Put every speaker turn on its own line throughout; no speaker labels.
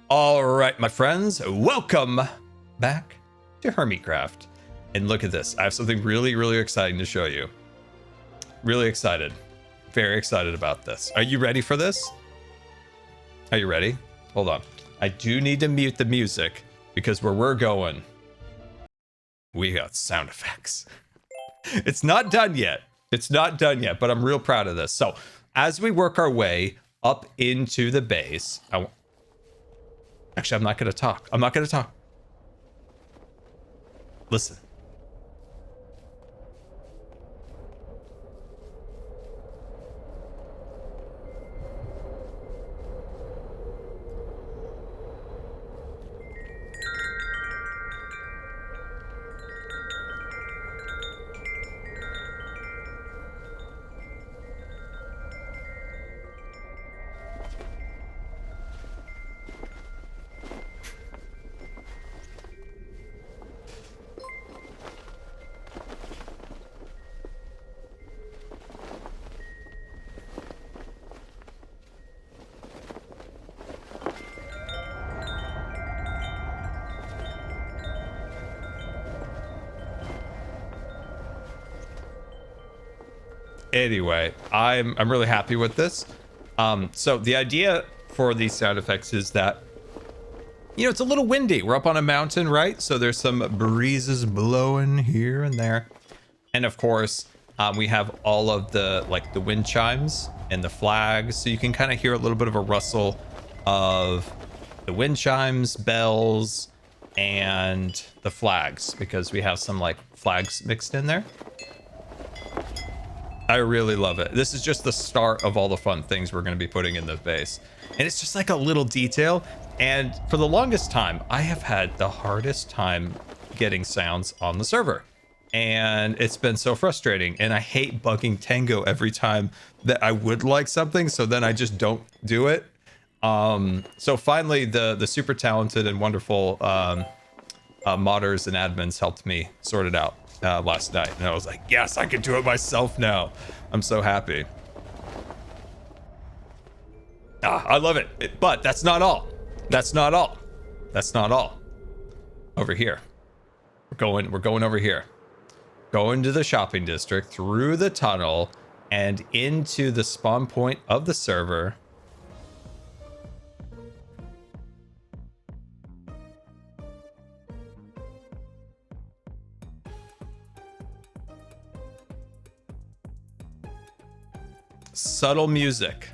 All right, my friends, welcome back to Hermitcraft. And look at this. I have something really exciting to show you. Really excited. Very excited about this. Are you ready for this? Are you ready? Hold on. I do need to mute the music because where we're going, we got sound effects. It's not done yet. It's not done yet, but I'm real proud of this. So as we work our way up into the base, actually, I'm not going to talk. I'm not going to talk. Listen. Anyway, I'm really happy with this. So the idea for these sound effects is that, you know, it's a little windy. We're up on a mountain, right? So there's some breezes blowing here and there. And of course, we have all of the wind chimes and the flags. So you can kind of hear a little bit of a rustle of the wind chimes, bells, and the flags because we have some flags mixed in there. I really love it. This is just the start of all the fun things we're going to be putting in the base. And it's just like a little detail. And for the longest time, I have had the hardest time getting sounds on the server. And it's been so frustrating. And I hate bugging Tango every time that I would like something. So then I just don't do it. So finally, the super talented and wonderful modders and admins helped me sort it out last night, and I was like, yes, I can do it myself now. I'm so happy. I love it. But that's not all. That's not all. That's not all. Over here, we're going over here, going to the shopping district, through the tunnel, and into the spawn point of the server. Subtle music.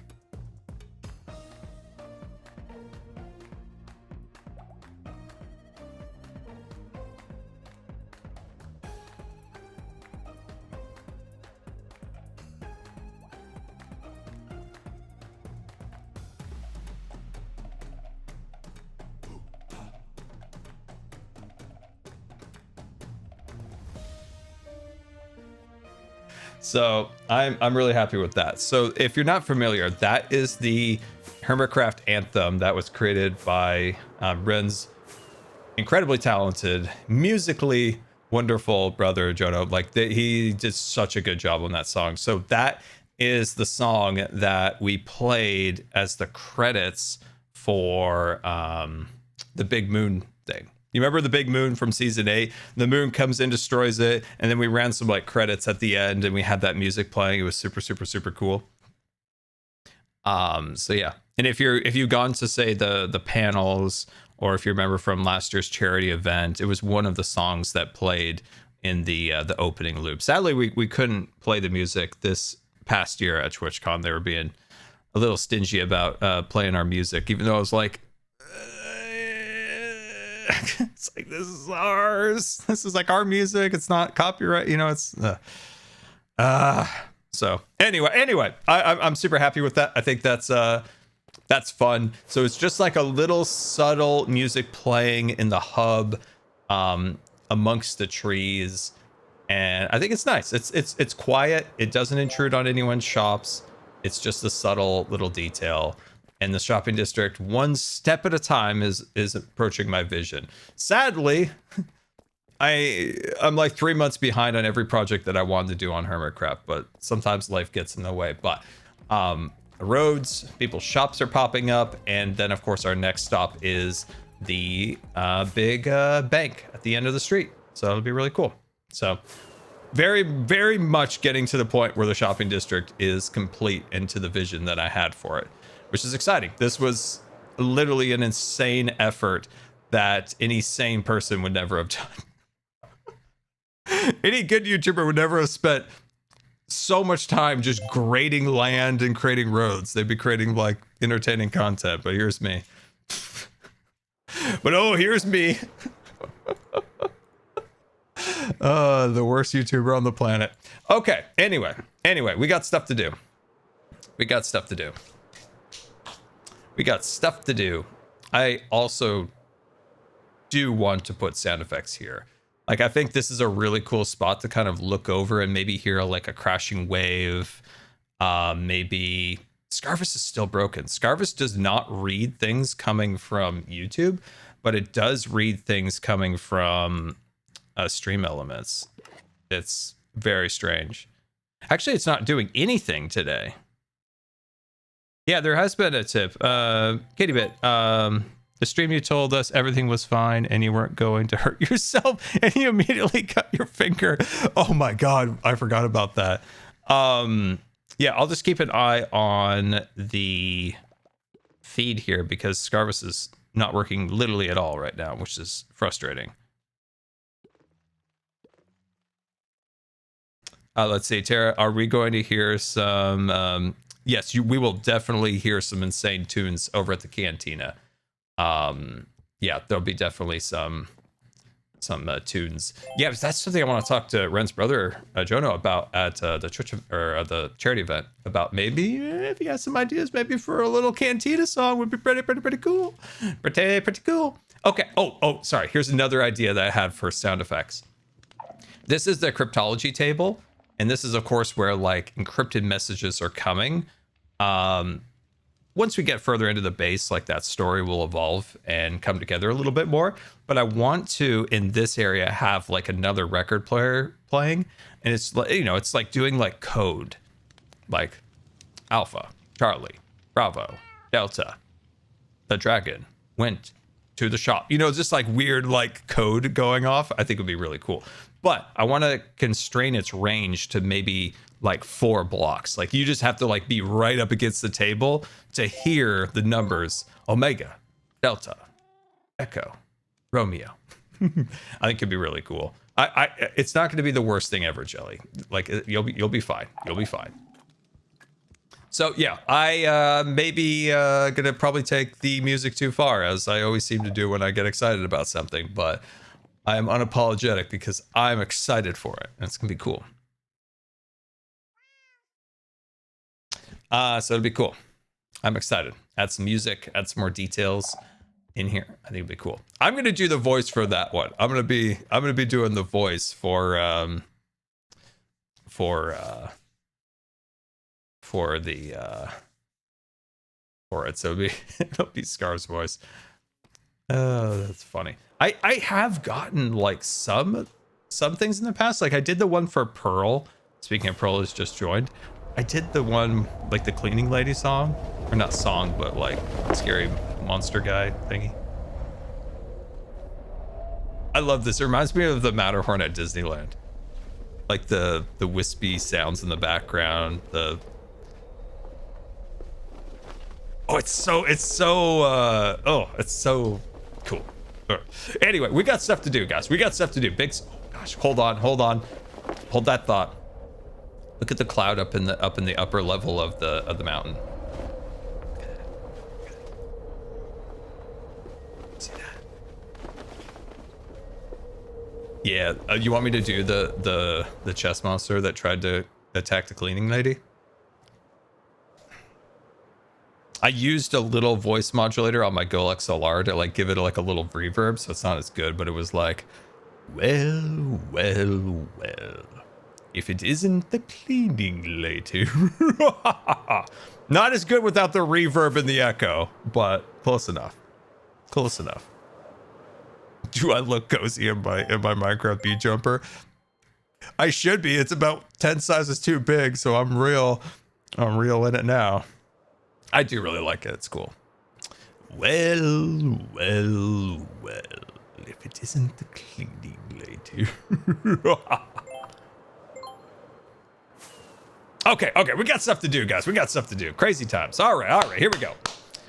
So I'm really happy with that. So if you're not familiar, that is the Hermitcraft anthem that was created by Ren's incredibly talented, musically wonderful brother Jono. He did such a good job on that song. So that is the song that we played as the credits for the Big Moon thing. You remember the big moon from season 8? The moon comes in, destroys it, and then we ran some credits at the end, and we had that music playing. It was super cool. So yeah, and if you've gone to say the panels, or if you remember from last year's charity event, it was one of the songs that played in the opening loop. Sadly, we couldn't play the music this past year at TwitchCon. They were being a little stingy about playing our music, even though I was like, it's like, this is ours. This is our music. It's not copyright. You know, it's so anyway, I'm super happy with that. I think that's fun. So it's just a little subtle music playing in the hub amongst the trees, and I think it's nice. It's quiet. It doesn't intrude on anyone's shops. It's just a subtle little detail. And the shopping district, one step at a time, is approaching my vision. Sadly, I'm 3 months behind on every project that I wanted to do on Hermitcraft, but sometimes life gets in the way. But roads, people's shops are popping up, and then of course our next stop is the big bank at the end of the street. So it'll be really cool. So very, very much getting to the point where the shopping district is complete and to the vision that I had for it, which is exciting. This was literally an insane effort that any sane person would never have done. Any good YouTuber would never have spent so much time just grading land and creating roads. They'd be creating like entertaining content, but here's me. But oh, here's me. The worst YouTuber on the planet. Okay, anyway, we got stuff to do. We got stuff to do. I also do want to put sound effects here. Like, I think this is a really cool spot to kind of look over and maybe hear like a crashing wave. Maybe Scarvis is still broken. Scarvis does not read things coming from YouTube, but it does read things coming from stream elements. It's very strange. Actually, it's not doing anything today. Yeah, there has been a tip. KatieBit, the stream you told us everything was fine and you weren't going to hurt yourself and you immediately cut your finger. Oh my God, I forgot about that. Yeah, I'll just keep an eye on the feed here because Scarvis is not working literally at all right now, which is frustrating. Let's see, Tara, are we going to hear some... yes, we will definitely hear some insane tunes over at the Cantina. Yeah, there'll be definitely some tunes. Yeah, that's something I want to talk to Ren's brother Jono about at the church or the charity event about. Maybe if he has some ideas, maybe for a little Cantina song would be pretty cool. Pretty cool. Okay. Oh, sorry. Here's another idea that I had for sound effects. This is the cryptology table, and this is of course where like encrypted messages are coming. Once we get further into the base, like that story will evolve and come together a little bit more. But I want to, in this area, have like another record player playing. And it's like, you know, it's like doing like code, like Alpha, Charlie, Bravo, Delta, the dragon went to the shop. You know, just like weird like code going off. I think would be really cool. But I want to constrain its range to maybe like 4 blocks. Like you just have to like be right up against the table to hear the numbers Omega, Delta, Echo, Romeo. I think it'd be really cool. It's not going to be the worst thing ever, Jelly. Like you'll be fine. You'll be fine. So yeah, I maybe gonna probably take the music too far, as I always seem to do when I get excited about something. But I am unapologetic because I'm excited for it. And it's gonna be cool. So it'll be cool. I'm excited. Add some music, add some more details in here. I think it'll be cool. I'm gonna do the voice for that one. I'm gonna be doing the voice for it. So it'll be Scar's voice. Oh, that's funny. I have gotten like some things in the past. Like I did the one for Pearl. Speaking of Pearl, has just joined. I did the one like the cleaning lady song, or not song, but like scary monster guy thingy. I love this. It reminds me of the Matterhorn at Disneyland. Like the wispy sounds in the background. It's so cool. Anyway, we got stuff to do, guys. We got stuff to do. Oh gosh, hold on. Hold that thought. Look at the cloud up in the upper level of the mountain. Look at that. See that? Yeah, you want me to do the chest monster that tried to attack the cleaning lady? I used a little voice modulator on my Go XLR to like give it like a little reverb, so it's not as good, but it was like, well. If it isn't the cleaning lady. Not as good without the reverb and the echo, but close enough. Close enough. Do I look cozy in my Minecraft beat jumper? I should be. It's about 10 sizes too big, so I'm real in it now. I do really like it. It's cool. Well. If it isn't the cleaning lady. Okay, we got stuff to do, guys. We got stuff to do. Crazy times. All right, here we go.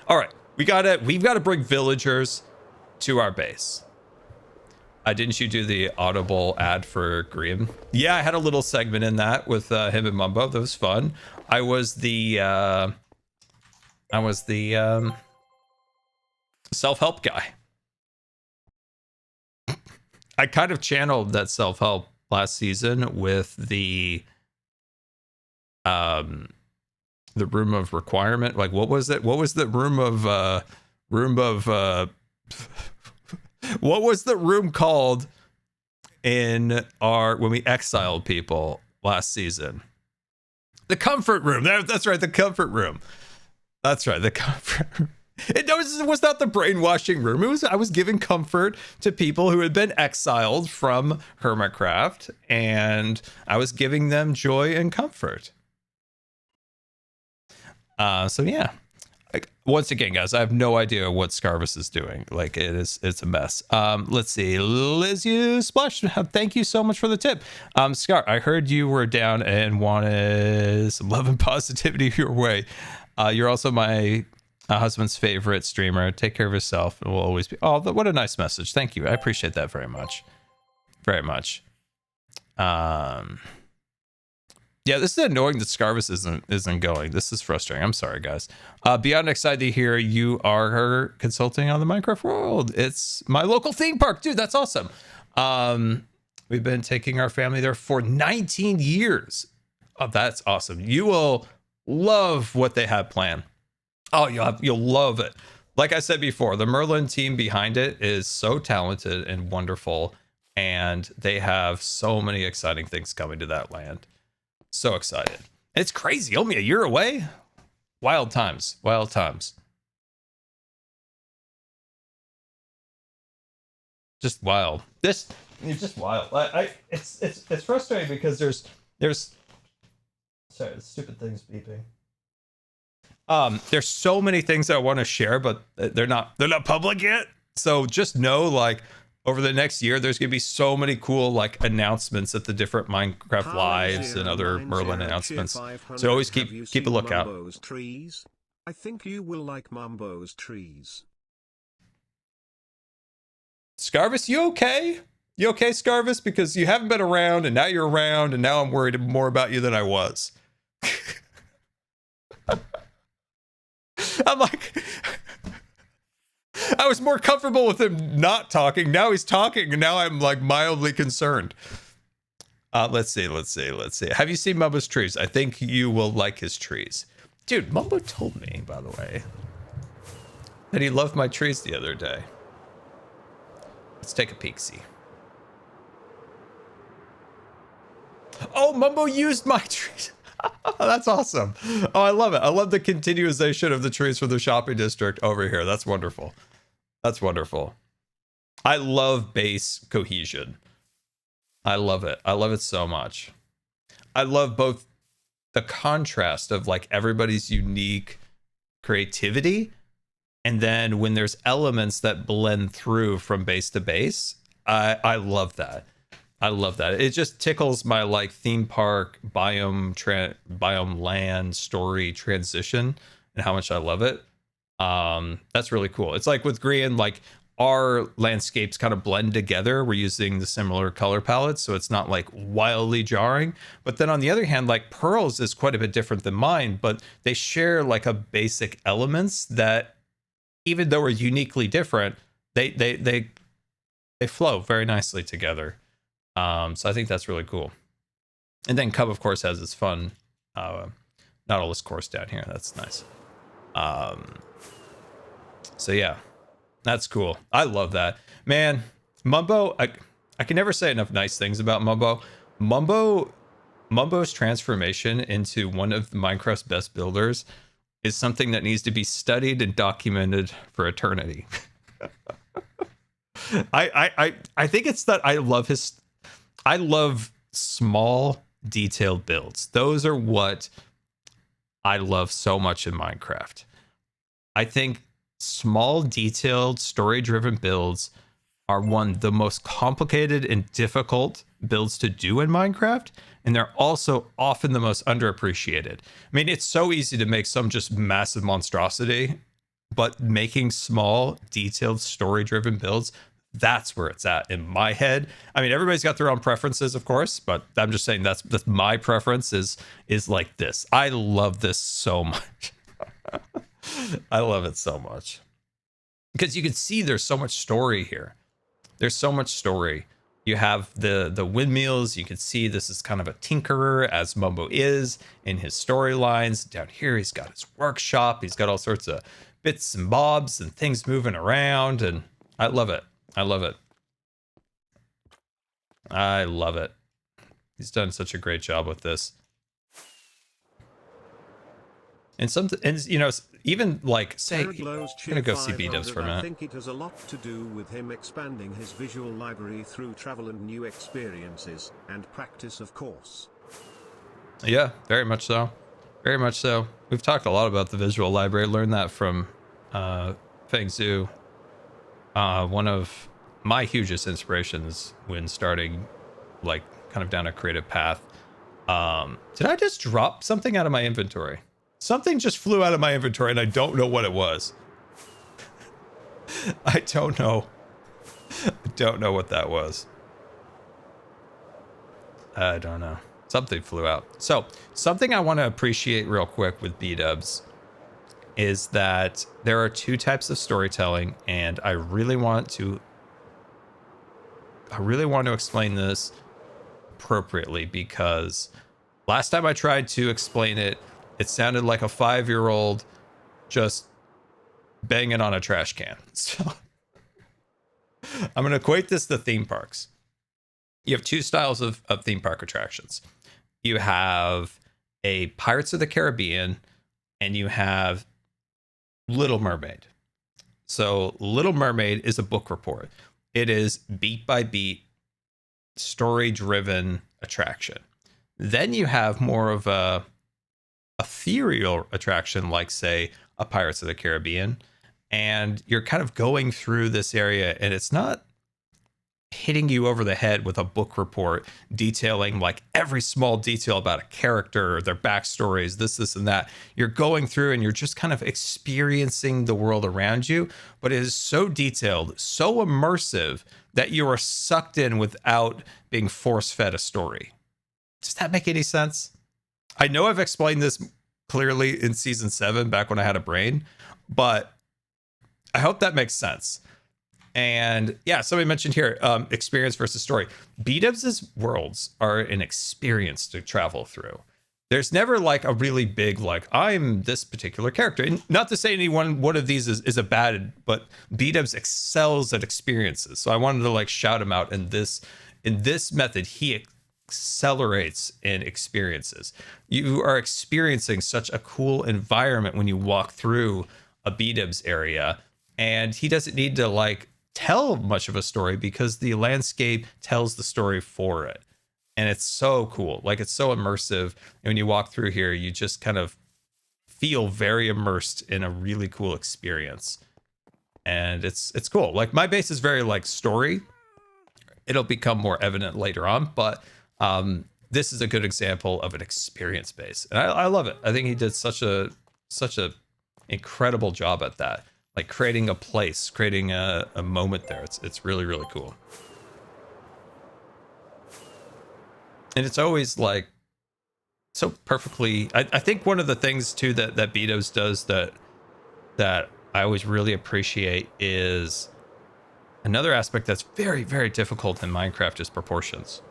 All right, we've got to bring villagers to our base. Didn't you do the Audible ad for Green? Yeah, I had a little segment in that with him and Mumbo. That was fun. I was the self-help guy. I kind of channeled that self-help last season with the room of requirement. Like, what was it? What was the room of what was the room called in when we exiled people last season? The comfort room. That's right, the comfort room. That's right, the comfort room. It was not the brainwashing room. I was giving comfort to people who had been exiled from Hermitcraft, and I was giving them joy and comfort. So yeah. Like, once again, guys, I have no idea what Scarvis is doing. Like, it's a mess. Let's see. Liz, you Splash, thank you so much for the tip. Scar, I heard you were down and wanted some love and positivity your way. You're also my husband's favorite streamer. Take care of yourself, and we'll always be. Oh, what a nice message. Thank you. I appreciate that very much. Very much. Yeah, this is annoying that Scarvis isn't going. This is frustrating. I'm sorry, guys. Beyond excited to hear you are consulting on the Minecraft world. It's my local theme park, dude. That's awesome. We've been taking our family there for 19 years. Oh, that's awesome. You will love what they have planned. Oh, you'll love it. Like I said before, the Merlin team behind it is so talented and wonderful, and they have so many exciting things coming to that land. So excited. It's crazy. Only a year away. Wild times. Wild times. Just wild. It's just wild. It's frustrating because there's sorry, the stupid thing's beeping. There's so many things I want to share, but they're not public yet. So just know, like, over the next year, there's gonna be so many cool like announcements at the different Minecraft lives and other Merlin announcements. So always keep a lookout.
Mumbo's trees? I think you will like Mumbo's trees.
Scarvis, you okay? You okay, Scarvis? Because you haven't been around, and now you're around, and now I'm worried more about you than I was. I'm like, I was more comfortable with him not talking. Now he's talking, and now I'm like mildly concerned. Let's see. Have you seen Mumbo's trees? I think you will like his trees. Dude, Mumbo told me, by the way, that he loved my trees the other day. Let's take a peek-see. Oh, Mumbo used my trees. That's awesome. Oh, I love it. I love the continuation of the trees from the shopping district over here. That's wonderful. That's wonderful. I love base cohesion. I love it. I love it so much. I love both the contrast of like everybody's unique creativity, and then when there's elements that blend through from base to base. I love that. I love that. It just tickles my like theme park biome land story transition and how much I love it. That's really cool. It's like with Green, like our landscapes kind of blend together. We're using the similar color palettes, so it's not like wildly jarring. But then on the other hand, like Pearl's is quite a bit different than mine, but they share like a basic elements that, even though we're uniquely different, they flow very nicely together. So I think that's really cool. And then Cub, of course, has his fun Nautilus course down here. That's nice. So yeah, that's cool. I love that. Man, Mumbo, I can never say enough nice things about Mumbo. Mumbo's transformation into one of Minecraft's best builders is something that needs to be studied and documented for eternity. I think it's that I love small, detailed builds. Those are what I love so much in Minecraft. I think small, detailed, story-driven builds are one the most complicated and difficult builds to do in Minecraft, and they're also often the most underappreciated. I mean, it's so easy to make some just massive monstrosity, but making small, detailed, story-driven builds, that's where it's at in my head. I mean, everybody's got their own preferences, of course, but I'm just saying that's my preference is like this. I love this so much. I love it so much because you can see there's so much story here. There's so much story. You have the windmills. You can see this is kind of a tinkerer, as Mumbo is in his storylines. Down here, he's got his workshop. He's got all sorts of bits and bobs and things moving around, and I love it. I love it. I love it. He's done such a great job with this. And you know, even like say, I'm gonna go see B-dubs for a minute.
I think it has a lot to do with him expanding his visual library through travel and new experiences, and practice, of course.
Yeah, very much so. Very much so. We've talked a lot about the visual library. Learned that from Feng Zhu. One of my hugest inspirations when starting, like, kind of down a creative path. Did I just drop something out of my inventory? Something just flew out of my inventory and I don't know what it was. I don't know. I don't know what that was. I don't know. Something flew out. So, something I want to appreciate real quick with B-dubs is that there are two types of storytelling, and I really want to explain this appropriately, because last time I tried to explain it, it sounded like a 5-year-old just banging on a trash can. So I'm going to equate this to theme parks. You have two styles of theme park attractions. You have a Pirates of the Caribbean, and you have Little Mermaid. So Little Mermaid is a book report. It is beat by beat, story-driven attraction. Then you have more of a ethereal attraction, like, say, a Pirates of the Caribbean, and you're kind of going through this area, and it's not hitting you over the head with a book report detailing like every small detail about a character or their backstories, this and that. You're going through and you're just kind of experiencing the world around you, but it is so detailed, so immersive that you are sucked in without being force-fed a story. Does that make any sense? I know I've explained this clearly in season 7 back when I had a brain, but I hope that makes sense. And yeah, somebody mentioned here, experience versus story. B-dubs' worlds are an experience to travel through. There's never like a really big, like, I'm this particular character. And not to say any one of these is a bad, but B-dubs excels at experiences. So I wanted to like shout him out in this method. He accelerates in experiences. You are experiencing such a cool environment when you walk through a B-dubs area, and he doesn't need to like tell much of a story because the landscape tells the story for it. And it's so cool. Like, it's so immersive. And when you walk through here, you just kind of feel very immersed in a really cool experience. And it's cool. Like, my base is very like story. It'll become more evident later on, but this is a good example of an experience base. And I love it. I think he did such a incredible job at that. Like creating a place, creating a moment there. It's really, really cool. And it's always like so perfectly. I think one of the things too that B-dubs does that I always really appreciate is another aspect that's very, very difficult in Minecraft is proportions.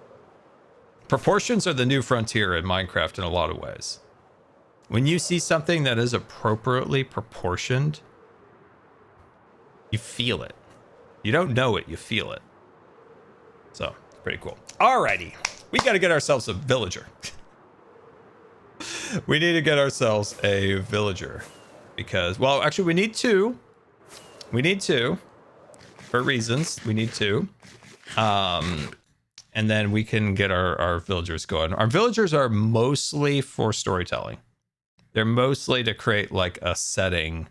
Proportions are the new frontier in Minecraft in a lot of ways. When you see something that is appropriately proportioned, you feel it. You don't know it, you feel it. So, pretty cool. Alrighty. We got to get ourselves a villager. We need to get ourselves a villager. Because, well, actually, we need two. We need two. For reasons, we need two. And then we can get our villagers going. Our villagers are mostly for storytelling. They're mostly to create, like, a setting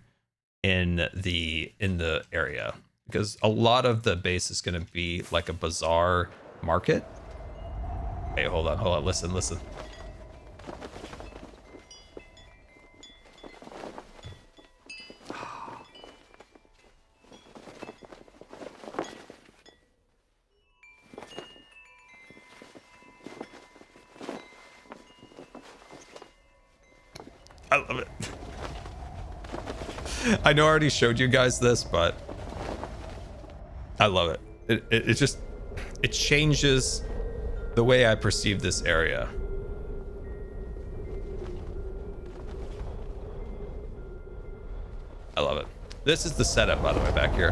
in the area, because a lot of the base is going to be like a bazaar market. Hey, hold on, listen. I love it. I know I already showed you guys this, but I love it. It just, it changes the way I perceive this area. I love it. This is the setup, by the way, back here.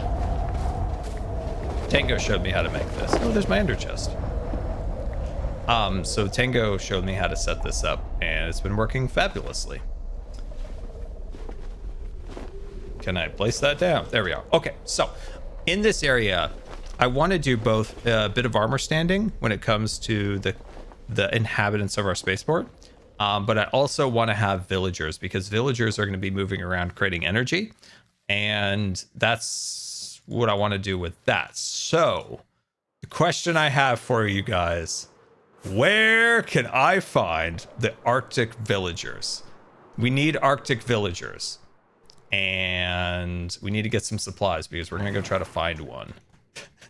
Tango showed me how to make this. Oh, there's my ender chest. So Tango showed me how to set this up, and it's been working fabulously. Can I place that down? There we are. Okay, so in this area, I want to do both a bit of armor standing when it comes to the inhabitants of our spaceport, but I also want to have villagers, because villagers are going to be moving around creating energy, and that's what I want to do with that. So the question I have for you guys, where can I find the Arctic villagers? We need Arctic villagers. And we need to get some supplies, because we're gonna go try to find one.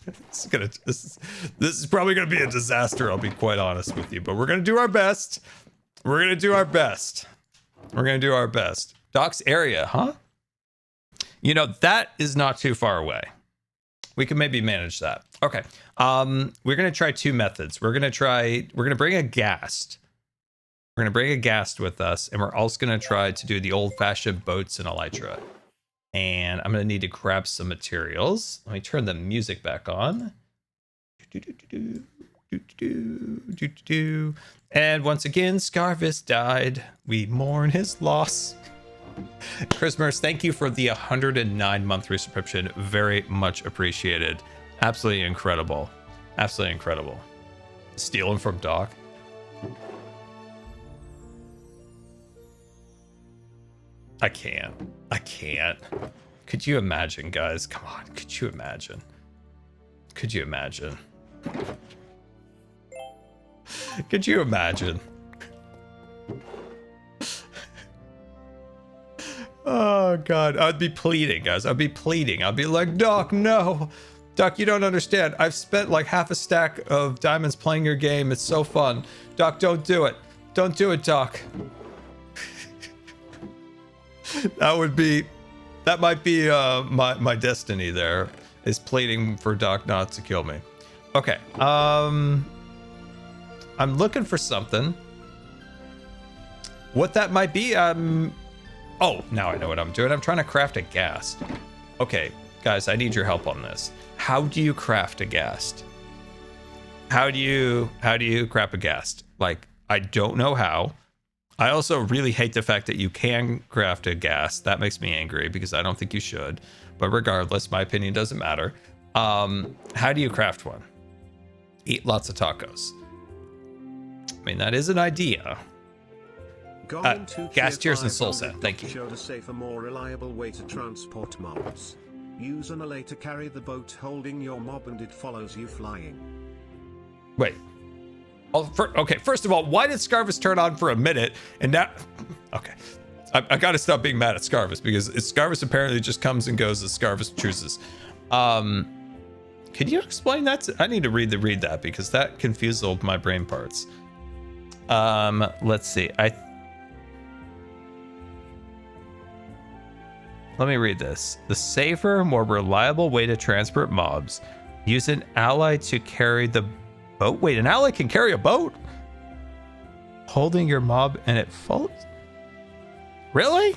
This is probably gonna be a disaster, I'll be quite honest with you, but we're gonna do our best. We're gonna do our best. Docks area, huh? You know, that is not too far away. We can maybe manage that. Okay. We're gonna try two methods. We're gonna bring a Ghast. We're going to bring a Ghast with us, and we're also going to try to do the old-fashioned boats and elytra. And I'm going to need to grab some materials. Let me turn the music back on. And once again, Scarvis died. We mourn his loss. Christmas, thank you for the 109 month subscription. Very much appreciated. Absolutely incredible. Absolutely incredible. Stealing from Doc. I can't. Could you imagine, guys? Come on. Could you imagine? Could you imagine? Could you imagine? Oh, God. I'd be pleading, guys. I'd be pleading. I'd be like, Doc, no. Doc, you don't understand. I've spent like half a stack of diamonds playing your game. It's so fun. Doc, don't do it. Don't do it, Doc. That might be my destiny there, is pleading for Doc not to kill me. Okay, I'm looking for something. What that might be, oh, now I know what I'm doing. I'm trying to craft a Ghast. Okay, guys, I need your help on this. How do you craft a Ghast? How do you craft a Ghast? Like, I don't know how. I also really hate the fact that you can craft a Ghast. That makes me angry, because I don't think you should. But regardless, my opinion doesn't matter. How do you craft one? Eat lots of tacos. I mean, that is an idea. Ghast Tears and Soul Sand, thank you.
Showed a safer, more reliable way to transport mobs. Use an allay to carry the boat holding your mob, and it follows you flying.
Wait. Okay, first of all, why did Scarvis turn on for a minute and now... Okay, I gotta stop being mad at Scarvis, because Scarvis apparently just comes and goes as Scarvis chooses. Could you explain that? I need to read that, because that confused all my brain parts. Let's see. Let me read this. The safer, more reliable way to transport mobs. Use an ally to carry the boat. Wait, an ally can carry a boat? Holding your mob and it floats? Really?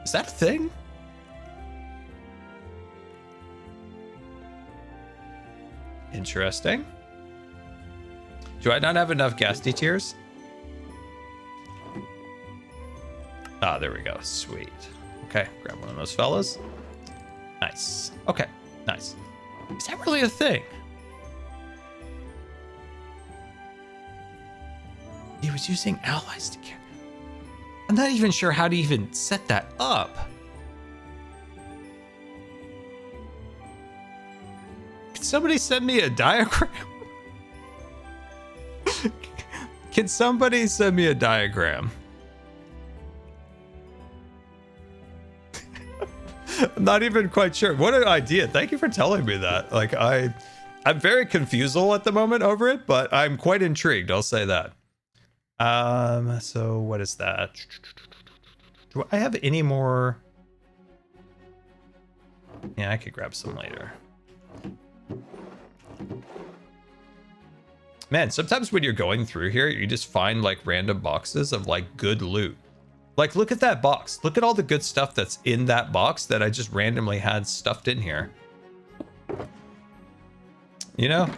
Is that a thing? Interesting. Do I not have enough Ghasty Tears? Ah, there we go. Sweet. Okay, grab one of those fellas. Nice. Okay, nice. Is that really a thing? He was using allies to carry. I'm not even sure how to even set that up. Can somebody send me a diagram? Can somebody send me a diagram? I'm not even quite sure. What an idea. Thank you for telling me that. Like, I'm very confusal at the moment over it, but I'm quite intrigued. I'll say that. So what is that? Do I have any more? Yeah, I could grab some later. Man, sometimes when you're going through here, you just find like random boxes of like good loot. Like, look at that box. Look at all the good stuff that's in that box that I just randomly had stuffed in here. You know,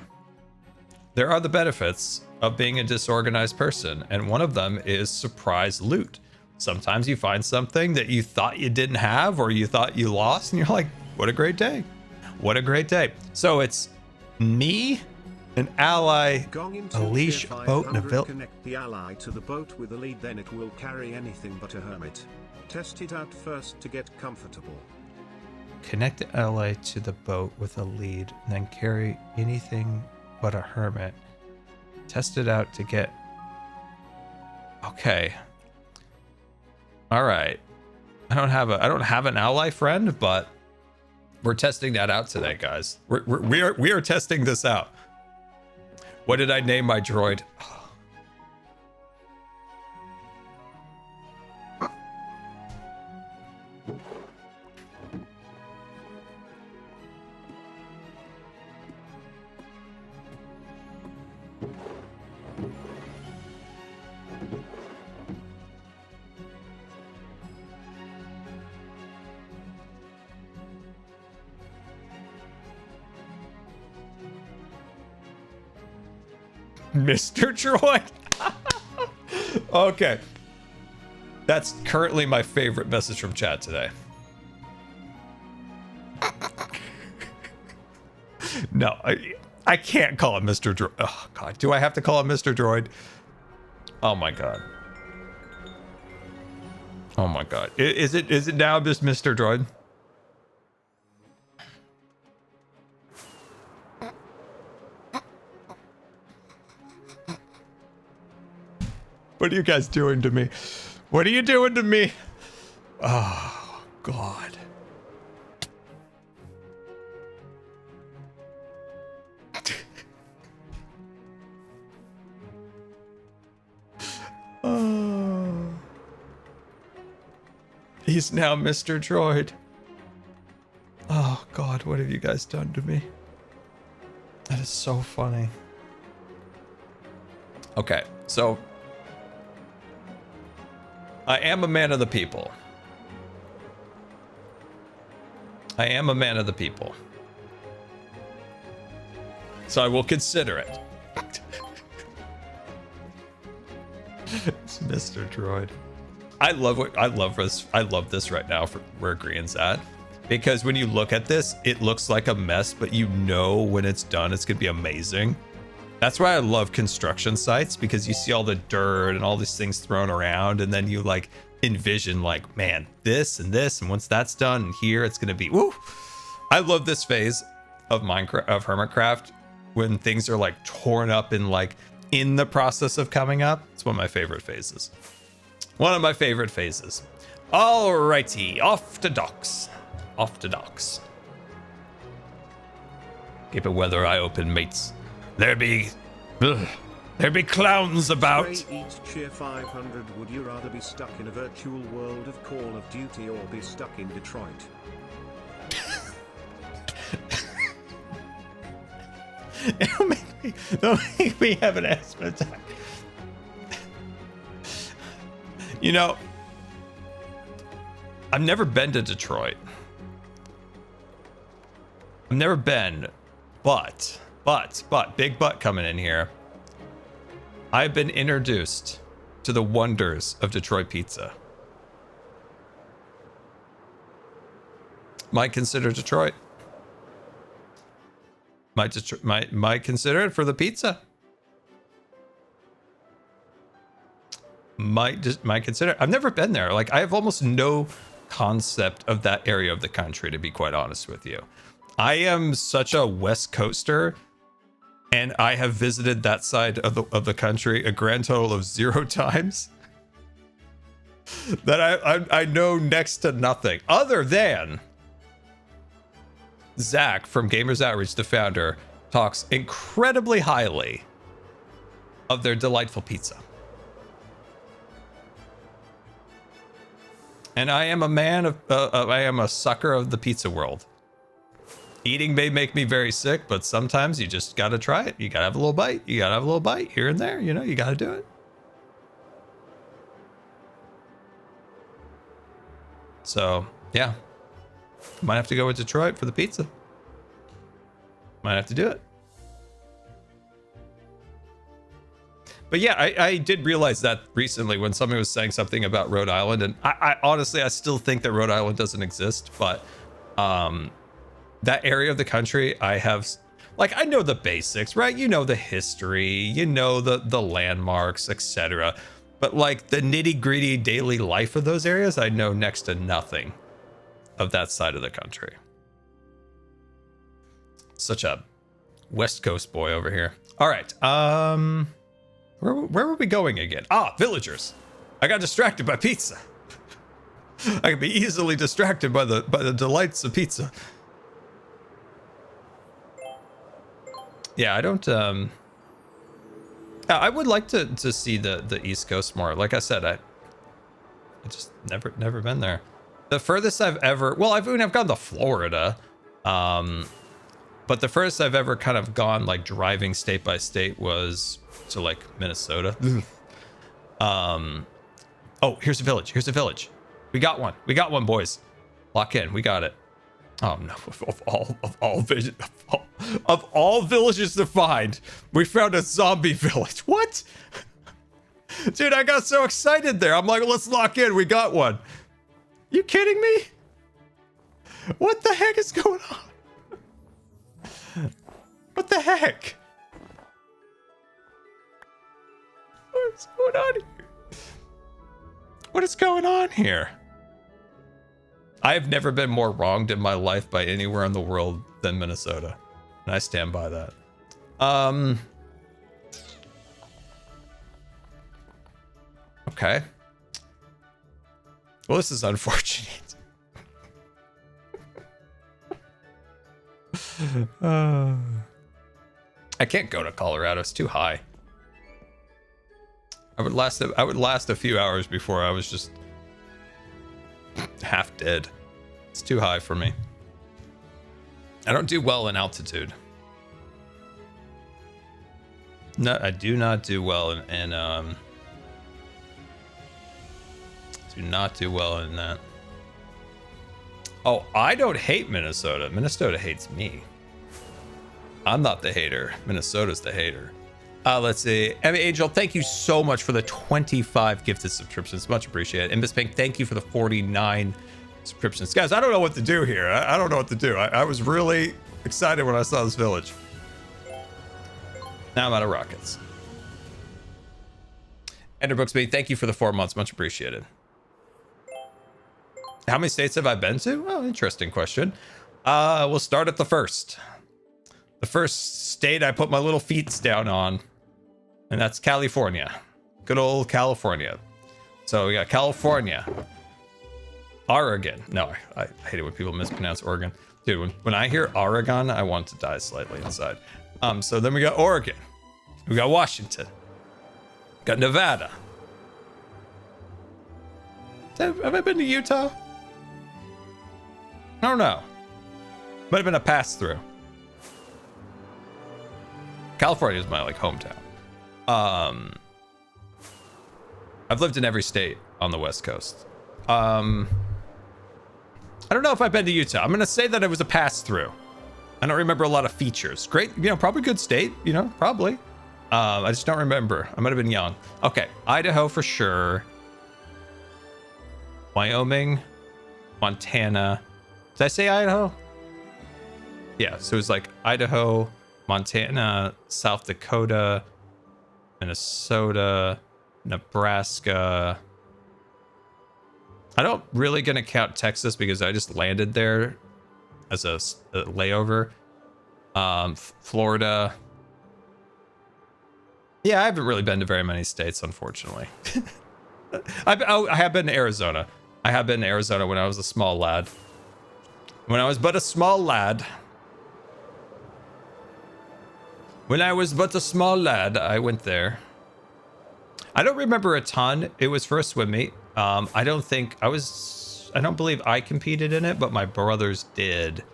there are the benefits of being a disorganized person, and one of them is surprise loot. Sometimes you find something that you thought you didn't have or you thought you lost, and you're like, what a great day. What a great day. So it's me, an ally, a leash, a boat, and a village.
Connect the ally to the boat with a lead, then it will carry anything but a hermit. Test it out first to get comfortable.
Connect the ally to the boat with a lead, and then carry anything but a hermit. Test it out to get... Okay. All right. I don't have an ally friend, but we're testing that out today, guys. We are testing this out. What did I name my droid? Mr. Droid. Okay. That's currently my favorite message from chat today. No, I can't call him Mr. Droid. Oh, God. Do I have to call him Mr. Droid? Oh, my God. Oh, my God. Is it now just Mr. Droid? What are you guys doing to me? What are you doing to me? Oh, God. Oh. He's now Mr. Droid. Oh, God, what have you guys done to me? That is so funny. Okay, so... I am a man of the people. I am a man of the people. So I will consider it. It's Mr. Droid. I love this right now for where Green's at. Because when you look at this, it looks like a mess, but you know when it's done, it's gonna be amazing. That's why I love construction sites, because you see all the dirt and all these things thrown around, and then you like envision like, man, this, and once that's done, and here it's gonna be woo. I love this phase of Hermitcraft when things are like torn up and like in the process of coming up. It's one of my favorite phases. One of my favorite phases. Alrighty, off to docks. Off to docks. Keep it weather eye open, mates. There be clowns about.
Each cheer 500. Would you rather be stuck in a virtual world of Call of Duty or be stuck in Detroit?
Don't make me have an asthma attack. You know, I've never been to Detroit. I've never been, but, big but coming in here. I've been introduced to the wonders of Detroit pizza. Might consider Detroit. Might consider it for the pizza. might consider. I've never been there. Like, I have almost no concept of that area of the country, to be quite honest with you. I am such a West Coaster, and I have visited that side of the country a grand total of 0 times. That I know next to nothing other than Zach from Gamers Outreach, the founder, talks incredibly highly of their delightful pizza. And I am a man of, I am a sucker of the pizza world. Eating may make me very sick, but sometimes you just gotta try it. You gotta have a little bite. You gotta have a little bite here and there. You know, you gotta do it. So, yeah. Might have to go with Detroit for the pizza. Might have to do it. But yeah, I did realize that recently when somebody was saying something about Rhode Island, and I honestly, I still think that Rhode Island doesn't exist, but that area of the country, I have, like, I know the basics, right? You know the history, you know the landmarks, etc. But like the nitty gritty daily life of those areas, I know next to nothing of that side of the country. Such a West Coast boy over here. All right. Where were we going again? Ah, villagers. I got distracted by pizza. I can be easily distracted by the delights of pizza. Yeah, I don't I would like to see the East Coast more. Like I said, I just never been there. The furthest I've ever, well, I've gone to Florida. But the furthest I've ever kind of gone, like driving state by state, was to like Minnesota. Oh, here's a village. Here's a village. We got one, boys. Lock in. We got it. Oh no! Of all villages to find, we found a zombie village. What? Dude, I got so excited there. I'm like, let's lock in. We got one. You kidding me? What the heck is going on? What the heck? What's going on here? What is going on here? I have never been more wronged in my life by anywhere in the world than Minnesota. And I stand by that. Okay. Well, this is unfortunate. I can't go to Colorado. It's too high. I would last a few hours before I was just half dead. It's too high for me. I don't do well in altitude. No, I do not do well in do not do well in that. Oh, I don't hate Minnesota. Minnesota hates me. I'm not the hater. Minnesota's the hater. Let's see. Emmy Angel, thank you so much for the 25 gifted subscriptions. Much appreciated. And Miss Pink, thank you for the 49 subscriptions. Guys, I don't know what to do here. I don't know what to do. I was really excited when I saw this village. Now I'm out of rockets. Enderbooksby, thank you for the 4 months. Much appreciated. How many states have I been to? Oh, interesting question. We'll start at the first. The first state I put my little feet down on, and that's California. Good old California. So we got California. Oregon. No, I hate it when people mispronounce Oregon. Dude, when I hear Oregon, I want to die slightly inside. So then we got Oregon. We got Washington. Got Nevada. Have I been to Utah? I don't know. Might have been a pass through. California is my like hometown. I've lived in every state on the West Coast. I don't know if I've been to Utah. I'm gonna say that it was a pass through. I don't remember a lot of features. Great, you know, probably good state, you know, probably. I just don't remember. I might have been young. Okay, Idaho for sure. Wyoming, Montana. Did I say Idaho? Yeah, so it was like Idaho, Montana, South Dakota, Minnesota, Nebraska. I don't really gonna count Texas because I just landed there as a layover. Florida. Yeah, I haven't really been to very many states, unfortunately. I have been to Arizona. I have been to Arizona when I was a small lad. When I was but a small lad. When I was but a small lad, I went there. I don't remember a ton. It was for a swim meet. I don't believe I competed in it, but my brothers did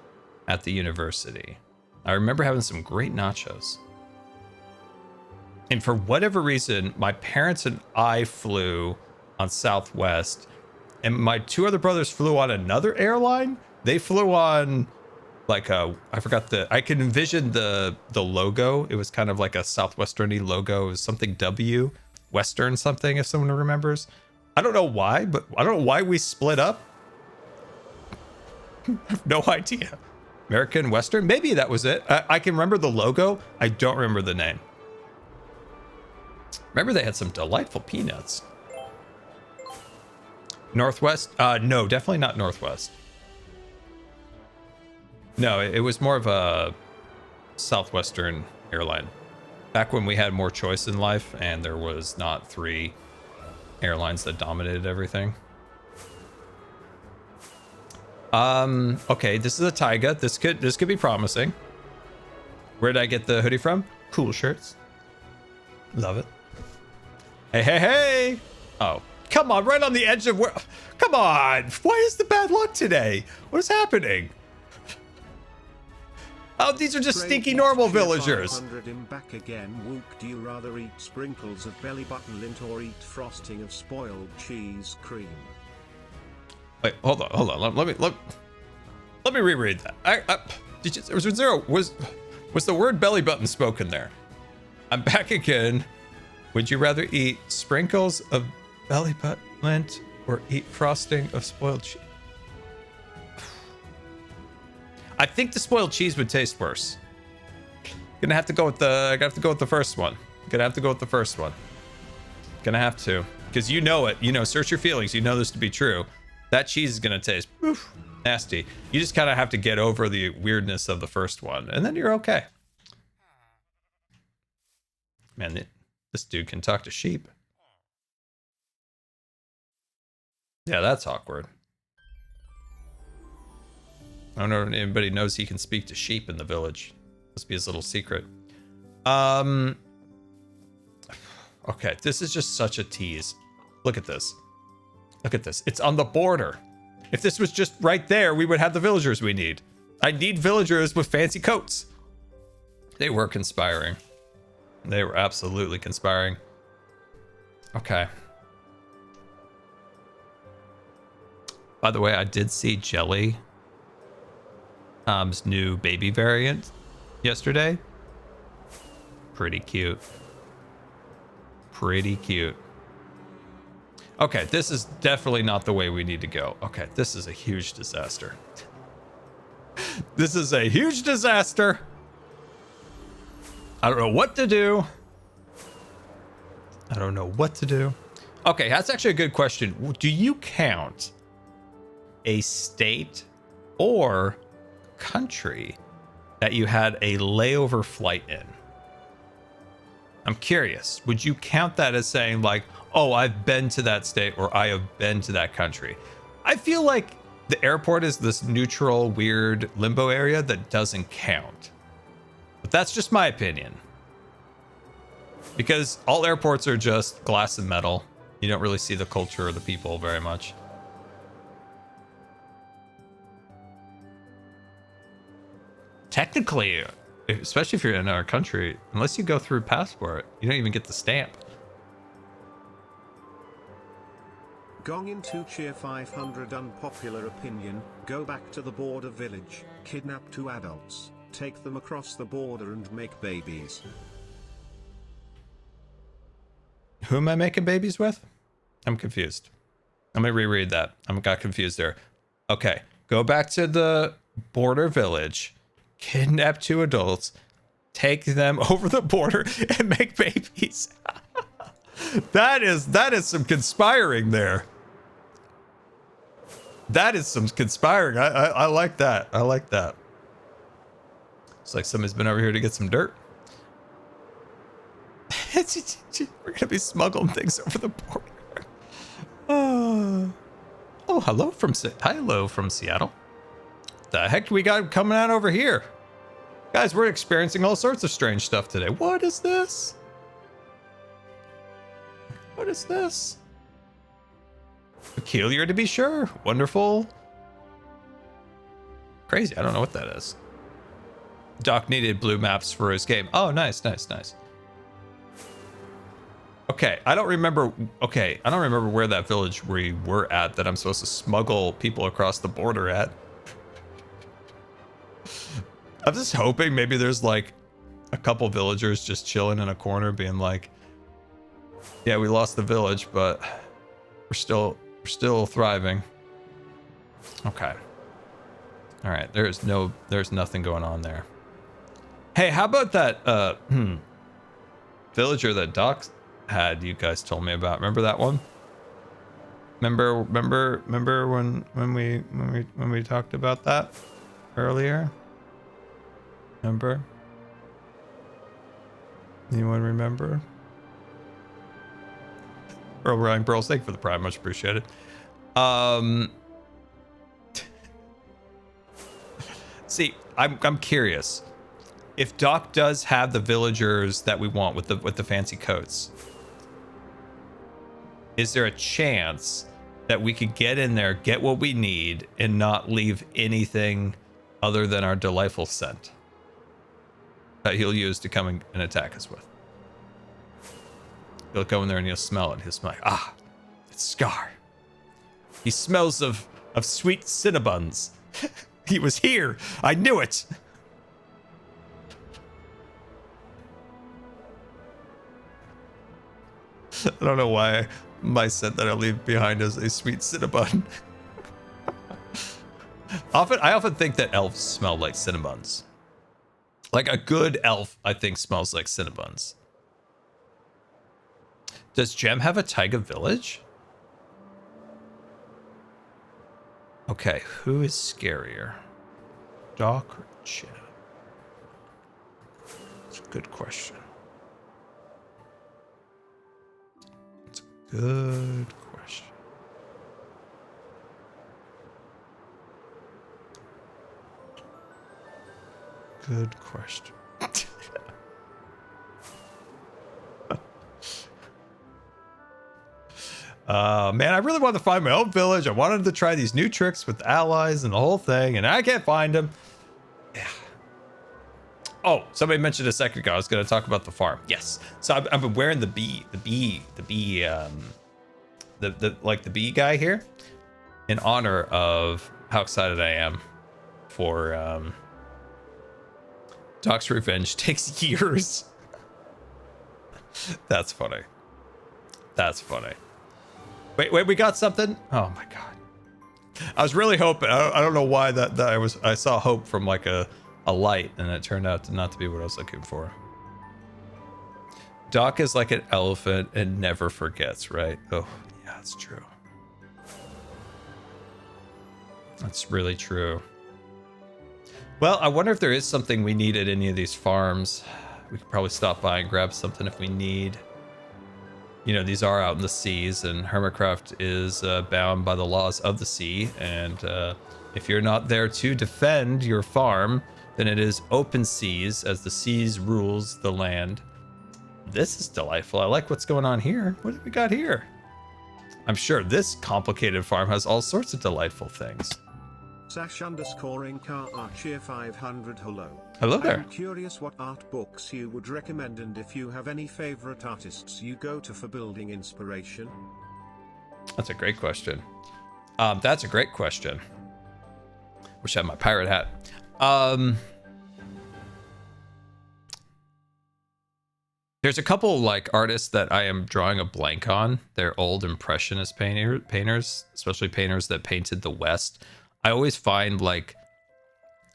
at the university. I remember having some great nachos. And for whatever reason, my parents and I flew on Southwest, and my two other brothers flew on another airline. They flew on like I can envision the logo. It was kind of like a Southwestern-y logo. It was something W, Western something, if someone remembers. I don't know why, but I don't know why we split up. I have no idea. American Western? Maybe that was it. I can remember the logo. I don't remember the name. Remember they had some delightful peanuts. Northwest? No, definitely not Northwest. No, it was more of a Southwestern airline. Back when we had more choice in life and there was not 3 airlines that dominated everything. Okay, this is a taiga. This could be promising. Where did I get the hoodie from? Cool Shirts. Love it. Hey, hey, hey! Oh, come on, right on the edge of where... Come on! Why is the bad luck today? What is happening? Oh, these are just stinky normal villagers.
Back again. Wook, do you rather eat sprinkles of belly button lint or eat frosting of spoiled cheese cream?
Wait, hold on. Let me reread that. Was the word belly button spoken there? I'm back again. Would you rather eat sprinkles of belly button lint or eat frosting of spoiled cheese? I think the spoiled cheese would taste worse. Gonna have to go with the first one. Gonna have to go with the first one. Gonna have to, because you know it. You know, search your feelings. You know this to be true. That cheese is gonna taste nasty. You just kind of have to get over the weirdness of the first one, and then you're okay. Man, this dude can talk to sheep. Yeah, that's awkward. I don't know if anybody knows he can speak to sheep in the village. Must be his little secret. Okay, this is just such a tease. Look at this. Look at this. It's on the border. If this was just right there, we would have the villagers we need. I need villagers with fancy coats. They were conspiring. They were absolutely conspiring. Okay. By the way, I did see Jelly new baby variant yesterday. Pretty cute. Pretty cute. Okay, this is definitely not the way we need to go. Okay, this is a huge disaster. This is a huge disaster. I don't know what to do. I don't know what to do. Okay, that's actually a good question. Do you count a state or country that you had a layover flight in? I'm curious. Would you count that as saying like, oh, I've been to that state or I have been to that country? I feel like the airport is this neutral, weird limbo area that doesn't count. But that's just my opinion. Because all airports are just glass and metal. You don't really see the culture or the people very much. Technically, especially if you're in our country, unless you go through passport, you don't even get the stamp.
Gong into cheer 500 unpopular opinion, go back to the border village, kidnap 2 adults, take them across the border and make babies.
Who am I making babies with? I'm confused. Let me reread that. I got confused there. Okay, go back to the border village, kidnap 2 adults, take them over the border and make babies. That is some conspiring there. That is some conspiring. I like that. I like that. It's like somebody's been over here to get some dirt. We're gonna be smuggling things over the border. Oh, hello from Seattle. The heck we got coming out over here? Guys, we're experiencing all sorts of strange stuff today. What is this? What is this? Peculiar to be sure. Wonderful. Crazy. I don't know what that is. Doc needed blue maps for his game. Oh, nice, nice, nice. Okay, I don't remember. Okay, I don't remember where that village we were at that I'm supposed to smuggle people across the border at. I'm just hoping maybe there's like a couple villagers just chilling in a corner being like, yeah, we lost the village, but we're still thriving. Okay. All right, there's nothing going on there. Hey, how about that villager that Doc had you guys told me about? Remember that one? Remember when we talked about that earlier? Remember? Anyone remember? Earl Ryan Burls, thank you for the prime, much appreciated. See, I'm curious. If Doc does have the villagers that we want with the fancy coats, is there a chance that we could get in there, get what we need, and not leave anything other than our delightful scent that he'll use to come and attack us with? He'll go in there and he'll smell it. He'll smell like, ah, it's Scar. He smells of sweet Cinnabons. He was here. I knew it. I don't know why my scent that I leave behind is a sweet Cinnabon. I often think that elves smell like Cinnabons. Like a good elf, I think, smells like Cinnabons. Does Jem have a taiga village? Okay, who is scarier? Doc or Jem? It's a good question. It's a good question. Good question. Man, I really wanted to find my own village. I wanted to try these new tricks with allies and the whole thing, and I can't find them. Yeah. Oh, somebody mentioned a second ago I was going to talk about the farm. Yes. So I've been wearing the bee guy here in honor of how excited I am for Doc's Revenge. Takes years. That's funny. That's funny. Wait, we got something? Oh my god. I was really hoping. I don't know why that I saw hope from like a light, and it turned out not to be what I was looking for. Doc is like an elephant and never forgets, right? Oh, yeah, that's true. That's really true. Well, I wonder if there is something we need at any of these farms. We could probably stop by and grab something if we need. You know, these are out in the seas, and Hermitcraft is bound by the laws of the sea. And if you're not there to defend your farm, then it is open seas, as the seas rules the land. This is delightful. I like what's going on here. What have we got here? I'm sure this complicated farm has all sorts of delightful things.
/_Incar_Cheer500 hello.
Hello there.
I'm curious what art books you would recommend, and if you have any favorite artists you go to for building inspiration.
That's a great question. That's a great question. Wish I had my pirate hat. There's a couple like artists that I am drawing a blank on. They're old impressionist painters, especially painters that painted the West. I always find like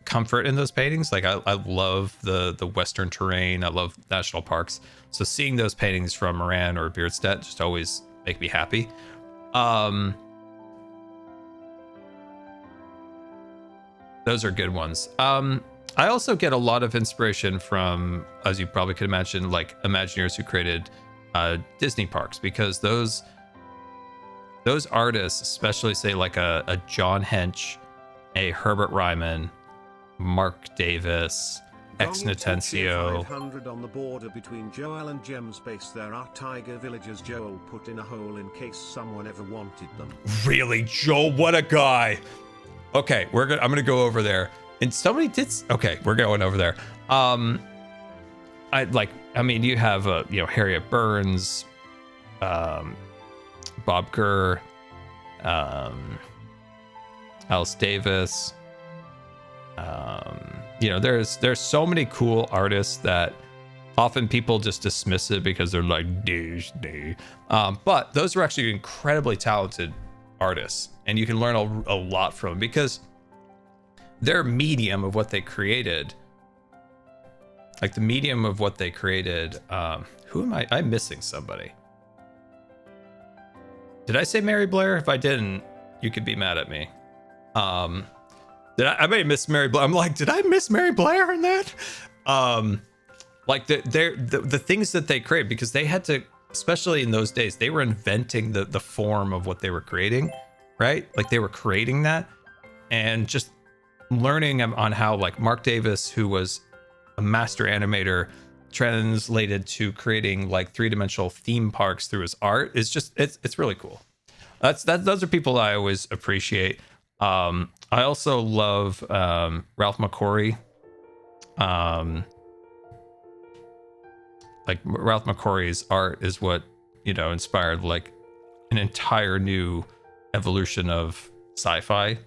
comfort in those paintings. Like I love the Western terrain. I love national parks. So seeing those paintings from Moran or Beardstead just always make me happy. Those are good ones. I also get a lot of inspiration from, as you probably could imagine, like Imagineers who created Disney parks, because those artists, especially say like a John Hench, a Herbert Ryman, Mark Davis, Ex Natencio.
500 on the border between Joel and Gem's base. There are tiger villagers Joel put in a hole in case someone ever wanted them.
Really, Joel? What a guy. Okay, I'm gonna go over there. And somebody did. Okay, we're going over there. You have Harriet Burns, Bob Gurr, Alice Davis. There's so many cool artists that often people just dismiss it because they're like douche. But those are actually incredibly talented artists, and you can learn a lot from them because their medium of what they created, like the medium of what they created. Who am I? I'm missing somebody. Did I say Mary Blair? If I didn't, you could be mad at me. I may have missed Mary Blair. I'm like, did I miss Mary Blair in that? Like the things that they create, because they had to, especially in those days, they were inventing the form of what they were creating, right? Like they were creating that, and just learning on how, like, Mark Davis, who was a master animator, translated to creating like three-dimensional theme parks through his art is just it's really cool. Those are people I always appreciate. I also love Ralph McQuarrie. Like Ralph McQuarrie's art is what inspired like an entire new evolution of sci-fi.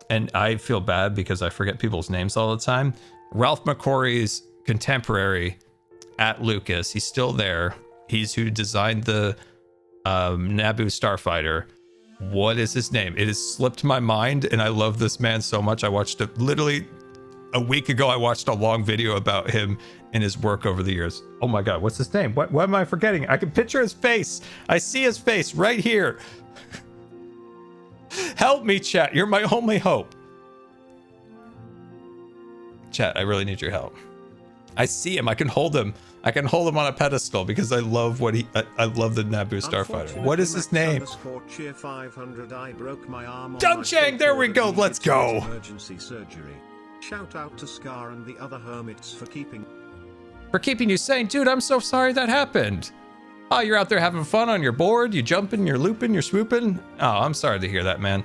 And I feel bad because I forget people's names all the time. Ralph McQuarrie's contemporary at Lucas, he's still there. He's who designed the Naboo Starfighter. What is his name? It has slipped my mind, and I love this man so much. I watched it literally a week ago. I watched a long video about him and his work over the years. Oh my God, what's his name? What am I forgetting? I can picture his face. I see his face right here. Help me, chat. You're my only hope. Chat, I really need your help. I see him. I can hold him. I can hold him on a pedestal because I love I love the Naboo Starfighter. What is his name?
Cheer 500, I broke my arm.
Dun Chang, there we go. Let's go.
Emergency surgery. Shout out to Scar and the other hermits for keeping
you sane. Dude, I'm so sorry that happened. Oh, you're out there having fun on your board. You jumping, you're looping, you're swooping. Oh, I'm sorry to hear that, man.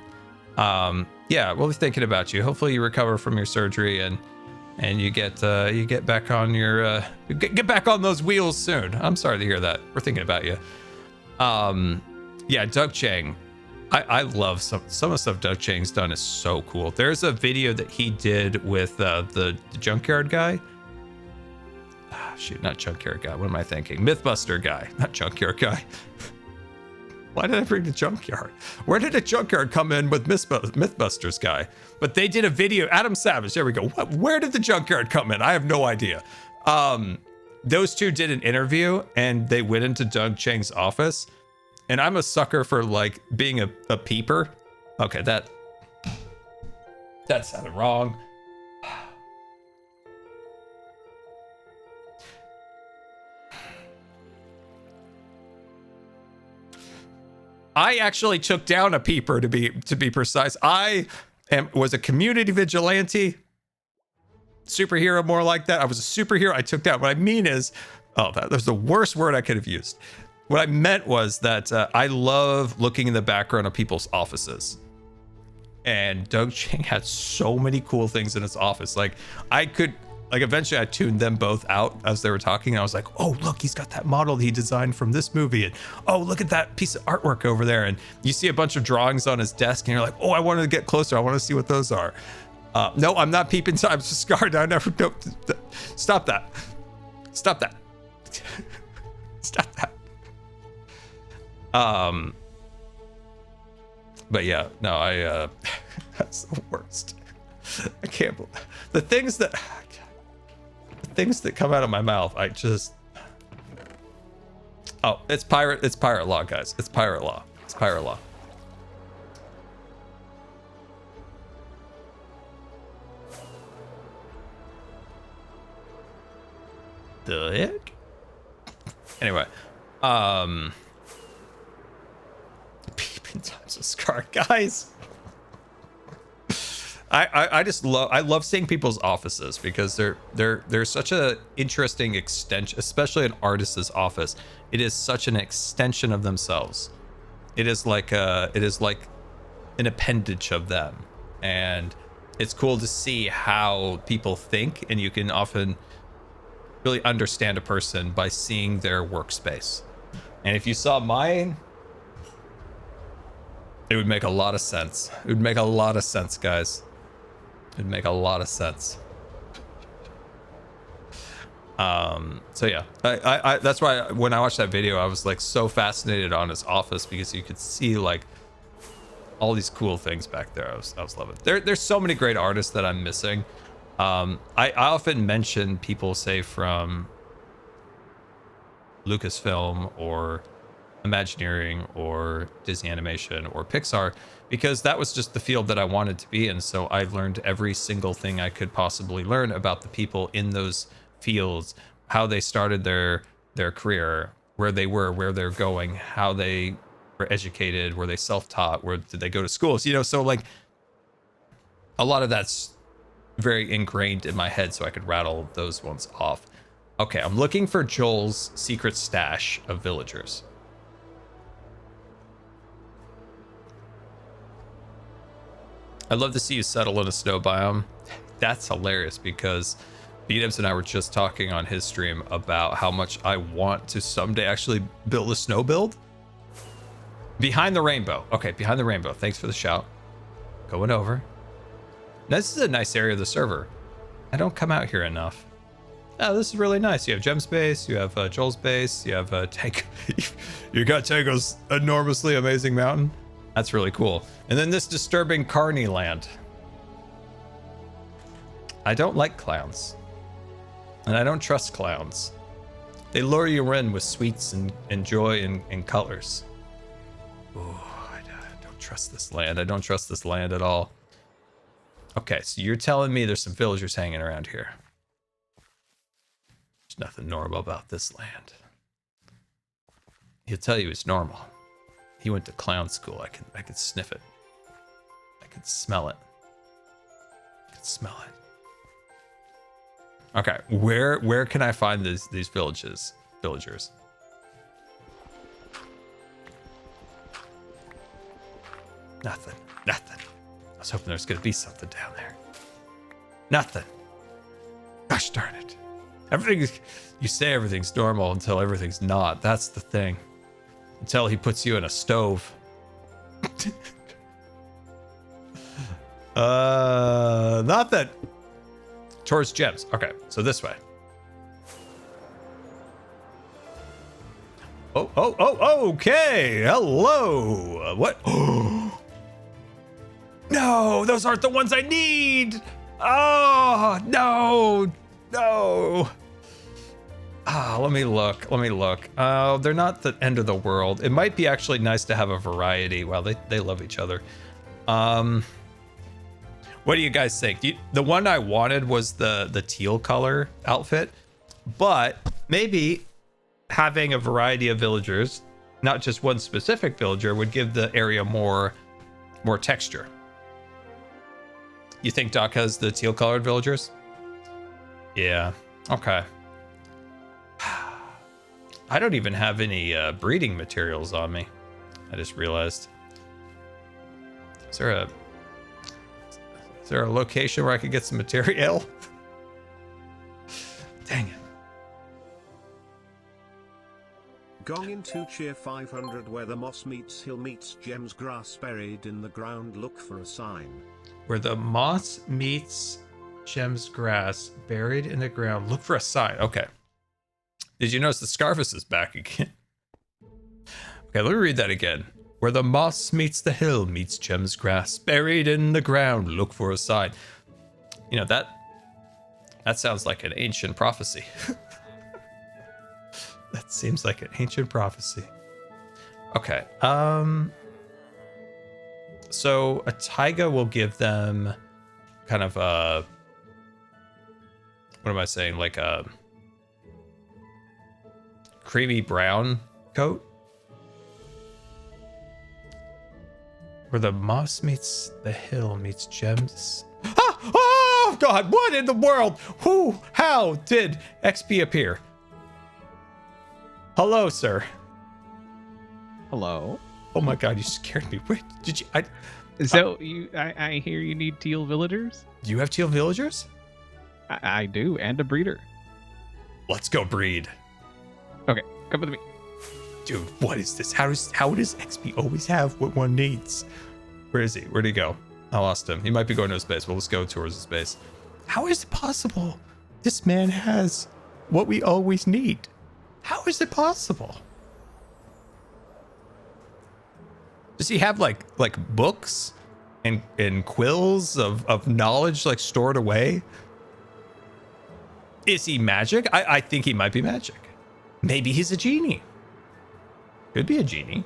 Yeah, we'll be thinking about you. Hopefully you recover from your surgery and you get back on your get back on those wheels soon. I'm sorry to hear that. We're thinking about you. Yeah, Doug Chang. I love some of the stuff Doug Chang's done is so cool. There's a video that he did with the junkyard guy. Shoot, not junkyard guy. What am I thinking? Mythbuster guy, not junkyard guy. Why did I bring the junkyard? Where did a junkyard come in with Mythbusters guy? But they did a video. Adam Savage. There we go. Where did the junkyard come in? I have no idea. Those two did an interview and they went into Doug Chang's office. And I'm a sucker for like being a peeper. Okay, that sounded wrong. I actually took down a peeper to be precise. I was a community vigilante, superhero, more like that. I was a superhero. I took down. What I mean is, that was the worst word I could have used. What I meant was that I love looking in the background of people's offices. And Doug Chang had so many cool things in his office. Eventually I tuned them both out as they were talking. And I was like, oh, look, he's got that model he designed from this movie. And oh, look at that piece of artwork over there. And you see a bunch of drawings on his desk and you're like, oh, I wanted to get closer. I want to see what those are. No, I'm not peeping. I'm just scarred. I never, no, stop that. Stop that. Stop that. But yeah, no, that's the worst. I can't believe the things that come out of my mouth. I just, oh, it's pirate law, guys. It's pirate law. It's pirate law. The heck? Anyway, peeping times of Scar, guys. I just love seeing people's offices because they're such a interesting extension, especially an artist's office. It is such an extension of themselves. It is like an appendage of them, and it's cool to see how people think, and you can often really understand a person by seeing their workspace. And if you saw mine, it would make a lot of sense. It would make a lot of sense, guys. It'd make a lot of sense. So yeah, I that's why when I watched that video, I was like so fascinated on his office because you could see like all these cool things back there. I was loving it. There's so many great artists that I'm missing. I often mention people, say, from Lucasfilm or Imagineering or Disney Animation or Pixar, because that was just the field that I wanted to be in. So I learned every single thing I could possibly learn about the people in those fields, how they started their career, where they were, where they're going, how they were educated, were they self-taught, where did they go to schools, you know? So like a lot of that's very ingrained in my head, so I could rattle those ones off. Okay, I'm looking for Joel's secret stash of villagers. I'd love to see you settle in a snow biome. That's hilarious because B-Dubs and I were just talking on his stream about how much I want to someday actually build a snow build. Behind the rainbow. Okay, behind the rainbow. Thanks for the shout. Going over. This is a nice area of the server. I don't come out here enough. Oh, this is really nice. You have Gem's base, you have Joel's base, you have Tank. You got Tango's enormously amazing mountain. That's really cool. And then this disturbing Carney land. I don't like clowns. And I don't trust clowns. They lure you in with sweets and joy and colors. Ooh, I don't trust this land. I don't trust this land at all. Okay, so you're telling me there's some villagers hanging around here. There's nothing normal about this land. He'll tell you it's normal. He went to clown school. I could sniff it. I could smell it. I could smell it. Okay, where can I find these villagers? Nothing. I was hoping there's gonna be something down there. Nothing. Gosh darn it. You say everything's normal until everything's not. That's the thing. Until he puts you in a stove. Nothing. Towards gems. Okay, so this way. Oh, okay. Hello. What? No, those aren't the ones I need. Oh, no. Ah, let me look. Oh, they're not the end of the world. It might be actually nice to have a variety. Well, they love each other. What do you guys think? The one I wanted was the teal color outfit, but maybe having a variety of villagers, not just one specific villager, would give the area more texture. You think Doc has the teal colored villagers? Yeah. Okay. I don't even have any breeding materials on me. I just realized. Is there a location where I could get some material? Dang it.
Gong into cheer 500 where the moss meets hill meets gems grass buried in the ground, look for a sign.
Where the moss meets gems grass buried in the ground, look for a sign. Okay. Did you notice the Scarfus is back again? Okay, let me read that again. Where the moss meets the hill meets gems grass buried in the ground, look for a sign. You know, that sounds like an ancient prophecy. That seems like an ancient prophecy. Okay. So a taiga will give them kind of a, what am I saying? Like a creamy brown coat. Where the moss meets the hill meets gems. Ah! Oh God! What in the world? Who? How did XP appear? Hello, sir.
Hello.
Oh my God! You scared me. Wait, did you?
So I hear you need teal villagers.
Do you have teal villagers?
I do, and a breeder.
Let's go breed.
Okay, come with me.
Dude, what is this? How does XP always have what one needs? Where is he? Where'd he go? I lost him. He might be going to a space. Well, let's go towards the space. How is it possible? This man has what we always need. How is it possible? Does he have like books and quills of knowledge like stored away? Is he magic? I think he might be magic. Maybe he's a genie. Could be a genie.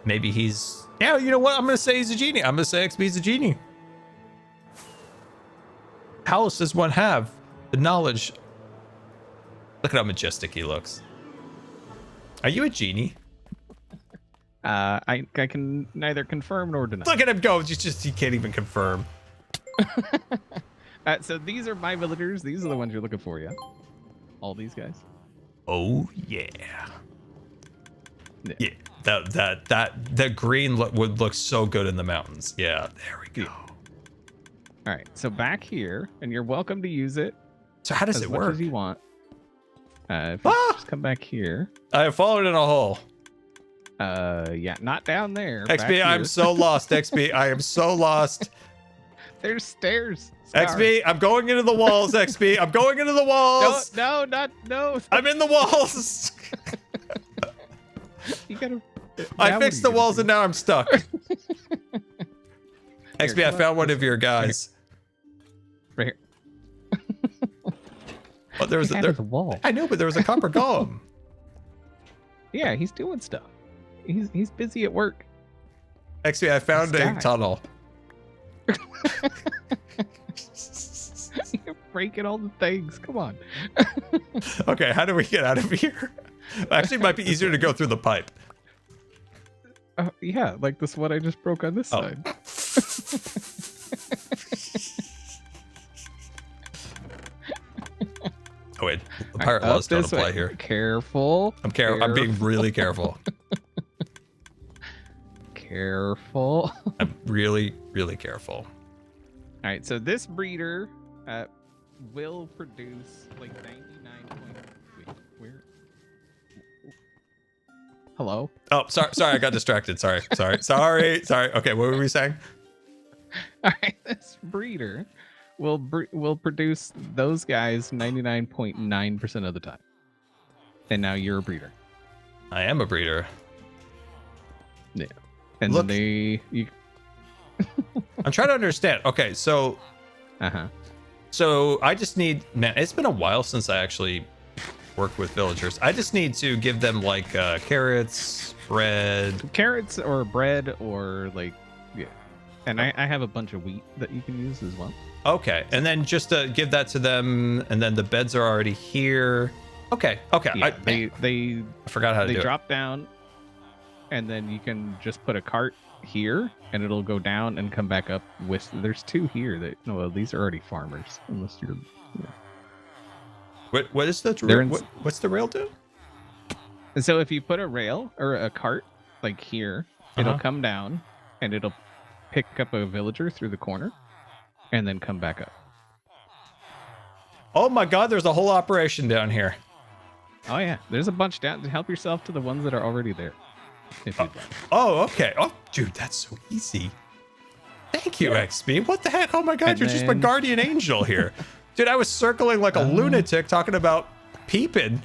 Maybe he's... Yeah, you know what? I'm going to say he's a genie. I'm going to say XP's a genie. How else does one have the knowledge? Look at how majestic he looks. Are you a genie?
I can neither confirm nor deny.
Look at him go. He can't even confirm.
So these are my villagers. These are the ones you're looking for, yeah? All these guys?
Oh, yeah. Yeah, that green would look so good in the mountains. Yeah, there we go.
All right, so back here, and you're welcome to use it.
So how does it
as much
work?
as you want. If you just come back here.
I have fallen in a hole.
Yeah, not down there.
XP, I'm so lost. XP, I am so lost.
There's stairs.
XP, I'm going into the walls. XP, I'm going into the walls.
No.
I'm in the walls.
You gotta.
I fixed the walls and now I'm stuck. XP, I found one of your guys.
Right here.
Oh, there was
a wall.
I know, but there was a copper golem.
Yeah, he's doing stuff. He's busy at work.
XP, I found a tunnel.
You're breaking all the things. Come on.
Okay, how do we get out of here? Actually, it might be easier to go through the pipe.
Yeah, like this one I just broke on this side.
Oh wait, the pirate laws don't apply here.
Careful.
I'm being really careful.
Careful.
I'm really, really careful.
All right, so this breeder will produce like 99. Wait, where? Hello?
Oh, sorry, I got distracted. Sorry. Okay, what were we saying?
All right, this breeder will produce those guys 99.9% of the time. And now you're a breeder.
I am a breeder.
Yeah. And
look,
then
I'm trying to understand. Okay, so so I just need, man, it's been a while since I actually worked with villagers. I just need to give them like carrots, bread.
Carrots or bread or like, yeah. And I have a bunch of wheat that you can use as well.
Okay, and then just give that to them, and then the beds are already here. Okay.
Yeah, I
forgot how to do it.
They drop down, and then you can just put a cart here, and it'll go down and come back up with. There's two here that well, these are already farmers, unless you're. Yeah.
What is the rail? What's the rail do?
And so if you put a rail or a cart like here, it'll come down, and it'll pick up a villager through the corner, and then come back up.
Oh my God! There's a whole operation down here.
Oh yeah, there's a bunch down. Help yourself to the ones that are already there. If you'd like.
Oh, okay. Oh, dude, that's so easy. Thank you, XP. What the heck? Oh my God,
And
you're just my guardian angel here. Dude, I was circling like a lunatic talking about peeping,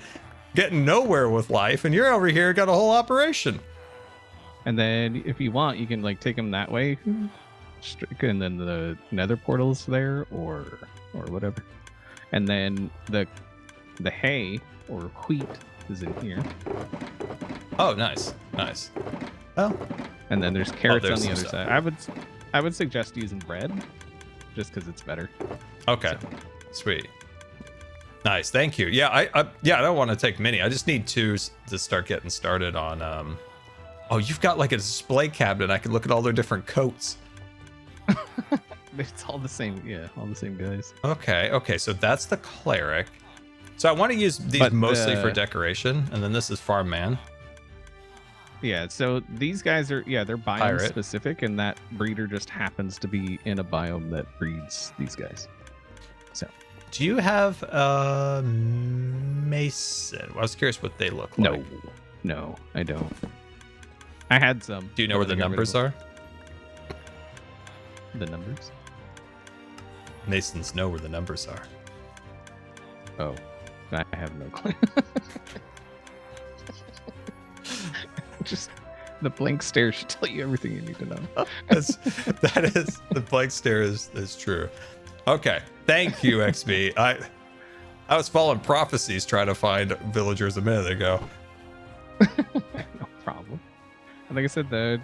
getting nowhere with life, and you're over here got a whole operation.
And then if you want, you can like take them that way. and then the nether portal's there, or whatever. And then the hay or wheat is in here.
Oh, nice. Nice. Oh.
And then there's carrots
there's
on the
some
other
stuff.
side. I would suggest using bread, just because it's better.
Okay. Sweet. Nice. Thank you. Yeah, I don't want to take many. I just need 2 to start getting started on. Oh, you've got like a display cabinet. I can look at all their different coats.
It's all the same. Yeah, all the same guys.
Okay. So that's the cleric. So I want to use these
But
mostly for decoration, and then this is farm man.
Yeah, so these guys are, they're biome
Pirate.
specific, and that breeder just happens to be in a biome that breeds these guys. So,
Do you have mason? I was curious what they look like.
No, I don't. I had some.
Do you know where the numbers are?
The numbers?
Masons know where the numbers are.
Oh, I have no clue. Just the blank stare should tell you everything you need to know.
The blank stare is true. Okay, thank you, XB. I was following prophecies trying to find villagers a minute ago.
No problem. And like I said, the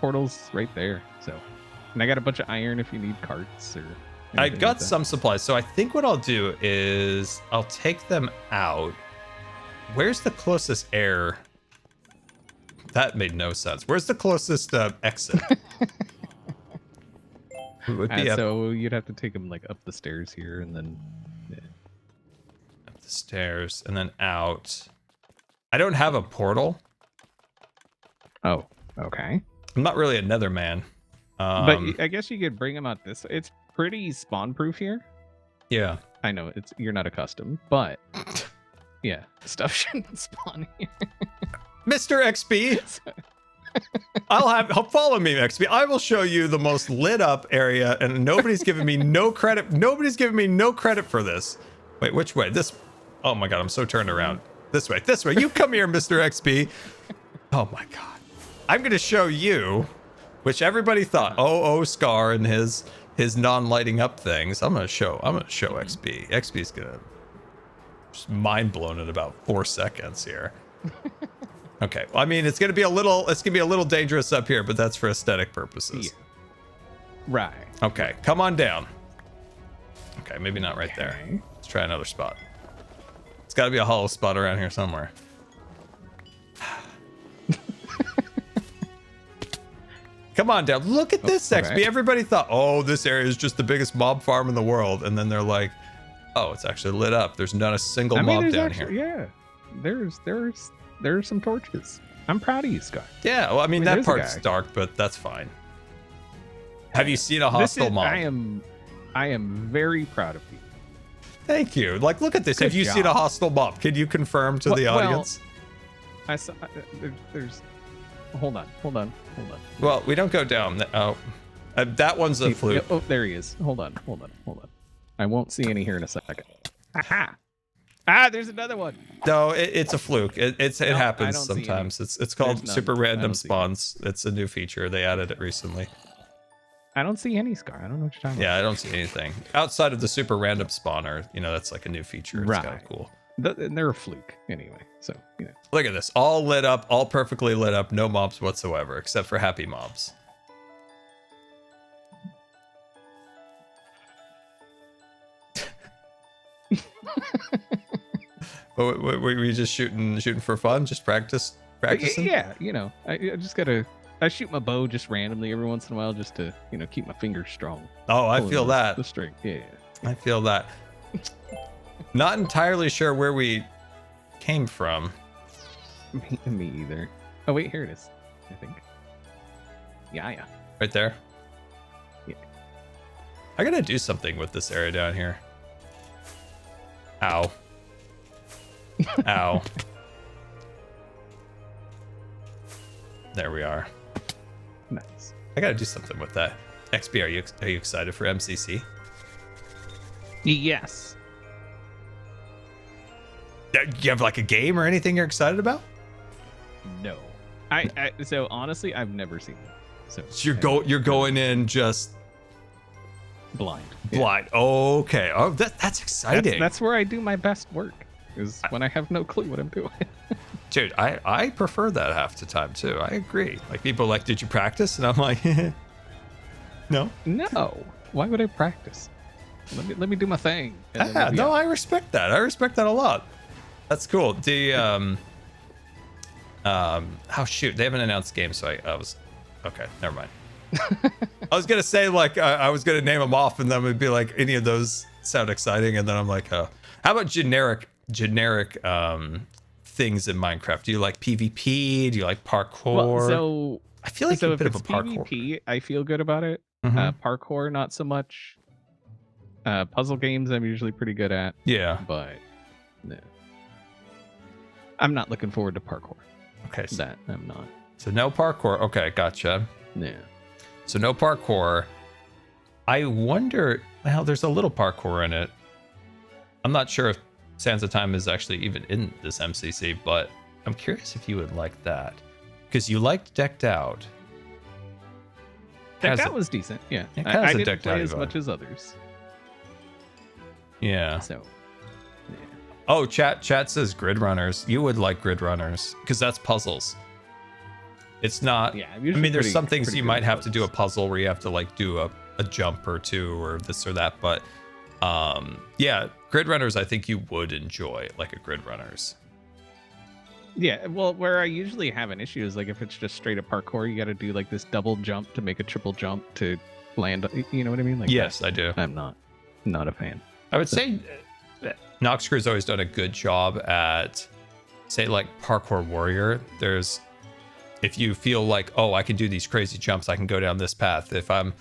portal's right there. So, and I got a bunch of iron if you need carts or.
I got some supplies, so I think what I'll do is I'll take them out. Where's the closest air? That made no sense. Where's the closest exit? It would be
so you'd have to take them like up the stairs here, and then
up the stairs and then out. I don't have a portal.
Oh, okay.
I'm not really a nether man.
But I guess you could bring them out this. It's pretty spawn proof here.
Yeah.
I know you're not accustomed, but yeah, stuff shouldn't spawn here.
Mr. XB, I'll follow me, XB. I will show you the most lit up area, and nobody's giving me no credit. Nobody's giving me no credit for this. Wait, which way? This. Oh my God, I'm so turned around. This way. This way. You come here, Mr. XB. Oh my God. I'm gonna show you, which everybody thought. Oh, Scar and his non-lighting up things. I'm gonna show XB. XB's gonna just mind blown in about 4 seconds here. Okay, well, I mean, it's gonna be a little dangerous up here, but that's for aesthetic purposes.
Yeah. Right.
Okay, come on down. Okay, maybe not right there.
Okay.
Let's try another spot. It's got to be a hollow spot around here somewhere. Come on down. Look at this, XB.
right.
Everybody thought, oh, this area is just the biggest mob farm in the world, and then they're like, oh, it's actually lit up. There's not a single mob
there's
down
actually,
here.
Yeah, there's some torches. I'm proud of you, Scott.
Yeah, well, I mean, that
there's a
part's
guy.
dark, but that's fine. Have you seen a hostile mob?
I am very proud of you.
Thank you. Like, look at this.
Good
Have you seen a
job.
hostile mob? Can you confirm to the
Well,
audience?
I saw. There's. Hold on.
Well, we don't go down. Oh, that one's a fluke.
Oh, there he is. Hold on. I won't see any here in a second. Aha! There's another one.
No, it's a fluke. It
I
happens
don't see any.
sometimes. It's called
There's none.
super
I
random
don't see
spawns. It's a new feature. They added it recently.
I don't see any, Scar. I don't know what you're talking
Yeah, I don't see anything outside of the super random spawner. You know, that's like a new feature. It's kind
Right.
of cool.
about. They're a fluke anyway. So
Look at this. All lit up, all perfectly lit up, no mobs whatsoever, except for happy mobs. Were we just shooting for fun? Just practicing?
Yeah, I just gotta. I shoot my bow just randomly every once in a while, just to keep my fingers strong.
Oh, I
Pulling
feel that.
the string. Yeah.
I feel that. Not entirely sure where we came from.
Me either. Oh wait, here it is. I think. Yeah.
Right there.
Yeah.
I gotta do something with this area down here. Ow. Ow. There we are.
Nice.
I gotta do something with that. XP, are you excited for MCC?
Yes.
Do you have like a game or anything you're excited about?
No. I so honestly, I've never seen it. So
you're going in just
blind.
blind. Okay. Oh, that's exciting.
That's where I do my best work. Is when I have no clue what I'm doing.
Dude, I prefer that half the time too. I agree. Like people are like, did you practice? And I'm like, no.
No. Why would I practice? Let me do my thing. And then
No, I respect that. I respect that a lot. That's cool. The oh shoot, they haven't announced games, so I was okay. Never mind. I was gonna say like I was gonna name them off, and then it'd be like any of those sound exciting, and then I'm like, oh, how about generic things in Minecraft? Do you like PvP? Do you like parkour?
Well, so
I feel like
so
you're a
if
bit of
it's
a parkour.
PvP, I feel good about it.
Mhm.
Parkour, not so much. Puzzle games, I'm usually pretty good at.
Yeah.
But no. I'm not looking forward to parkour.
Okay. So,
That I'm not.
so no parkour. Okay, gotcha.
Yeah.
So no parkour. I wonder. Well, there's a little parkour in it. I'm not sure if Sands of Time is actually even in this MCC, but I'm curious if you would like that because you liked Decked Out.
That was decent. Yeah.
It kinda has
I
a
didn't
Decked
play
Out
as
vibe.
much as others.
Yeah.
So. Yeah.
Oh, chat says Grid Runners. You would like Grid Runners because that's puzzles. It's not.
Yeah.
I mean, there's some things you might have to do a puzzle where you have to like do a jump or two or this or that, but yeah, Grid Runners I think you would enjoy, like a Grid Runners.
Yeah, well, where I usually have an issue is like if it's just straight up parkour, you got to do like this double jump to make a triple jump to land. You know what I mean? Like
Yes, I do.
I'm not a fan.
I would say Noxcrew's always done a good job at, say, like Parkour Warrior. There's, if you feel like, oh, I can do these crazy jumps, I can go down this path. If I'm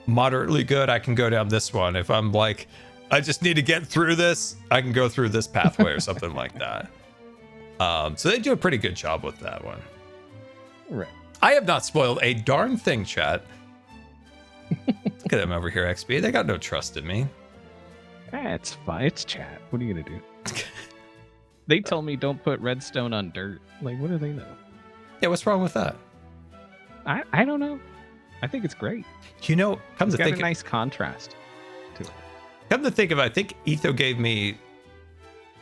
moderately good, I can go down this one. If I'm like, I just need to get through this, I can go through this pathway or something like that. So they do a pretty good job with that one.
Right.
I have not spoiled a darn thing, chat. Look at them over here, XP. They got no trust in me.
It's fine. It's chat. What are you gonna do? They told me don't put redstone on dirt. Like, what do they know?
Yeah, what's wrong with that?
I don't know. I think it's great.
You know, come
It's
to
got
think,
a nice contrast to it.
come to think of it, I think Etho gave me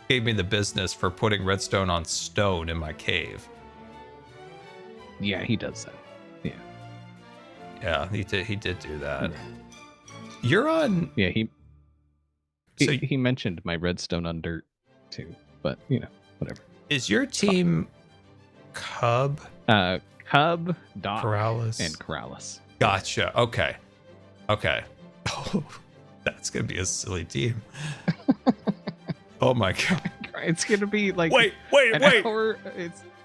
the business for putting redstone on stone in my cave.
Yeah, he does that. Yeah.
Yeah, he did do that. You're on.
Yeah,
So
he mentioned my redstone on dirt too, but you know, whatever.
is your team Cub,
Cub, Doc,
Corrales,
and Corrales.
Gotcha. Okay. Oh, that's gonna be a silly team. Oh my god.
It's gonna be like
Wait.
an hour.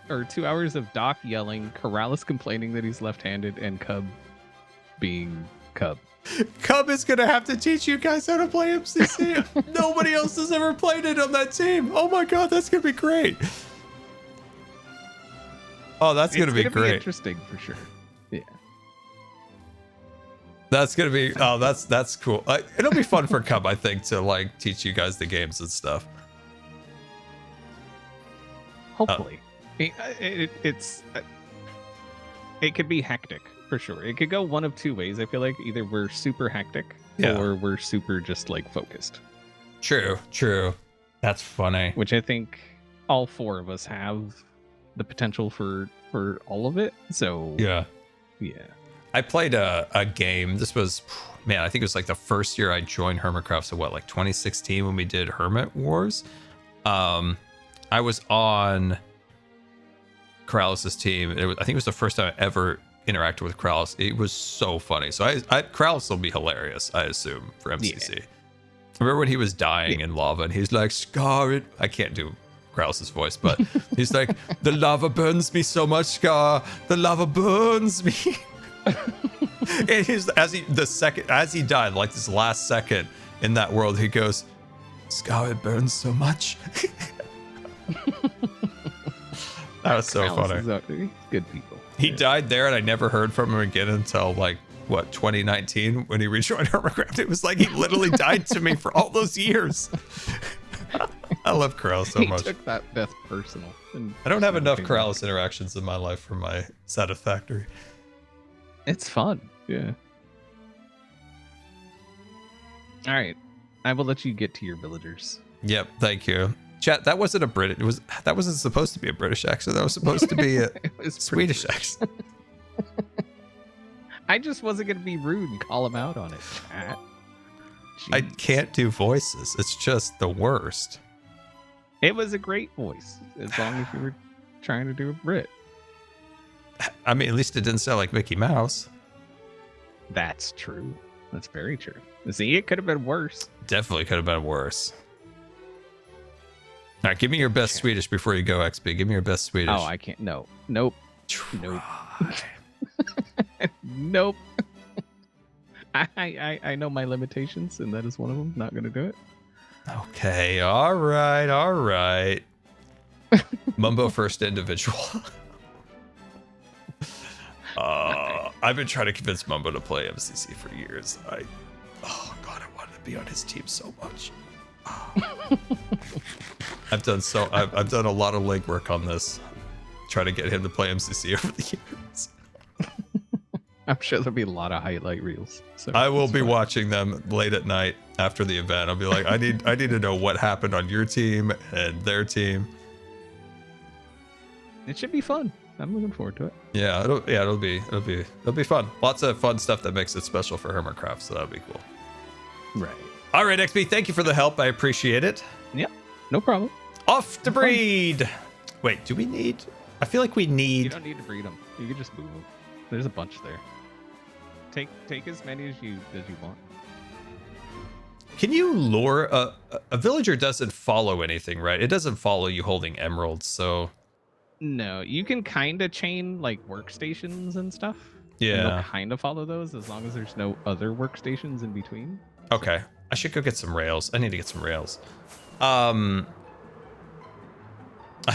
Or 2 hours of Doc yelling, Corrales complaining that he's left-handed, and Cub being Cub.
Cub is gonna have to teach you guys how to play MCC. Nobody else has ever played it on that team. Oh my god, that's gonna be great. Oh, that's gonna be great.
Interesting for sure. Yeah.
That's gonna be. Oh, that's cool. It'll be fun for Cub, I think, to like teach you guys the games and stuff.
Hopefully, it's it could be hectic for sure. It could go one of two ways. I feel like either we're super hectic or we're super just like focused.
True. That's funny.
Which I think all four of us have the potential for all of it. So
Yeah.
I
played a game. This was, man, I think it was like the first year I joined Hermitcraft. So what, like 2016 when we did Hermit Wars? I was on Corrales' team. I think it was the first time I ever interacted with Corrales. It was so funny. So Corrales will be hilarious, I assume, for MCC. Yeah. Remember when he was dying in lava and he's like, Scar, I can't do Corrales' voice, but he's like, the lava burns me so much, Scar. The lava burns me. And as he died, like this last second in that world, he goes, Scar, it burns so much. That was so funny.
Good people.
He died there, and I never heard from him again until like 2019 when he rejoined Hermitcraft. It was like he literally died to me for all those years. I love Corrales so much.
He took that death personal.
I don't have enough Corrales interactions in my life for my satisfactory.
It's fun. Yeah. All right. I will let you get to your villagers.
Yep, thank you. Chat, that wasn't a British. That wasn't supposed to be a British accent. That was supposed to be a
It was
Swedish accent.
I just wasn't gonna be rude and call him out on it, chat.
I
Jeez.
can't do voices. It's just the worst.
It was a great voice, as long as you were trying to do a Brit.
I mean, at least it didn't sound like Mickey Mouse.
That's true. That's very true. See, it could have been worse.
Definitely could have been worse. All right, give me your best Swedish before you go, XP. Give me your best Swedish.
Oh, I can't. No. Nope. Nope. Nope. I know my limitations, and that is one of them. Not gonna do it.
Okay, all right. Mumbo first individual. I've been trying to convince Mumbo to play MCC for years. Oh god, I wanted to be on his team so much. I've done a lot of legwork on this, trying to get him to play MCC over the years.
I'm sure there'll be a lot of highlight reels. So
I will
it's
be
fine.
watching them late at night after the event. I'll be like, I need to know what happened on your team and their team.
It should be fun. I'm looking forward to it.
Yeah, it'll be fun. Lots of fun stuff that makes it special for Hermitcraft, so that'll be cool.
Right.
All right, XP, thank you for the help. I appreciate it.
Yep. No problem.
Off to breed. Wait, do we need? I feel like we
You
need.
don't need to breed them. You can just move them. There's a bunch there. Take as many as you want.
Can you lure a villager? Doesn't follow anything, right? It doesn't follow you holding emeralds, so
No, you can kind of chain like workstations and stuff. And
yeah.
they'll kind of follow those as long as there's no other workstations in between.
Okay, I should go get some rails. I need to get some rails. I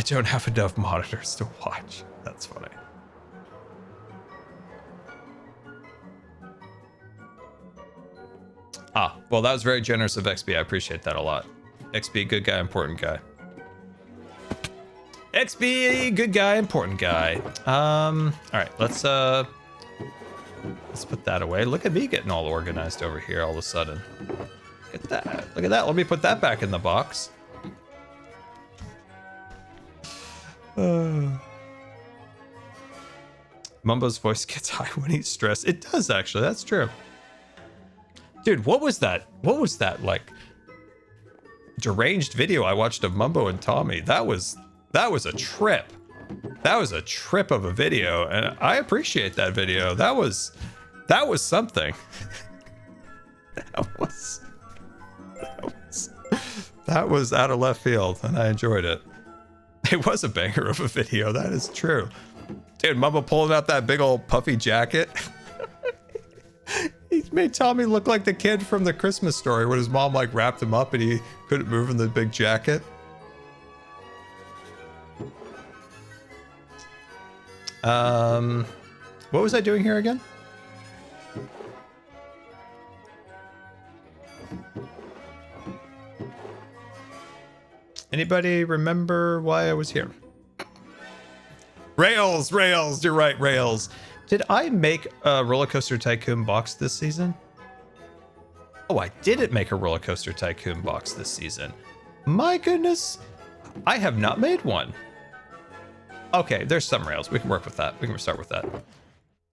don't have enough monitors to watch. That's funny. Well, that was very generous of XP. I appreciate that a lot. XP, good guy, important guy. XP, good guy, important guy. All right, let's put that away. Look at me getting all organized over here all of a sudden. Look at that. Look at that. Let me put that back in the box. Mumbo's voice gets high when he's stressed. It does, actually. That's true. Dude, what was that? What was that, like, deranged video I watched of Mumbo and Tommy? That was a trip. That was a trip of a video, and I appreciate that video. That was something. That was out of left field, and I enjoyed it. It was a banger of a video. That is true. Dude, Mumbo pulling out that big old puffy jacket. He made Tommy look like the kid from the Christmas Story when his mom like wrapped him up and he couldn't move in the big jacket. What was I doing here again? Anybody remember why I was here? Rails, you're right, rails. Did I make a Roller Coaster Tycoon box this season? Oh, I didn't make a Roller Coaster Tycoon box this season. My goodness, I have not made one. Okay, there's some rails. We can work with that. We can start with that.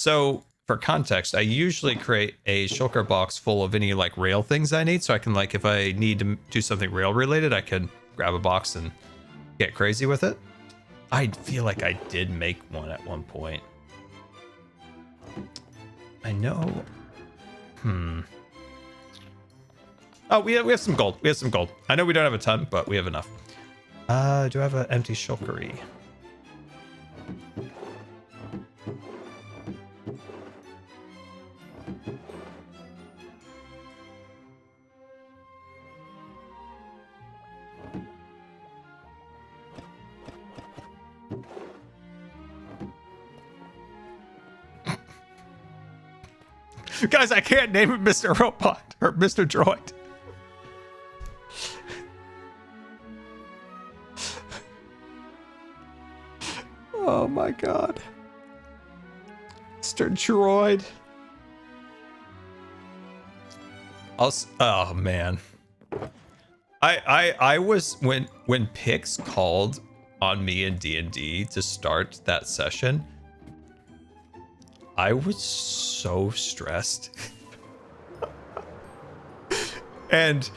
So, for context, I usually create a shulker box full of any like rail things I need. So I can like, if I need to do something rail related, I can grab a box and get crazy with it. I feel like I did make one at one point. I know. Oh, we have some gold. We have some gold. I know we don't have a ton, but we have enough. Do I have an empty shulkery? Guys, I can't name it Mr. Robot or Mr. Droid. Oh my god. Mr. Droid. Oh man. I was when Pix called on me in D&D to start that session, I was so stressed. And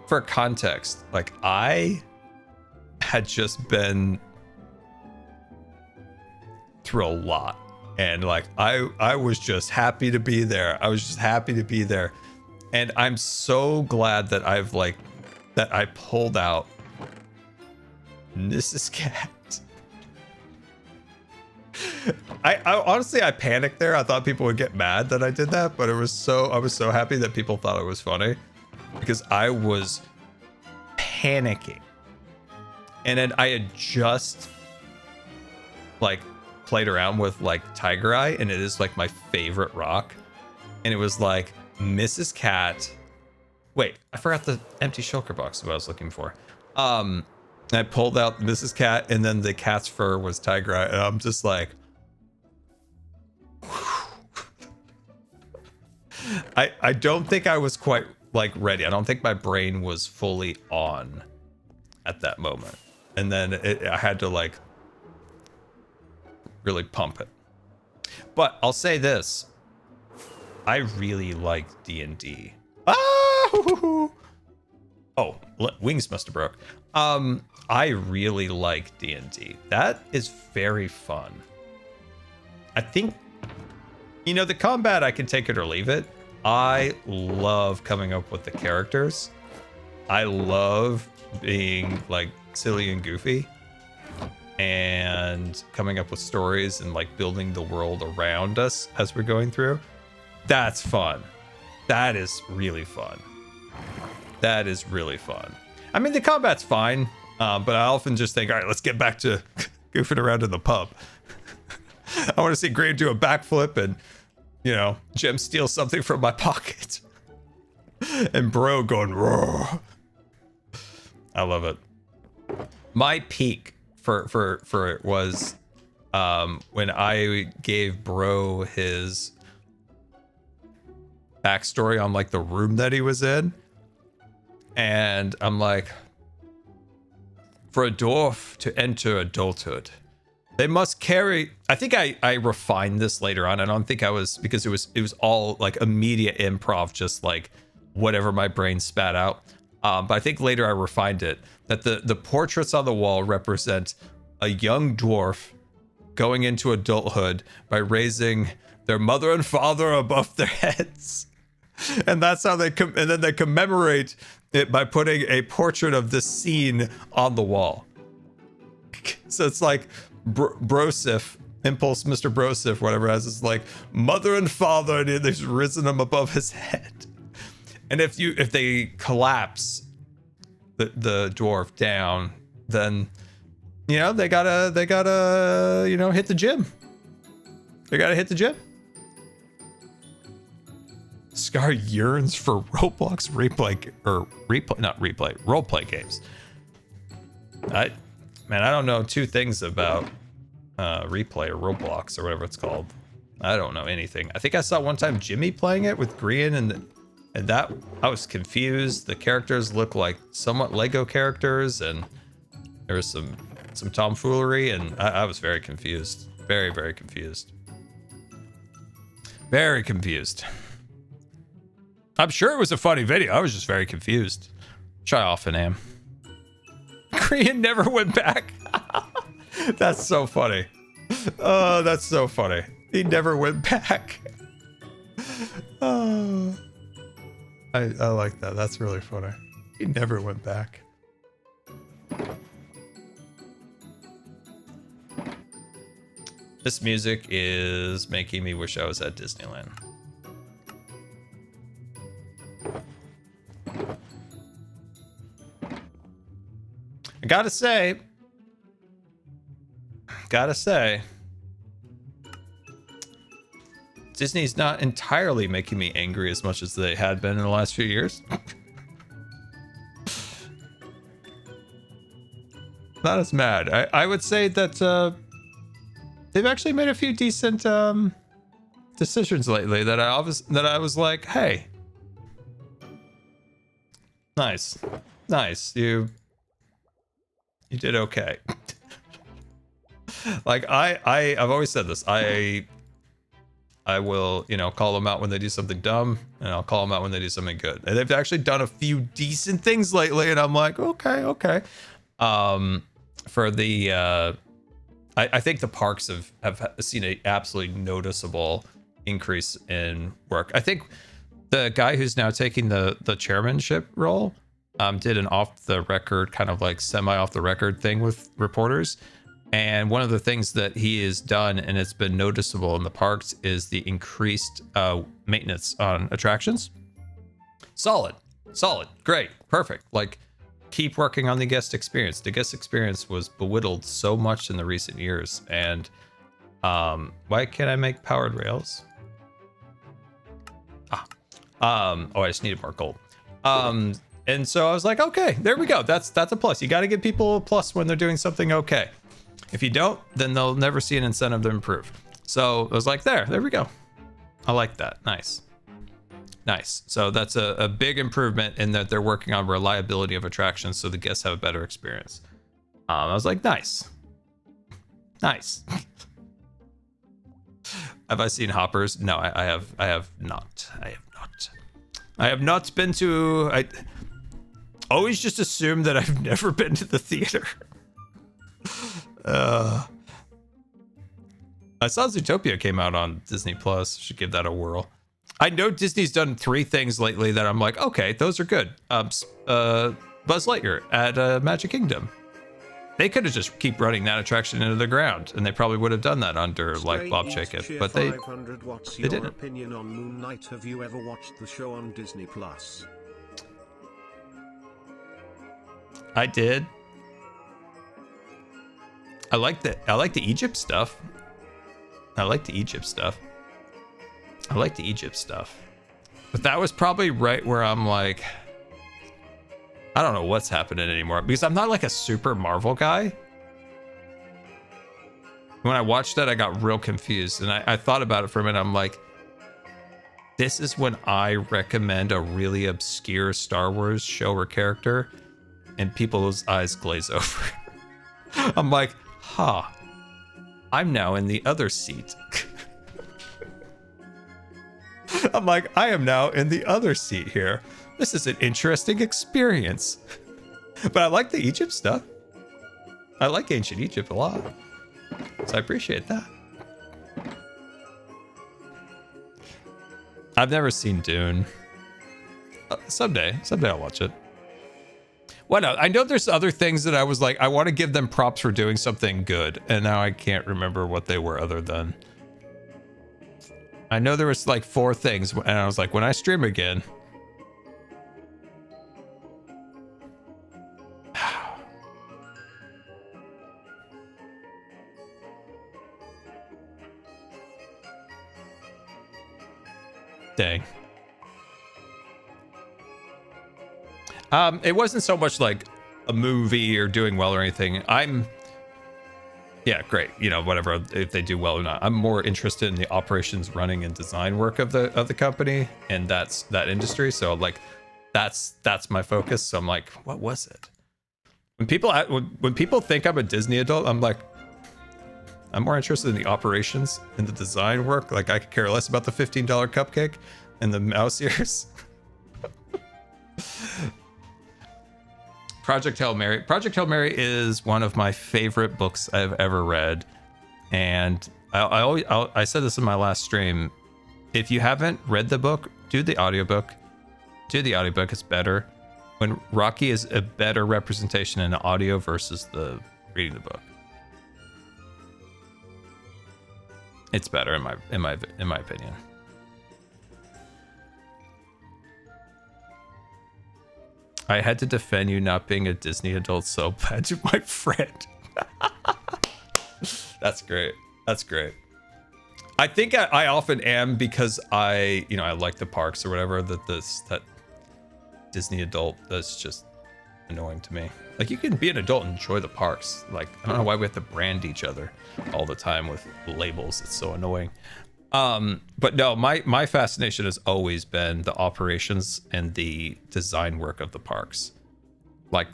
for context, like I had just been through a lot, and like I was just happy to be there. I was just happy to be there. And I'm so glad that I pulled out Mrs. Cat. I honestly, I panicked there. I thought people would get mad that I did that, but I was so happy that people thought it was funny, because I was panicking. And then I had just like played around with like Tiger Eye, and it is like my favorite rock. And it was like Mrs. Cat. Wait, I forgot the empty shulker box that I was looking for. I pulled out Mrs. Cat, and then the cat's fur was Tiger Eye, and I'm just like, I don't think I was quite like ready. I don't think my brain was fully on at that moment, and then I had to like really pump it. But I'll say this: I really like D&D. Oh, wings must have broke. I really like D&D. That is very fun. I think, you know, the combat, I can take it or leave it. I love coming up with the characters. I love being like silly and goofy and coming up with stories and like building the world around us as we're going through. That's fun. That is really fun. That is really fun. I mean, the combat's fine, but I often just think, all right, let's get back to goofing around in the pub. I want to see Graham do a backflip and, you know, Jem steal something from my pocket. And Bro going, roar. I love it. My peak for it was when I gave Bro his backstory on like the room that he was in. And I'm like, for a dwarf to enter adulthood, they must carry. I think I refined this later on. I don't think I was, because it was all like immediate improv, just like whatever my brain spat out. But I think later I refined it, that the portraits on the wall represent a young dwarf going into adulthood by raising their mother and father above their heads. And that's how and then they commemorate it by putting a portrait of this scene on the wall. So it's like Brosif, Impulse Mr. Brosif, whatever, has this like mother and father, and they've risen him above his head. And if they collapse the dwarf down, then, you know, they gotta you know, hit the gym. They gotta hit the gym. Scar yearns for Roblox roleplay games. I don't know two things about replay or Roblox or whatever it's called. I don't know anything. I think I saw one time Jimmy playing it with Grian, and that I was confused. The characters look like somewhat Lego characters, and there was some tomfoolery, and I was very confused. Very, very confused. Very confused. I'm sure it was a funny video. I was just very confused. Which I often am. Korean never went back. That's so funny. Oh, that's so funny. He never went back. Oh, I like that. That's really funny. He never went back. This music is making me wish I was at Disneyland. I gotta say, Disney's not entirely making me angry as much as they had been in the last few years. Not as mad. I would say that they've actually made a few decent decisions lately that I was like, hey, nice, you did okay. Like I've always said this. I will, call them out when they do something dumb, and I'll call them out when they do something good. And they've actually done a few decent things lately, and I'm like, okay. For the I think the parks have seen a absolutely noticeable increase in work. I think the guy who's now taking the chairmanship role did an off the record, kind of like semi off the record thing with reporters. And one of the things that he has done, and it's been noticeable in the parks, is the increased maintenance on attractions. Solid, great, perfect. Like, keep working on the guest experience. The guest experience was belittled so much in the recent years. And why can't I make powered rails? I just needed more gold. And so I was like, okay, there we go. That's a plus. You got to give people a plus when they're doing something okay. If you don't, then they'll never see an incentive to improve. So I was like, there we go. I like that. Nice. So that's a big improvement in that they're working on reliability of attractions so the guests have a better experience. I was like, nice. Have I seen hoppers? No, I have not. I have not been to. I always just assume that I've never been to the theater. I saw Zootopia came out on Disney Plus. Should give that a whirl. I know Disney's done 3 things lately that I'm like, okay, those are good. Buzz Lightyear at Magic Kingdom. They could have just keep running that attraction into the ground, and they probably would have done that under like Bob Chapek, but they didn't.
Opinion on Moon Knight? Have you ever watched the show on Disney Plus?
I did. I like the Egypt stuff. But that was probably right where I'm like, I don't know what's happening anymore, because I'm not like a super Marvel guy. When I watched that, I got real confused, and I thought about it for a minute. I'm like, this is when I recommend a really obscure Star Wars show or character, and people's eyes glaze over. I'm like, I'm now in the other seat. I'm like, I am now in the other seat here. This is an interesting experience. But I like the Egypt stuff. I like ancient Egypt a lot. So I appreciate that. I've never seen Dune. Someday I'll watch it. Well, no, I know there's other things that I was like, I want to give them props for doing something good. And now I can't remember what they were other than. I know there was like 4 things. And I was like, when I stream again. Dang. It wasn't so much like a movie or doing well or anything. Yeah, great. Whatever, if they do well or not. I'm more interested in the operations, running, and design work of the company, and that industry. So like, that's my focus. So I'm like, what was it? When people think I'm a Disney adult, I'm like, I'm more interested in the operations and the design work. Like, I could care less about the $15 cupcake and the mouse ears. Project Hail Mary. Project Hail Mary is one of my favorite books I've ever read. And I said this in my last stream. If you haven't read the book, do the audiobook. It's better. When Rocky is a better representation in audio versus the reading the book. It's better in my opinion. I had to defend you not being a Disney adult so bad to my friend. That's great. I think I often am, because I like the parks or whatever, that Disney adult that's just annoying to me. Like, you can be an adult and enjoy the parks. Like, I don't know why we have to brand each other all the time with labels. It's so annoying. But no, my fascination has always been the operations and the design work of the parks. Like,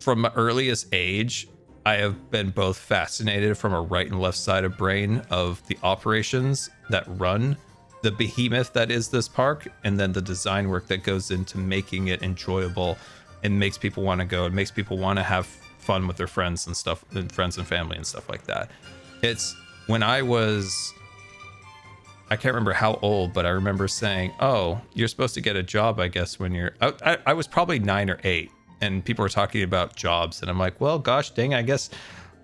from my earliest age, I have been both fascinated from a right and left side of brain of the operations that run the behemoth that is this park, and then the design work that goes into making it enjoyable and makes people want to go and makes people want to have fun with their friends and stuff, and friends and family and stuff like that. It's when I can't remember how old, but I remember saying, oh, you're supposed to get a job, I guess, when you're, I was probably 9 or 8, and people were talking about jobs, and I'm like, well, gosh dang, I guess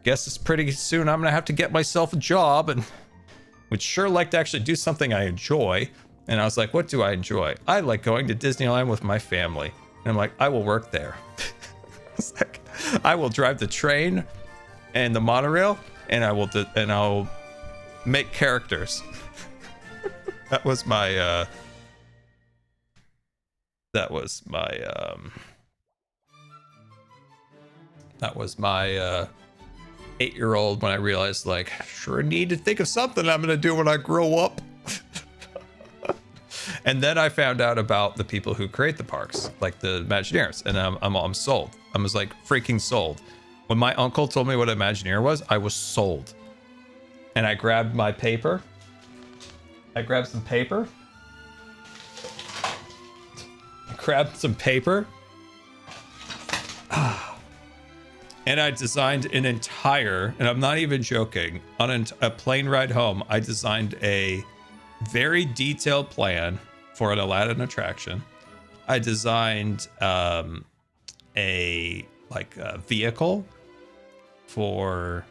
it's pretty soon I'm gonna have to get myself a job, and would sure like to actually do something I enjoy. And I was like, what do I enjoy? I like going to Disneyland with my family. And I'm like, I will work there. It's like, I will drive the train and the monorail, and I'll make characters. That was my 8-year-old when I realized, like, sure need to think of something I'm gonna do when I grow up. And then I found out about the people who create the parks, like the Imagineers, and I'm sold. I was like freaking sold. When my uncle told me what an Imagineer was, I was sold. And I grabbed my paper. I grabbed some paper. And I designed an entire, and I'm not even joking, on a plane ride home, I designed a very detailed plan for an Aladdin attraction. I designed a vehicle for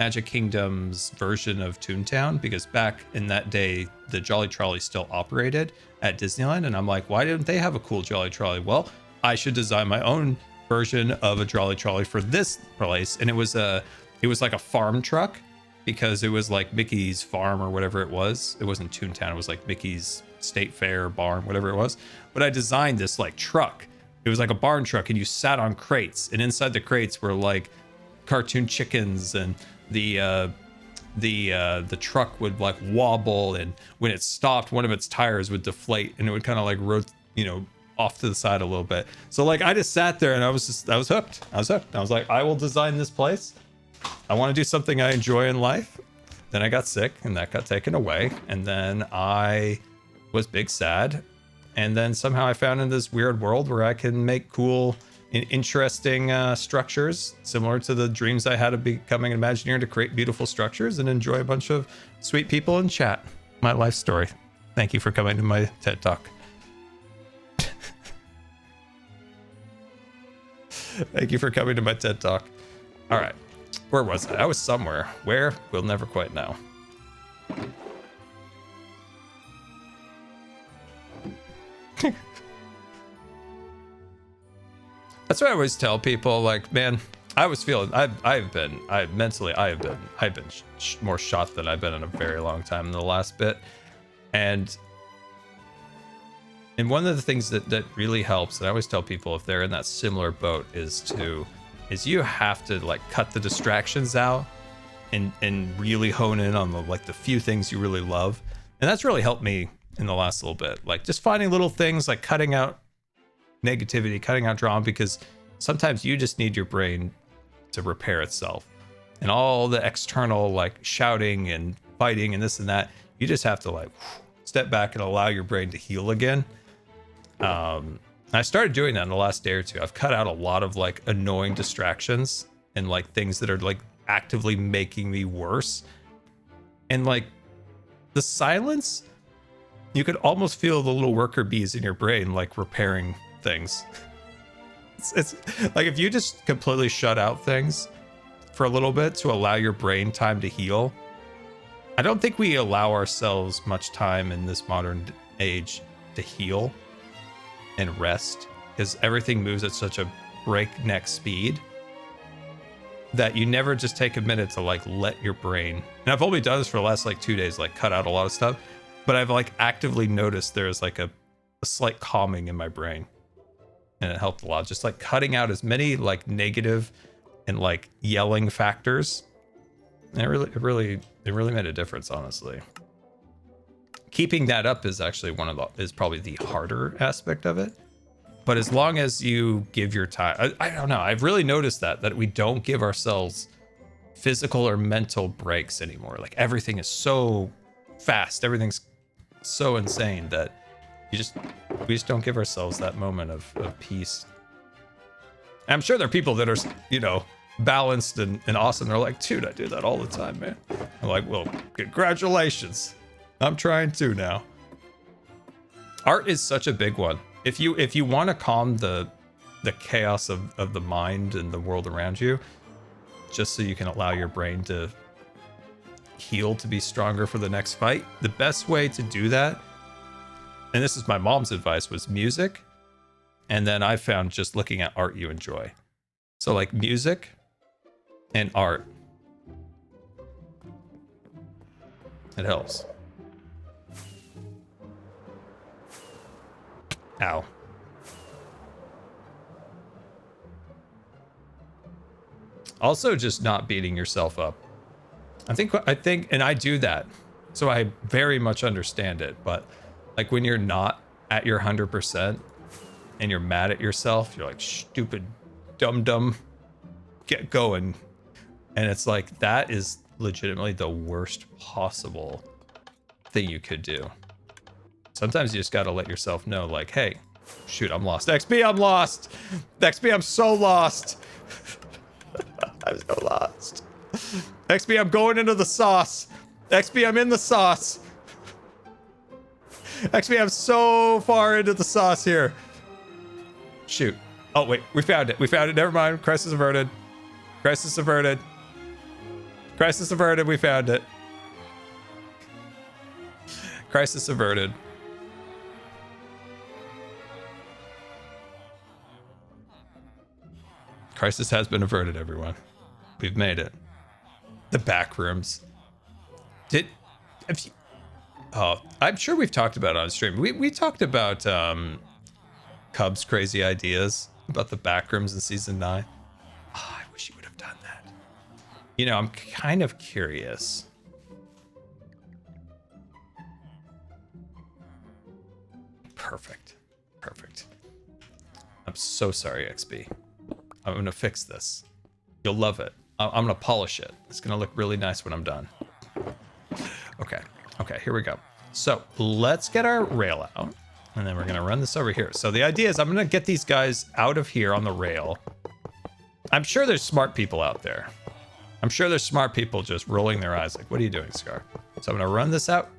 Magic Kingdom's version of Toontown, because back in that day, the Jolly Trolley still operated at Disneyland, and I'm like, why didn't they have a cool Jolly Trolley? Well, I should design my own version of a Jolly Trolley for this place. And it was like a farm truck, because it was like Mickey's farm or whatever it was. It wasn't Toontown, it was like Mickey's State Fair barn, whatever it was. But I designed this like truck. It was like a barn truck, and you sat on crates, and inside the crates were like cartoon chickens, and the truck would like wobble, and when it stopped, one of its tires would deflate, and it would kind of like off to the side a little bit. So like I just sat there, and I was hooked. I was like, I will design this place. I want to do something I enjoy in life. Then I got sick, and that got taken away, and then I was big sad, and then somehow I found in this weird world where I can make cool and interesting structures similar to the dreams I had of becoming an Imagineer, to create beautiful structures and enjoy a bunch of sweet people in chat. My life story. Thank you for coming to my TED Talk. Thank you for coming to my TED Talk. All right. Where was I? I was somewhere. Where? We'll never quite know. That's what I always tell people. Like, man, I was feeling. I've been more shot than I've been in a very long time in the last bit, and one of the things that really helps, and I always tell people if they're in that similar boat, is you have to like cut the distractions out and really hone in on the few things you really love. And that's really helped me in the last little bit, like just finding little things, like cutting out negativity, cutting out drama, because sometimes you just need your brain to repair itself, and all the external like shouting and fighting and this and that, you just have to like step back and allow your brain to heal again. I started doing that in the last day or two. I've cut out a lot of like annoying distractions and like things that are like actively making me worse. And like the silence, you could almost feel the little worker bees in your brain like repairing things. It's like if you just completely shut out things for a little bit to allow your brain time to heal. I don't think we allow ourselves much time in this modern age to heal and rest, because everything moves at such a breakneck speed that you never just take a minute to like let your brain. And I've only done this for the last like 2 days, like cut out a lot of stuff, but I've like actively noticed there's like a slight calming in my brain. and it helped a lot. Just like cutting out as many like negative and like yelling factors. And it really made a difference, honestly. Keeping that up is actually is probably the harder aspect of it. But as long as you give your time, I don't know. I've really noticed that we don't give ourselves physical or mental breaks anymore. Like everything is so fast, everything's so insane that we just don't give ourselves that moment of peace. And I'm sure there are people that are, you know, balanced and awesome. They're like, dude, I do that all the time, man. I'm like, well, congratulations. I'm trying to now. Art is such a big one. If you want to calm the chaos of the mind and the world around you, just so you can allow your brain to heal, to be stronger for the next fight, the best way to do that, and this is my mom's advice, was music. And then I found just looking at art you enjoy. So like music and art. It helps. Ow. Also, just not beating yourself up. I think, and I do that, so I very much understand it. But like when you're not at your 100% and you're mad at yourself, you're like, stupid, dumb, get going. And it's like, that is legitimately the worst possible thing you could do. Sometimes you just got to let yourself know, like, hey, shoot, I'm lost. XP, I'm lost. XP, I'm so lost. I'm so lost. XP, I'm going into the sauce. XP, I'm in the sauce. XP, I'm so far into the sauce here. Shoot. Oh, wait, we found it. We found it. Never mind. Crisis averted. Crisis averted. Crisis averted. We found it. Crisis averted. Crisis has been averted, everyone. We've made it. The back rooms. I'm sure we've talked about it on stream. We talked about Cub's crazy ideas about the back rooms in season 9. Oh, I wish you would have done that. You know, I'm kind of curious. Perfect. I'm so sorry, XB. I'm gonna fix this. You'll love it. I'm gonna polish it. It's gonna look really nice when I'm done. Okay, here we go. So let's get our rail out, and then we're gonna run this over here. So the idea is I'm gonna get these guys out of here on the rail. I'm sure there's smart people out there. I'm sure there's smart people just rolling their eyes like, what are you doing, Scar? So I'm gonna run this out.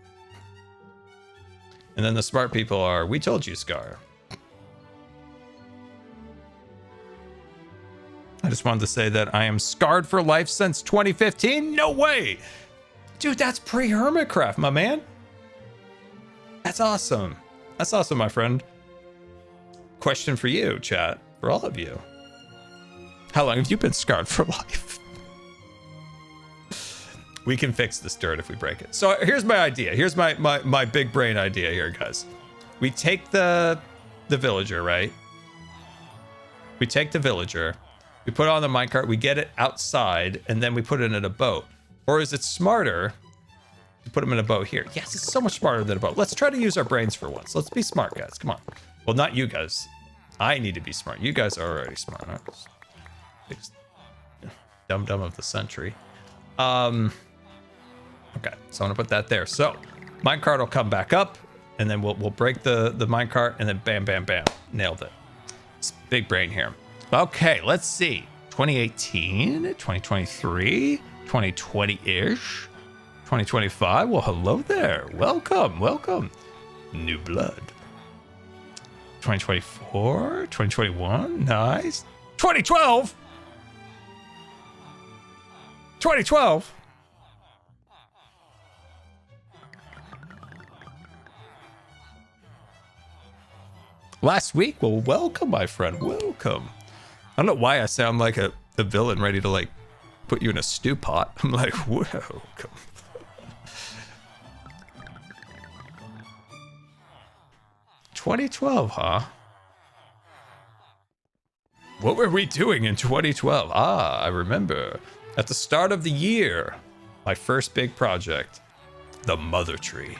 And then the smart people are, we told you, Scar. I just wanted to say that I am scarred for life since 2015. No way. Dude, that's pre-Hermitcraft, my man. That's awesome. That's awesome, my friend. Question for you, chat. For all of you. How long have you been scarred for life? We can fix this dirt if we break it. So here's my idea. Here's my big brain idea here, guys. We take the villager, right? We take the villager. We put it on the minecart, we get it outside, and then we put it in a boat. Or is it smarter to put them in a boat here? Yes, it's so much smarter than a boat. Let's try to use our brains for once. Let's be smart, guys. Come on. Well, not you guys. I need to be smart. You guys are already smart, aren't you? Dumb of the century. Okay, so I'm gonna put that there. So minecart will come back up, and then we'll break the minecart, and then bam, bam, bam. Nailed it. It's big brain here. Okay, let's see. 2018, 2023, 2020-ish, 2025. Well, hello there. Welcome. New blood. 2024, 2021. Nice. 2012. 2012. Last week. Well, welcome, my friend. Welcome. I don't know why I sound like a villain ready to like put you in a stew pot. I'm like, welcome. 2012, huh? What were we doing in 2012? Ah, I remember. At the start of the year, my first big project, the Mother Tree.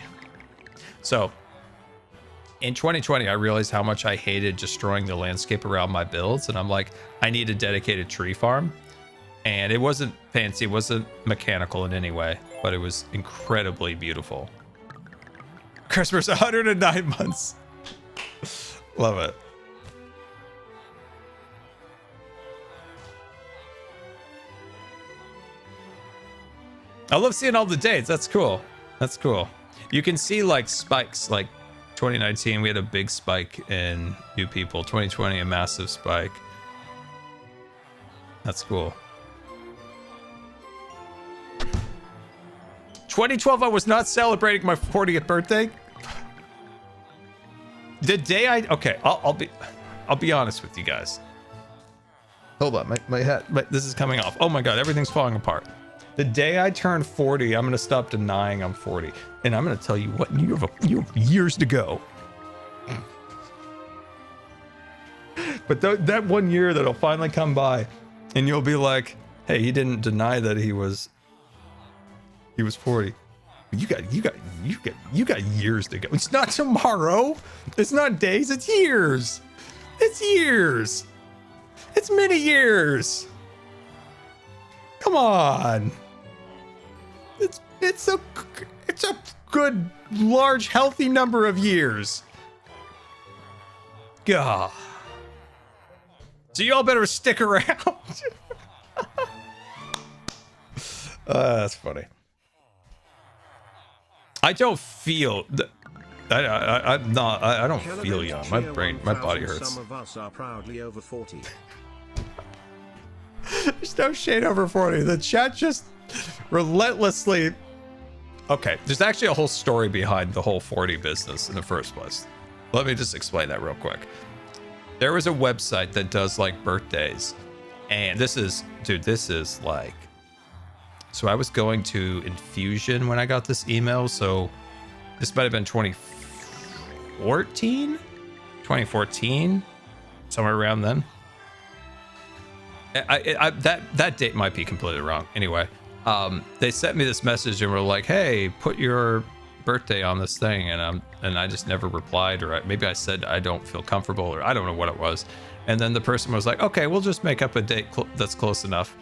So, in 2020, I realized how much I hated destroying the landscape around my builds. And I'm like, I need a dedicated tree farm. And it wasn't fancy, it wasn't mechanical in any way, but it was incredibly beautiful. Christmas, 109 months. Love it. I love seeing all the dates. That's cool. That's cool. You can see like spikes. Like 2019, we had a big spike in new people. 2020, a massive spike. That's cool. 2012, I was not celebrating my 40th birthday. The day okay, I'll be honest with you guys. Hold on, my hat, this is coming off. Oh my God, everything's falling apart. The day I turn 40, I'm gonna stop denying I'm 40, and I'm gonna tell you what, you have years to go. But that 1 year that'll finally come by, and you'll be like, "Hey, he didn't deny that he was 40." You got years to go. It's not tomorrow. It's not days. It's years. It's years. It's many years. Come on. It's a good, large, healthy number of years. God. So y'all better stick around. That's funny. I don't feel that. I'm not. I don't feel young. My body hurts.
Some of us are proudly over 40.
There's no shade over 40. The chat just relentlessly. Okay, there's actually a whole story behind the whole 40 business in the first place. Let me just explain that real quick. There was a website that does like birthdays, and this is like. So I was going to Infusion when I got this email. So this might have been 2014, somewhere around then. That date might be completely wrong. Anyway, they sent me this message and were like, "Hey, put your birthday on this thing," and I just never replied, or maybe I said I don't feel comfortable, or I don't know what it was. And then the person was like, "Okay, we'll just make up a date that's close enough."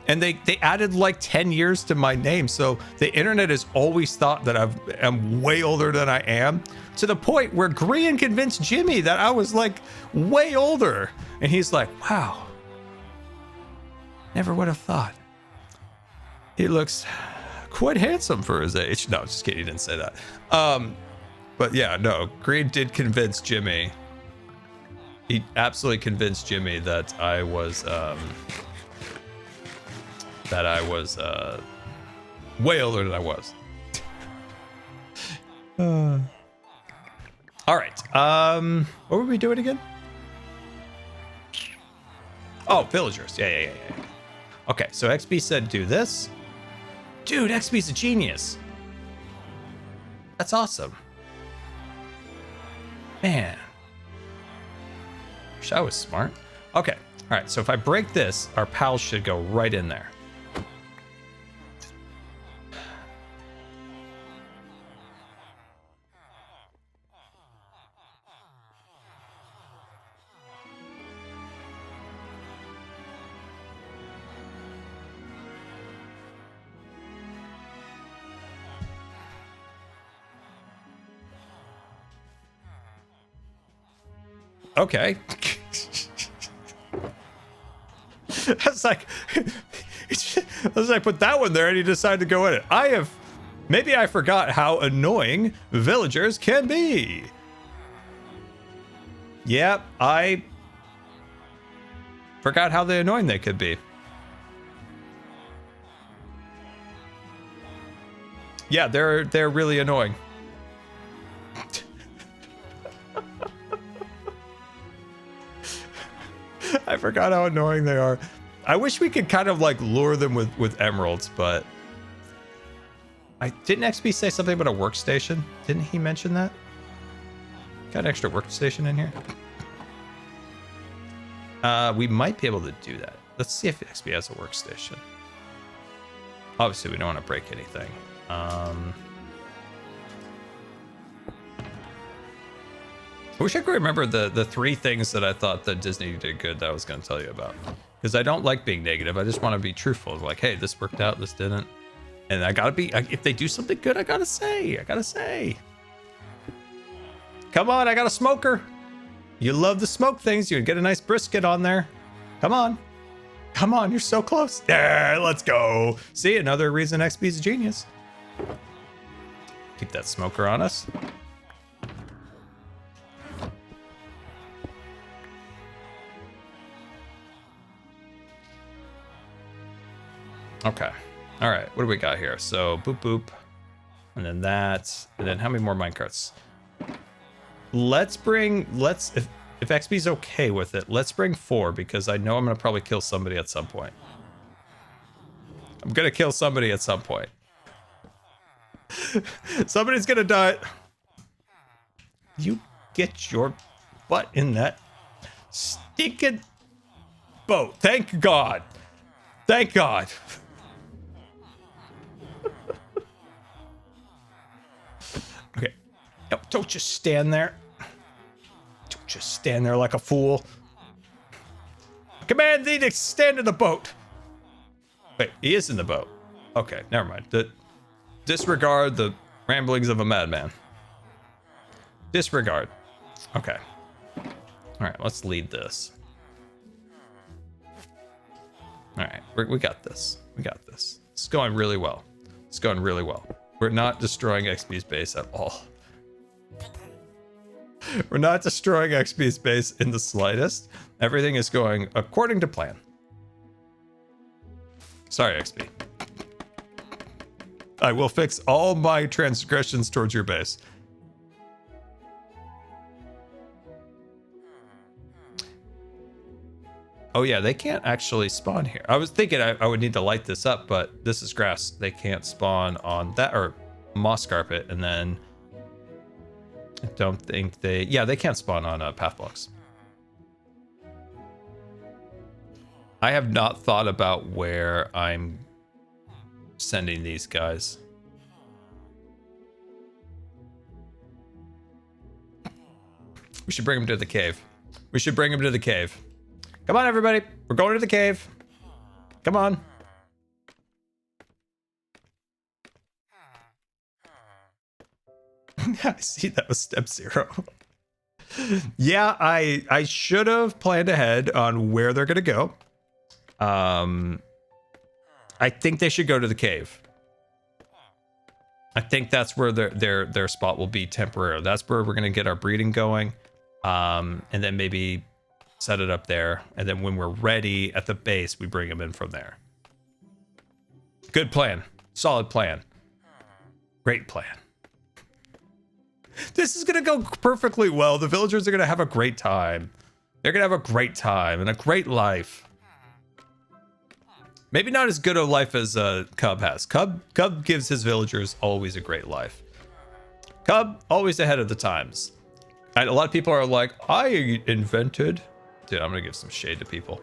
And they added like 10 years to my name. So the internet has always thought that I'm way older than I am, to the point where Grian convinced Jimmy that I was like way older. And he's like, "Wow, never would have thought. He looks quite handsome for his age." No, just kidding. He didn't say that. But yeah, no, Grian did convince Jimmy. He absolutely convinced Jimmy that I was way older than I was. All right. What were we doing again? Oh, villagers. Yeah. Okay, so XB said do this. Dude, XB's a genius. That's awesome. Man. Wish I was smart. Okay. All right, so if I break this, our pals should go right in there. Okay. I was like, put that one there, and he decided to go in it. Maybe I forgot how annoying villagers can be. Yep, I forgot how annoying they could be. Yeah, they're really annoying. I forgot how annoying they are. I wish we could kind of like lure them with emeralds, but didn't XP say something about a workstation? Didn't he mention that? Got an extra workstation in here? We might be able to do that. Let's see if XP has a workstation. Obviously, we don't want to break anything. I wish I could remember the 3 things that I thought that Disney did good that I was going to tell you about. Because I don't like being negative. I just want to be truthful. Like, hey, this worked out, this didn't. And I got to be, if they do something good, I got to say. Come on, I got a smoker. You love to smoke things. You can get a nice brisket on there. Come on. Come on, you're so close. Yeah, let's go. See, another reason XP's a genius. Keep that smoker on us. Okay. All right. What do we got here? So boop boop, and then that, and then how many more minecarts? If XP's okay with it, let's bring 4 because I know I'm gonna probably kill somebody at some point. I'm gonna kill somebody at some point. Somebody's gonna die. You get your butt in that stinking boat. Thank God. Thank God. Okay. No, don't just stand there. Don't just stand there like a fool. Command thee to stand in the boat. Wait, he is in the boat. Okay, never mind. Disregard the ramblings of a madman. Disregard. Okay. All right, let's lead this. All right, we got this. We got this. It's going really well. It's going really well. We're not destroying XP's base at all. We're not destroying XP's base in the slightest. Everything is going according to plan. Sorry, XP. I will fix all my transgressions towards your base. Oh yeah, they can't actually spawn here. I was thinking I would need to light this up, but this is grass. They can't spawn on that, or moss carpet, and then I don't think they... Yeah, they can't spawn on path blocks. I have not thought about where I'm sending these guys. We should bring them to the cave. We should bring them to the cave. Come on, everybody. We're going to the cave. Come on. I see that was step 0. Yeah, I should have planned ahead on where they're going to go. I think they should go to the cave. I think that's where their spot will be temporarily. That's where we're going to get our breeding going. And then maybe set it up there, and then when we're ready at the base, we bring them in from there. Good plan. Solid plan. Great plan. This is gonna go perfectly well. The villagers are gonna have a great time. They're gonna have a great time and a great life. Maybe not as good a life as Cub has. Cub gives his villagers always a great life. Cub, always ahead of the times. And a lot of people are like, I invented... Dude, I'm gonna give some shade to people.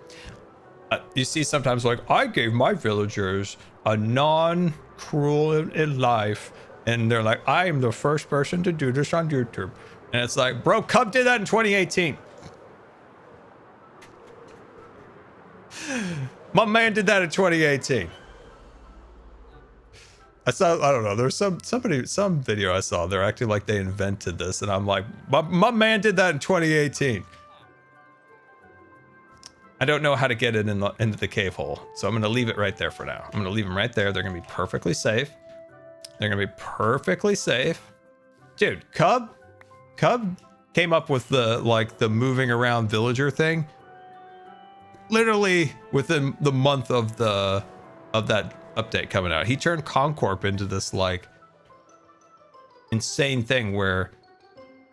You see sometimes like, I gave my villagers a non-cruel in life, and they're like, I am the first person to do this on YouTube. And it's like, bro, Cub did that in 2018. My man did that in 2018. I don't know, there's some video I saw, they're acting like they invented this, and I'm like, my man did that in 2018. I don't know how to get it into the cave hole, so I'm going to leave it right there for now. I'm going to leave them right there. They're going to be perfectly safe. They're going to be perfectly safe. Dude, Cub came up with the moving around villager thing literally within the month of that update coming out. He turned Concorp into this like insane thing where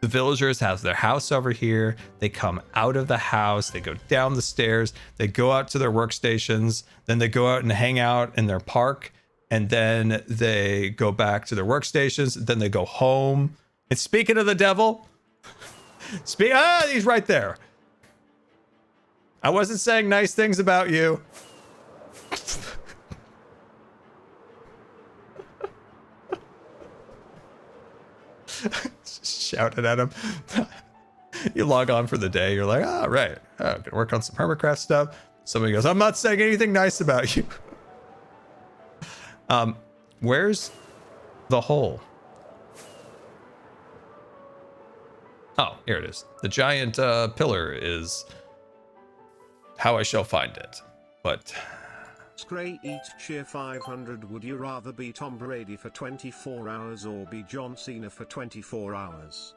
the villagers have their house over here. They come out of the house. They go down the stairs. They go out to their workstations. Then they go out and hang out in their park. And then they go back to their workstations. Then they go home. And speaking of the devil, he's right there. I wasn't saying nice things about you. Shouted at him. You log on for the day. You're like, oh, right. Oh, I'm gonna work on some Hermitcraft stuff. Somebody goes, I'm not saying anything nice about you. Where's the hole? Oh, here it is. The giant pillar is how I shall find it. But
Scray Eat Cheer 500. Would you rather be Tom Brady for 24 hours or be John Cena for 24 hours?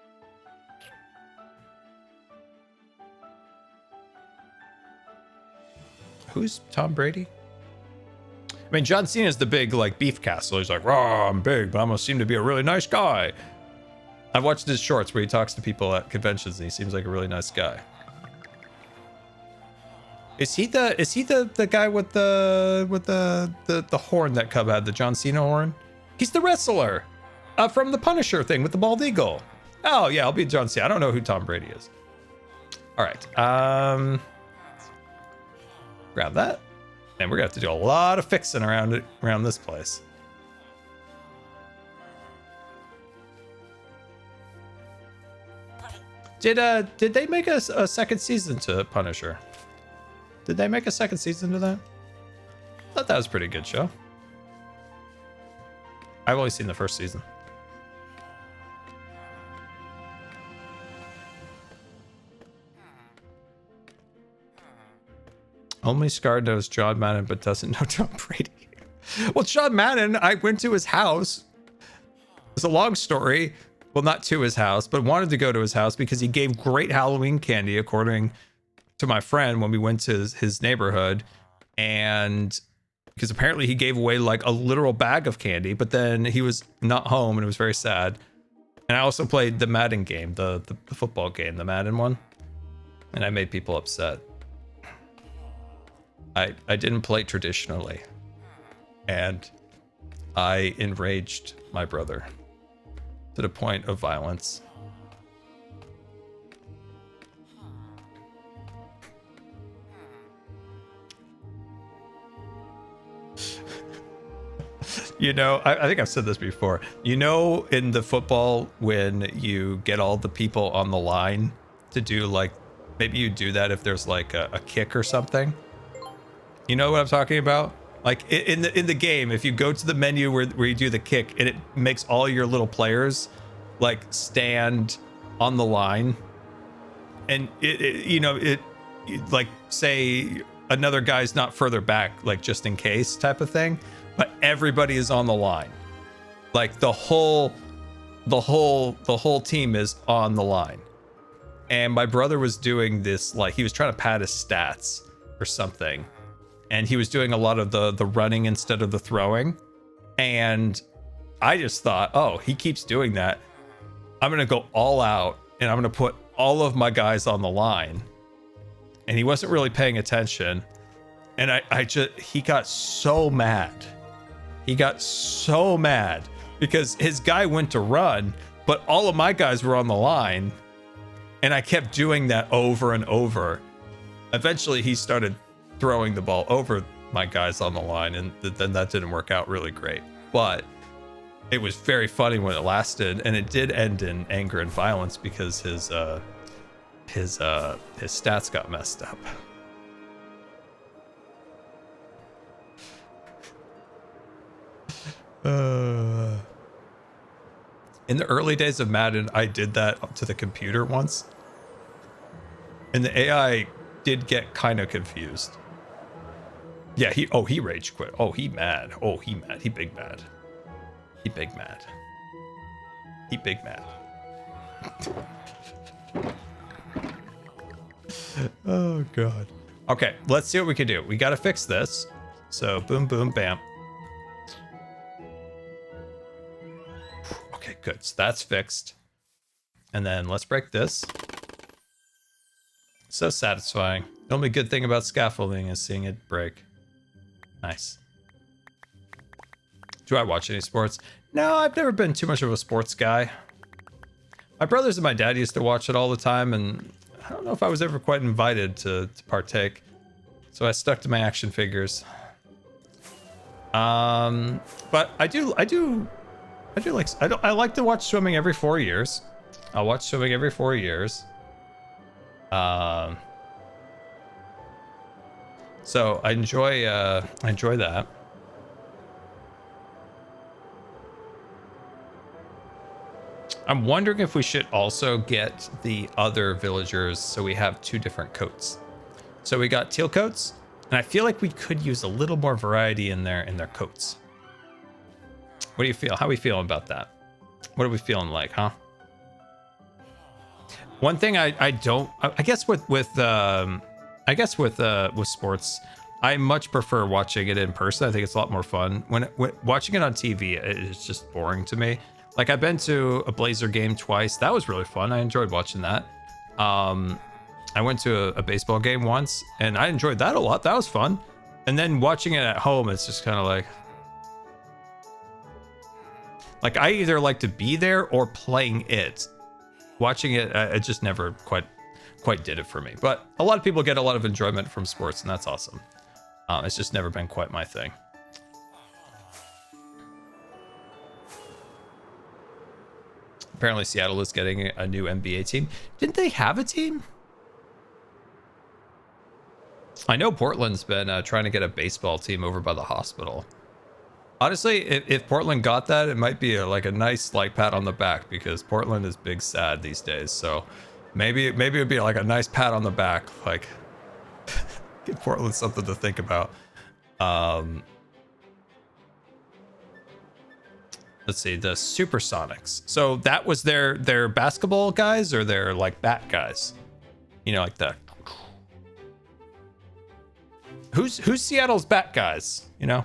who's Tom Brady? I mean, John Cena is the big like beef castle. He's like, "Raw, I'm big, but I'm gonna seem to be a really nice guy." I've watched his shorts where he talks to people at conventions, and he seems like a really nice guy. Is he the guy with the horn that Cub had, the John Cena horn? He's the wrestler from the Punisher thing with the bald eagle. Oh yeah, I'll be John Cena. I don't know who Tom Brady is. All right, grab that, and we're gonna have to do a lot of fixing around this place. Did they make a second season to Punisher? Did they make a second season to that? I thought that was a pretty good show. I've only seen the first season. Only Scar knows John Madden, but doesn't know Tom Brady. Well, John Madden, I went to his house. It's a long story. Well, not to his house, but wanted to go to his house because he gave great Halloween candy, according to my friend, when we went to his neighborhood. And because apparently he gave away like a literal bag of candy, but then he was not home and it was very sad. And I also played the Madden game, the football game, the Madden one. And I made people upset. I didn't play traditionally. And I enraged my brother to the point of violence. You know, I think I've said this before. You know, in the football, when you get all the people on the line to do like, maybe you do that if there's like a kick or something. You know what I'm talking about? Like in the game, if you go to the menu where you do the kick, and it makes all your little players like stand on the line, and it like say another guy's not further back, like just in case type of thing, but everybody is on the line. Like the whole team is on the line. And my brother was doing this, like he was trying to pad his stats or something. And he was doing a lot of the running instead of the throwing. And I just thought, oh, he keeps doing that. I'm going to go all out and I'm going to put all of my guys on the line. And he wasn't really paying attention. And he got so mad. He got so mad because his guy went to run, but all of my guys were on the line. And I kept doing that over and over. Eventually he started throwing the ball over my guys on the line, and then that didn't work out really great. But it was very funny when it lasted, and it did end in anger and violence because his stats got messed up. In the early days of Madden, I did that up to the computer once, and the AI did get kind of confused. Yeah, he rage quit. Oh, he mad. Oh, he mad. He big mad. He big mad. He big mad. Oh god. Okay, let's see what we can do. We got to fix this. So boom, boom, bam. Okay, good. So that's fixed. And then let's break this. So satisfying. The only good thing about scaffolding is seeing it break. Nice. Do I watch any sports? No, I've never been too much of a sports guy. My brothers and my dad used to watch it all the time, and I don't know if I was ever quite invited to partake. So I stuck to my action figures. But I like to watch swimming every 4 years. I'll watch swimming every 4 years. So I enjoy that. I'm wondering if we should also get the other villagers so we have 2 different coats. So we got teal coats, and I feel like we could use a little more variety in their coats. What do you feel? How are we feeling about that? What are we feeling like, huh? One thing I guess with sports, I much prefer watching it in person. I think it's a lot more fun. When watching it on TV, it's just boring to me. Like, I've been to a Blazer game twice. That was really fun. I enjoyed watching that. I went to a baseball game once, and I enjoyed that a lot. That was fun. And then watching it at home, it's just kind of like I either like to be there or playing it. Watching it, it just never quite did it for me. But a lot of people get a lot of enjoyment from sports, and that's awesome. It's just never been quite my thing. Apparently Seattle is getting a new NBA team. Didn't they have a team? I know Portland's been trying to get a baseball team over by the hospital. Honestly, if Portland got that, it might be like a nice pat on the back, because Portland is big sad these days. So maybe it'd be like a nice pat on the back, like give Portland something to think about. Let's see, the Supersonics. So that was their basketball guys, or their like bat guys? You know, like the who's Seattle's bat guys? You know,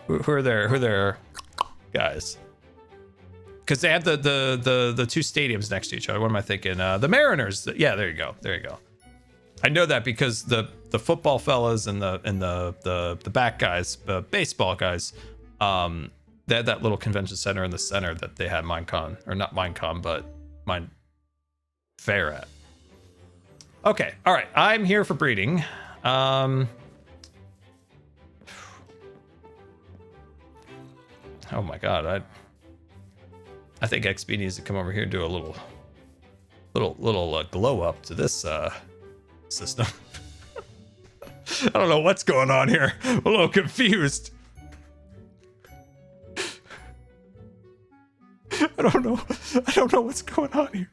who are their guys? Because they have the 2 stadiums next to each other. What am I thinking? The Mariners. Yeah, there you go. I know that because the football fellas and the bat guys, the baseball guys. They had that little convention center in the center that they had Minecon, or not Minecon, but Mine Fair at. Okay, all right, I'm here for breeding. Oh my god, I think XP needs to come over here and do a little glow up to this system. I don't know what's going on here. I'm a little confused. I don't know what's going on here.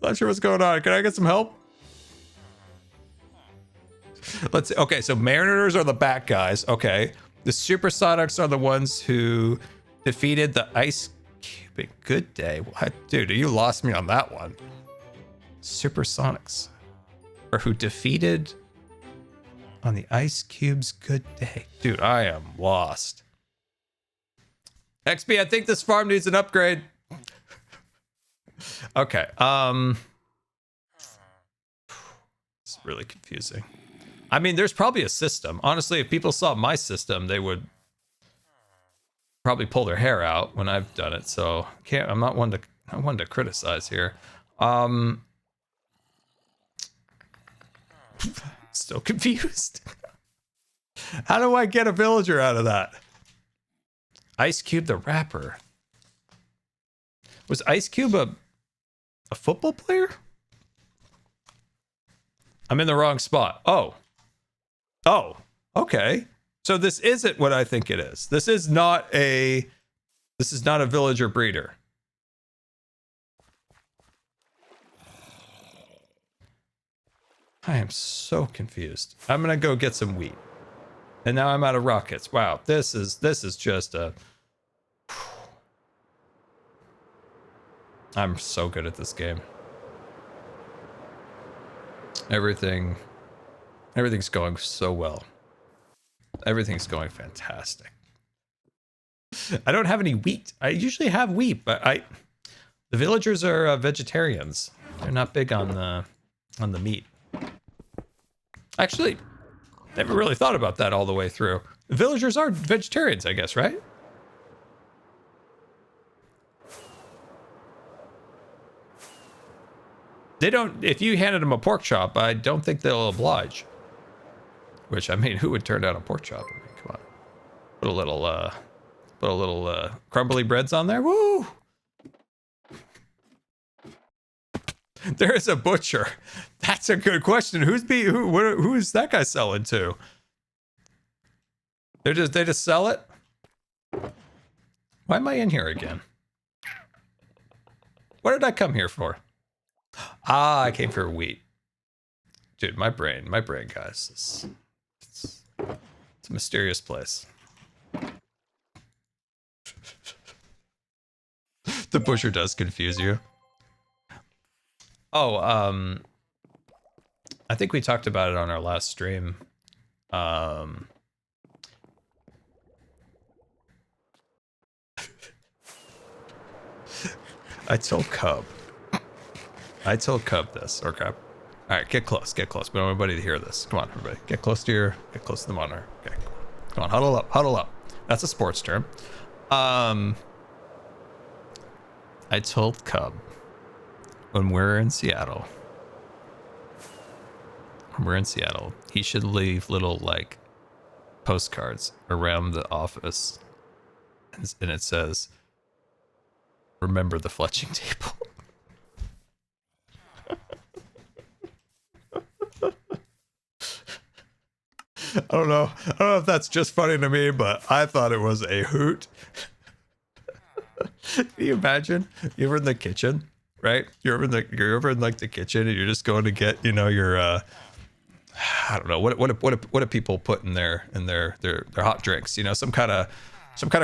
Not sure what's going on. Can I get some help? Let's see. Okay, so Mariners are the bat guys. Okay. The Supersonics are the ones who defeated the Ice Cube. Good day. What? Dude, you lost me on that one. Supersonics. Or who defeated on the Ice Cube's good day. Dude, I am lost. XP, I think this farm needs an upgrade. Okay. It's really confusing. I mean, there's probably a system. Honestly, if people saw my system, they would probably pull their hair out when I've done it. So I'm not one to criticize here. Still confused. How do I get a villager out of that? Ice Cube the rapper. Was Ice Cube a football player? I'm in the wrong spot. Oh, okay. So this isn't what I think it is. This is not a villager breeder. I am so confused. I'm gonna go get some wheat. And now I'm out of rockets. Wow, this is just a... I'm so good at this game. Everything's going so well. Everything's going fantastic. I don't have any wheat. I usually have wheat, but the villagers are vegetarians. They're not big on the meat. Actually, never really thought about that all the way through. The villagers are vegetarians, I guess, right? They don't, if you handed them a pork chop, I don't think they'll oblige. Which, I mean, who would turn down a pork chop? I mean, come on. Put a little crumbly breads on there. Woo! There is a butcher. That's a good question. Who is that guy selling to? They just sell it? Why am I in here again? What did I come here for? Ah, I came for wheat. Dude, my brain, guys. It's a mysterious place. The butcher does confuse you. Oh, I think we talked about it on our last stream. I told Cub this, or Cub. All right, get close. We don't want anybody to hear this. Come on, everybody. Get close to the monitor. Okay, come on, huddle up. That's a sports term. I told Cub when we're in Seattle, he should leave little like postcards around the office, and it says, "Remember the fletching table." I don't know if that's just funny to me, but I thought it was a hoot. Can you imagine? You're in the kitchen, right? You're over in like the kitchen, and you're just going to get, you know, your I don't know what do people put in their hot drinks? You know, some kind of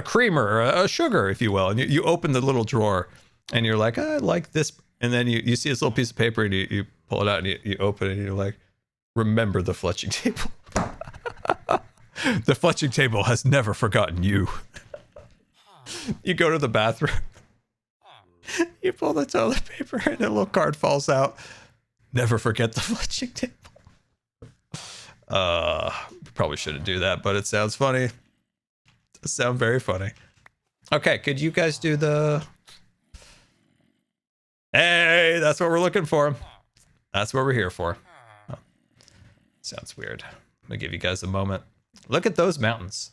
creamer or a sugar, if you will. And you open the little drawer, and you're like, I like this, and then you see this little piece of paper, and you pull it out, and you open it, and you're like, remember the fletching table. The fletching table has never forgotten you. You go to the bathroom, you pull the toilet paper, and a little card falls out. Never forget the fletching table. Probably shouldn't do that, but it sounds funny. It sounds very funny. Okay, could you guys do the... Hey, that's what we're looking for. That's what we're here for. Oh, sounds weird. I'm gonna give you guys a moment. Look at those mountains.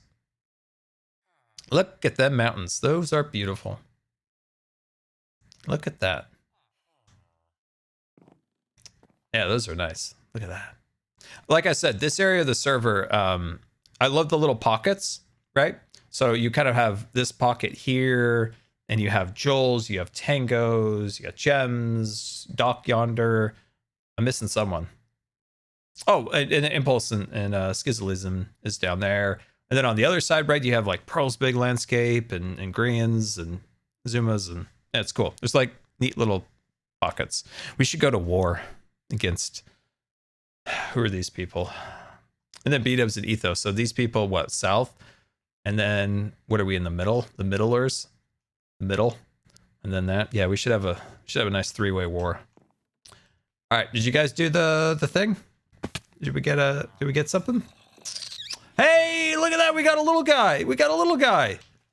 Look at them mountains. Those are beautiful. Look at that. Yeah, those are nice. Look at that. Like I said, this area of the server, I love the little pockets, right? So you kind of have this pocket here, and you have Joel's, you have Tango's, you got Gems, Doc yonder. I'm missing someone. Oh, and Impulse and Schizolism is down there. And then on the other side, right, you have like Pearl's Big Landscape and Grians and Zuma's, and yeah, it's cool. There's like neat little pockets. We should go to war against, who are these people? And then B-dubs and Ethos. So these people, what, south? And then what are we in the middle? The middlers? The middle? And then that? Yeah, we should have a nice three-way war. All right, did you guys do the thing? Did we get something? Hey, look at that. We got a little guy.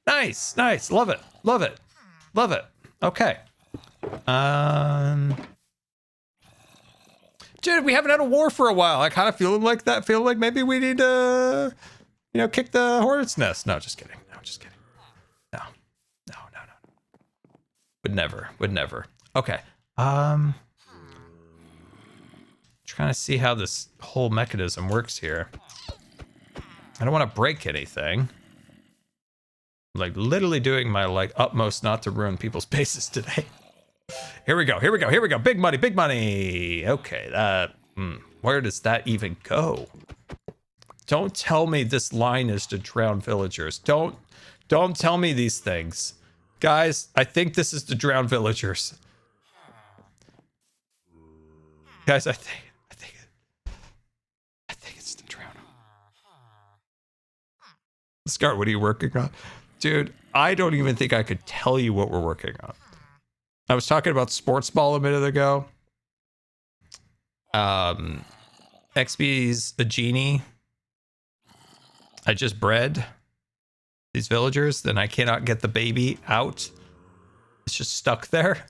Nice. Love it. Okay. Dude, we haven't had a war for a while. I kind of feeling like maybe we need to, you know, kick the hornet's nest. No, just kidding. No. Would never. Okay. Trying to see how this whole mechanism works here. I don't want to break anything. I'm like literally doing my like utmost not to ruin people's bases today. Here we go. Big money. Okay, where does that even go? Don't tell me this line is to drown villagers. Don't tell me these things. Guys, I think this is to drown villagers. Guys, I think it's to drown them. Scar, what are you working on? Dude, I don't even think I could tell you what we're working on. I was talking about sports ball a minute ago. XB's a genie. I just bred these villagers, then I cannot get the baby out. It's just stuck there.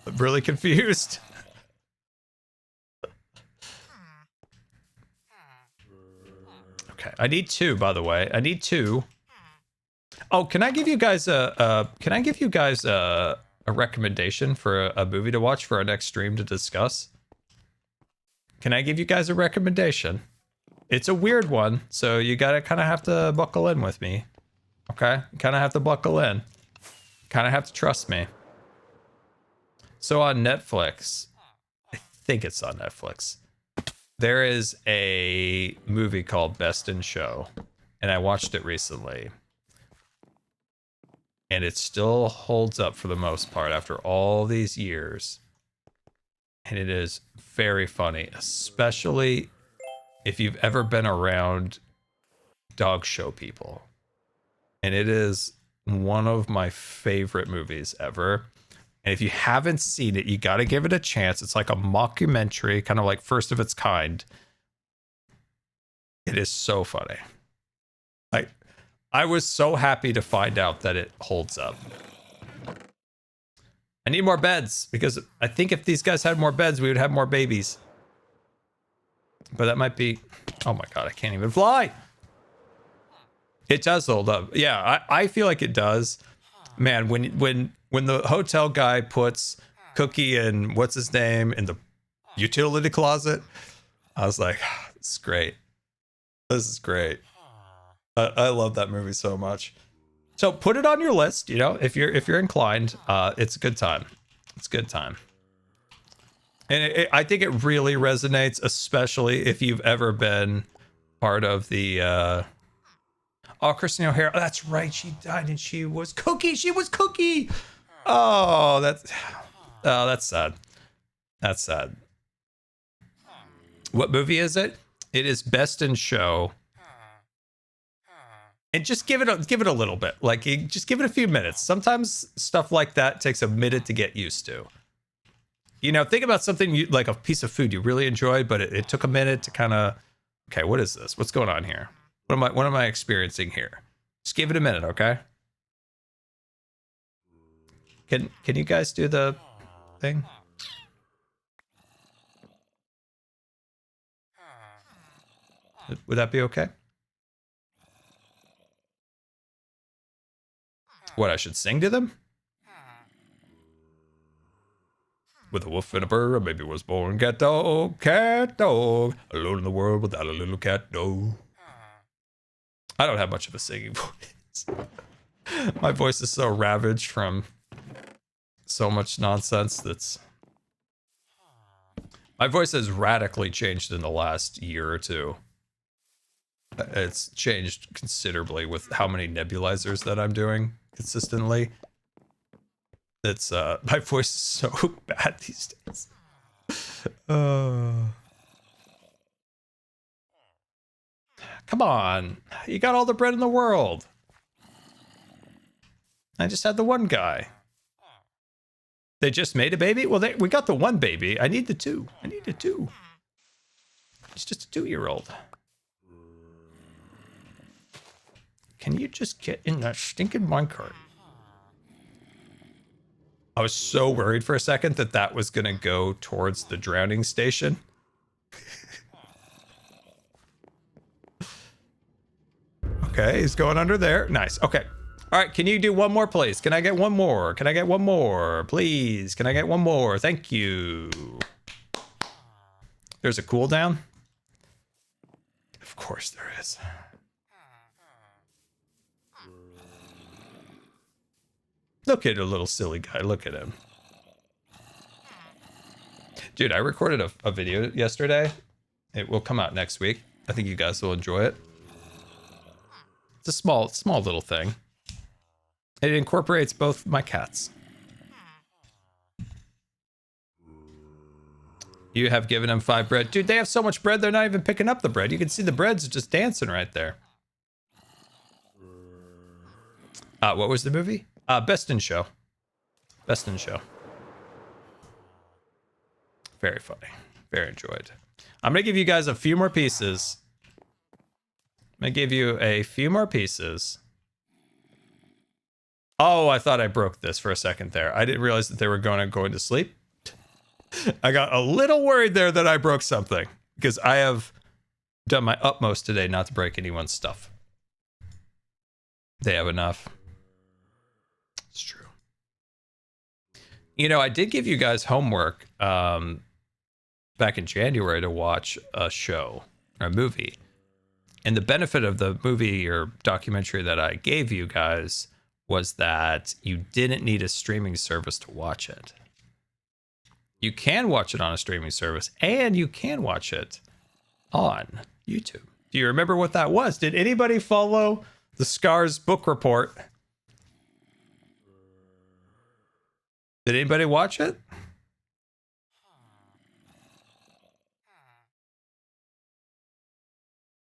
I'm really confused. Okay, I need 2, by the way. I need 2. Oh, can I give you guys a recommendation for a movie to watch for our next stream to discuss? Can I give you guys a recommendation? It's a weird one, so you gotta kind of have to buckle in with me. Okay? Kind of have to buckle in. Kind of have to trust me. So on Netflix, I think it's on Netflix, there is a movie called Best in Show, and I watched it recently. And it still holds up for the most part after all these years. And it is very funny, especially if you've ever been around dog show people. And it is one of my favorite movies ever. And if you haven't seen it, you got to give it a chance. It's like a mockumentary, kind of like first of its kind. It is so funny. I was so happy to find out that it holds up. I need more beds because I think if these guys had more beds, we would have more babies. But that might be... Oh my god, I can't even fly! It does hold up. Yeah, I feel like it does. Man, when the hotel guy puts Cookie and what's his name in the utility closet, I was like, this is great. This is great. I love that movie so much. So put it on your list, you know, if you're inclined. It's a good time. It's a good time. And I think it really resonates, especially if you've ever been part of the oh, Christina O'Hara. Oh, that's right, she died and she was Cookie. She was Cookie. Oh, that's sad. That's sad. What movie is it? It is Best in Show. And just give it a little bit. Like, just give it a few minutes. Sometimes stuff like that takes a minute to get used to. You know, think about something like a piece of food you really enjoyed, but it took a minute to kind of, okay, what is this? What's going on here? What am I experiencing here? Just give it a minute, okay? Can you guys do the thing? Would that be okay? What, I should sing to them? With a wolf and a purr, a baby was born. Cat dog, alone in the world without a little cat dog. I don't have much of a singing voice. My voice is so ravaged from so much nonsense that's... My voice has radically changed in the last year or two. It's changed considerably with how many nebulizers that I'm doing consistently. It's my voice is so bad these days. Come on, you got all the bread in the world. I just had the one guy. They just made a baby? Well, we got the one baby. I need the 2. I need the 2. It's just a 2-year-old. Can you just get in that stinking minecart? I was so worried for a second that was going to go towards the drowning station. Okay, he's going under there. Nice. Okay. All right, can you do one more, please? Can I get one more? Can I get one more? Please, can I get one more? Thank you. There's a cooldown? Of course there is. Look at a little silly guy. Look at him. Dude, I recorded a video yesterday. It will come out next week. I think you guys will enjoy it. It's a small little thing. It incorporates both my cats. You have given them 5 bread. Dude, they have so much bread, they're not even picking up the bread. You can see the bread's just dancing right there. What was the movie? Best in Show. Best in Show. Very funny. Very enjoyed. I'm going to give you guys a few more pieces. I'm going to give you a few more pieces. Oh, I thought I broke this for a second there. I didn't realize that they were going to sleep. I got a little worried there that I broke something because I have done my utmost today not to break anyone's stuff. They have enough. It's true. You know, I did give you guys homework back in January to watch a show or a movie. And the benefit of the movie or documentary that I gave you guys was that you didn't need a streaming service to watch it. You can watch it on a streaming service, and you can watch it on YouTube. Do you remember what that was? Did anybody follow the Scars book report? Did anybody watch it?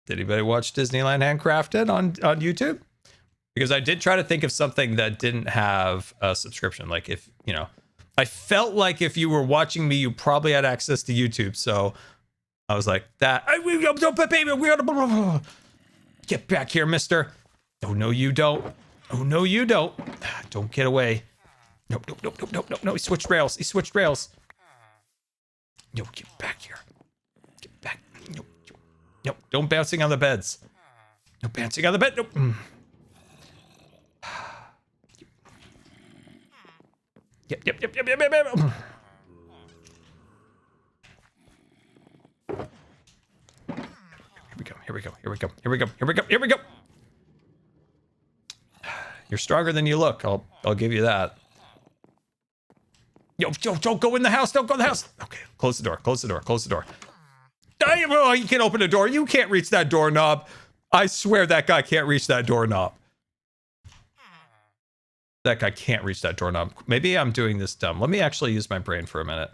Did anybody watch Disneyland Handcrafted on YouTube? Because I did try to think of something that didn't have a subscription. Like if, you know, I felt like if you were watching me, you probably had access to YouTube. So I was like, get back here, mister. Oh, no, you don't. Oh, no, you don't. Don't get away. Nope, nope, nope, nope, nope, nope, no. He switched rails. He switched rails. No, get back here. Get back. Nope. Nope, don't bouncing on the beds. No bouncing on the bed. Nope. Yep. Here we go. You're stronger than you look. I'll give you that. Yo, don't go in the house. Don't go in the house. Okay, close the door. Oh, you can't open the door. You can't reach that doorknob. I swear that guy can't reach that doorknob. That guy can't reach that doorknob. Maybe I'm doing this dumb. Let me actually use my brain for a minute.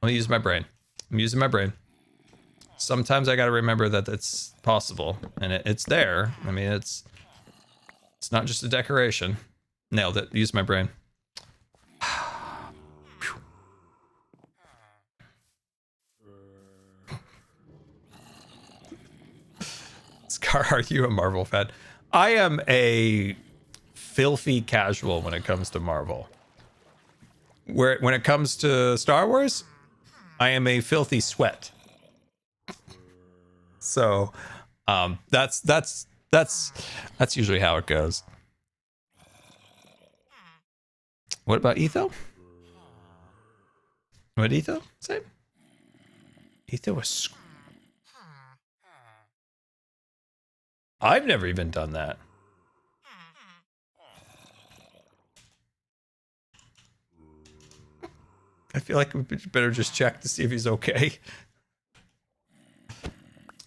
Let me use my brain. I'm using my brain. Sometimes I got to remember that it's possible, and it's there. I mean, it's not just a decoration. Nailed it. Use my brain. Scar, are you a Marvel fan? I am a filthy casual when it comes to Marvel. When it comes to Star Wars, I am a filthy sweat. So, that's usually how it goes. What about Etho? What Etho say? Etho was. I've never even done that. I feel like we better just check to see if he's okay.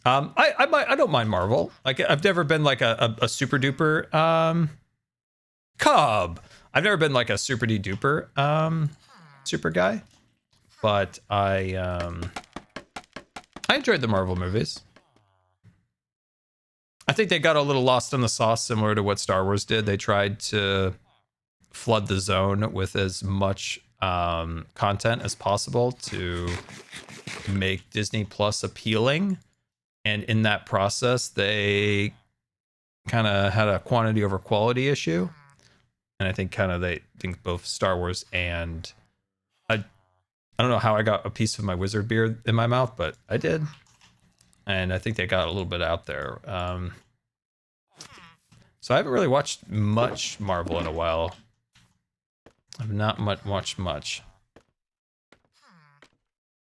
I don't mind Marvel. Like I've never been like a super duper Cub. I've never been like a super duper super guy, but I enjoyed the Marvel movies. I think they got a little lost in the sauce, similar to what Star Wars did. They tried to flood the zone with as much content as possible to make Disney Plus appealing. And in that process, they kind of had a quantity over quality issue. And I think they think both Star Wars and I don't know how I got a piece of my wizard beard in my mouth, but I did. And I think they got a little bit out there. So I haven't really watched much Marvel in a while. I've not watched much.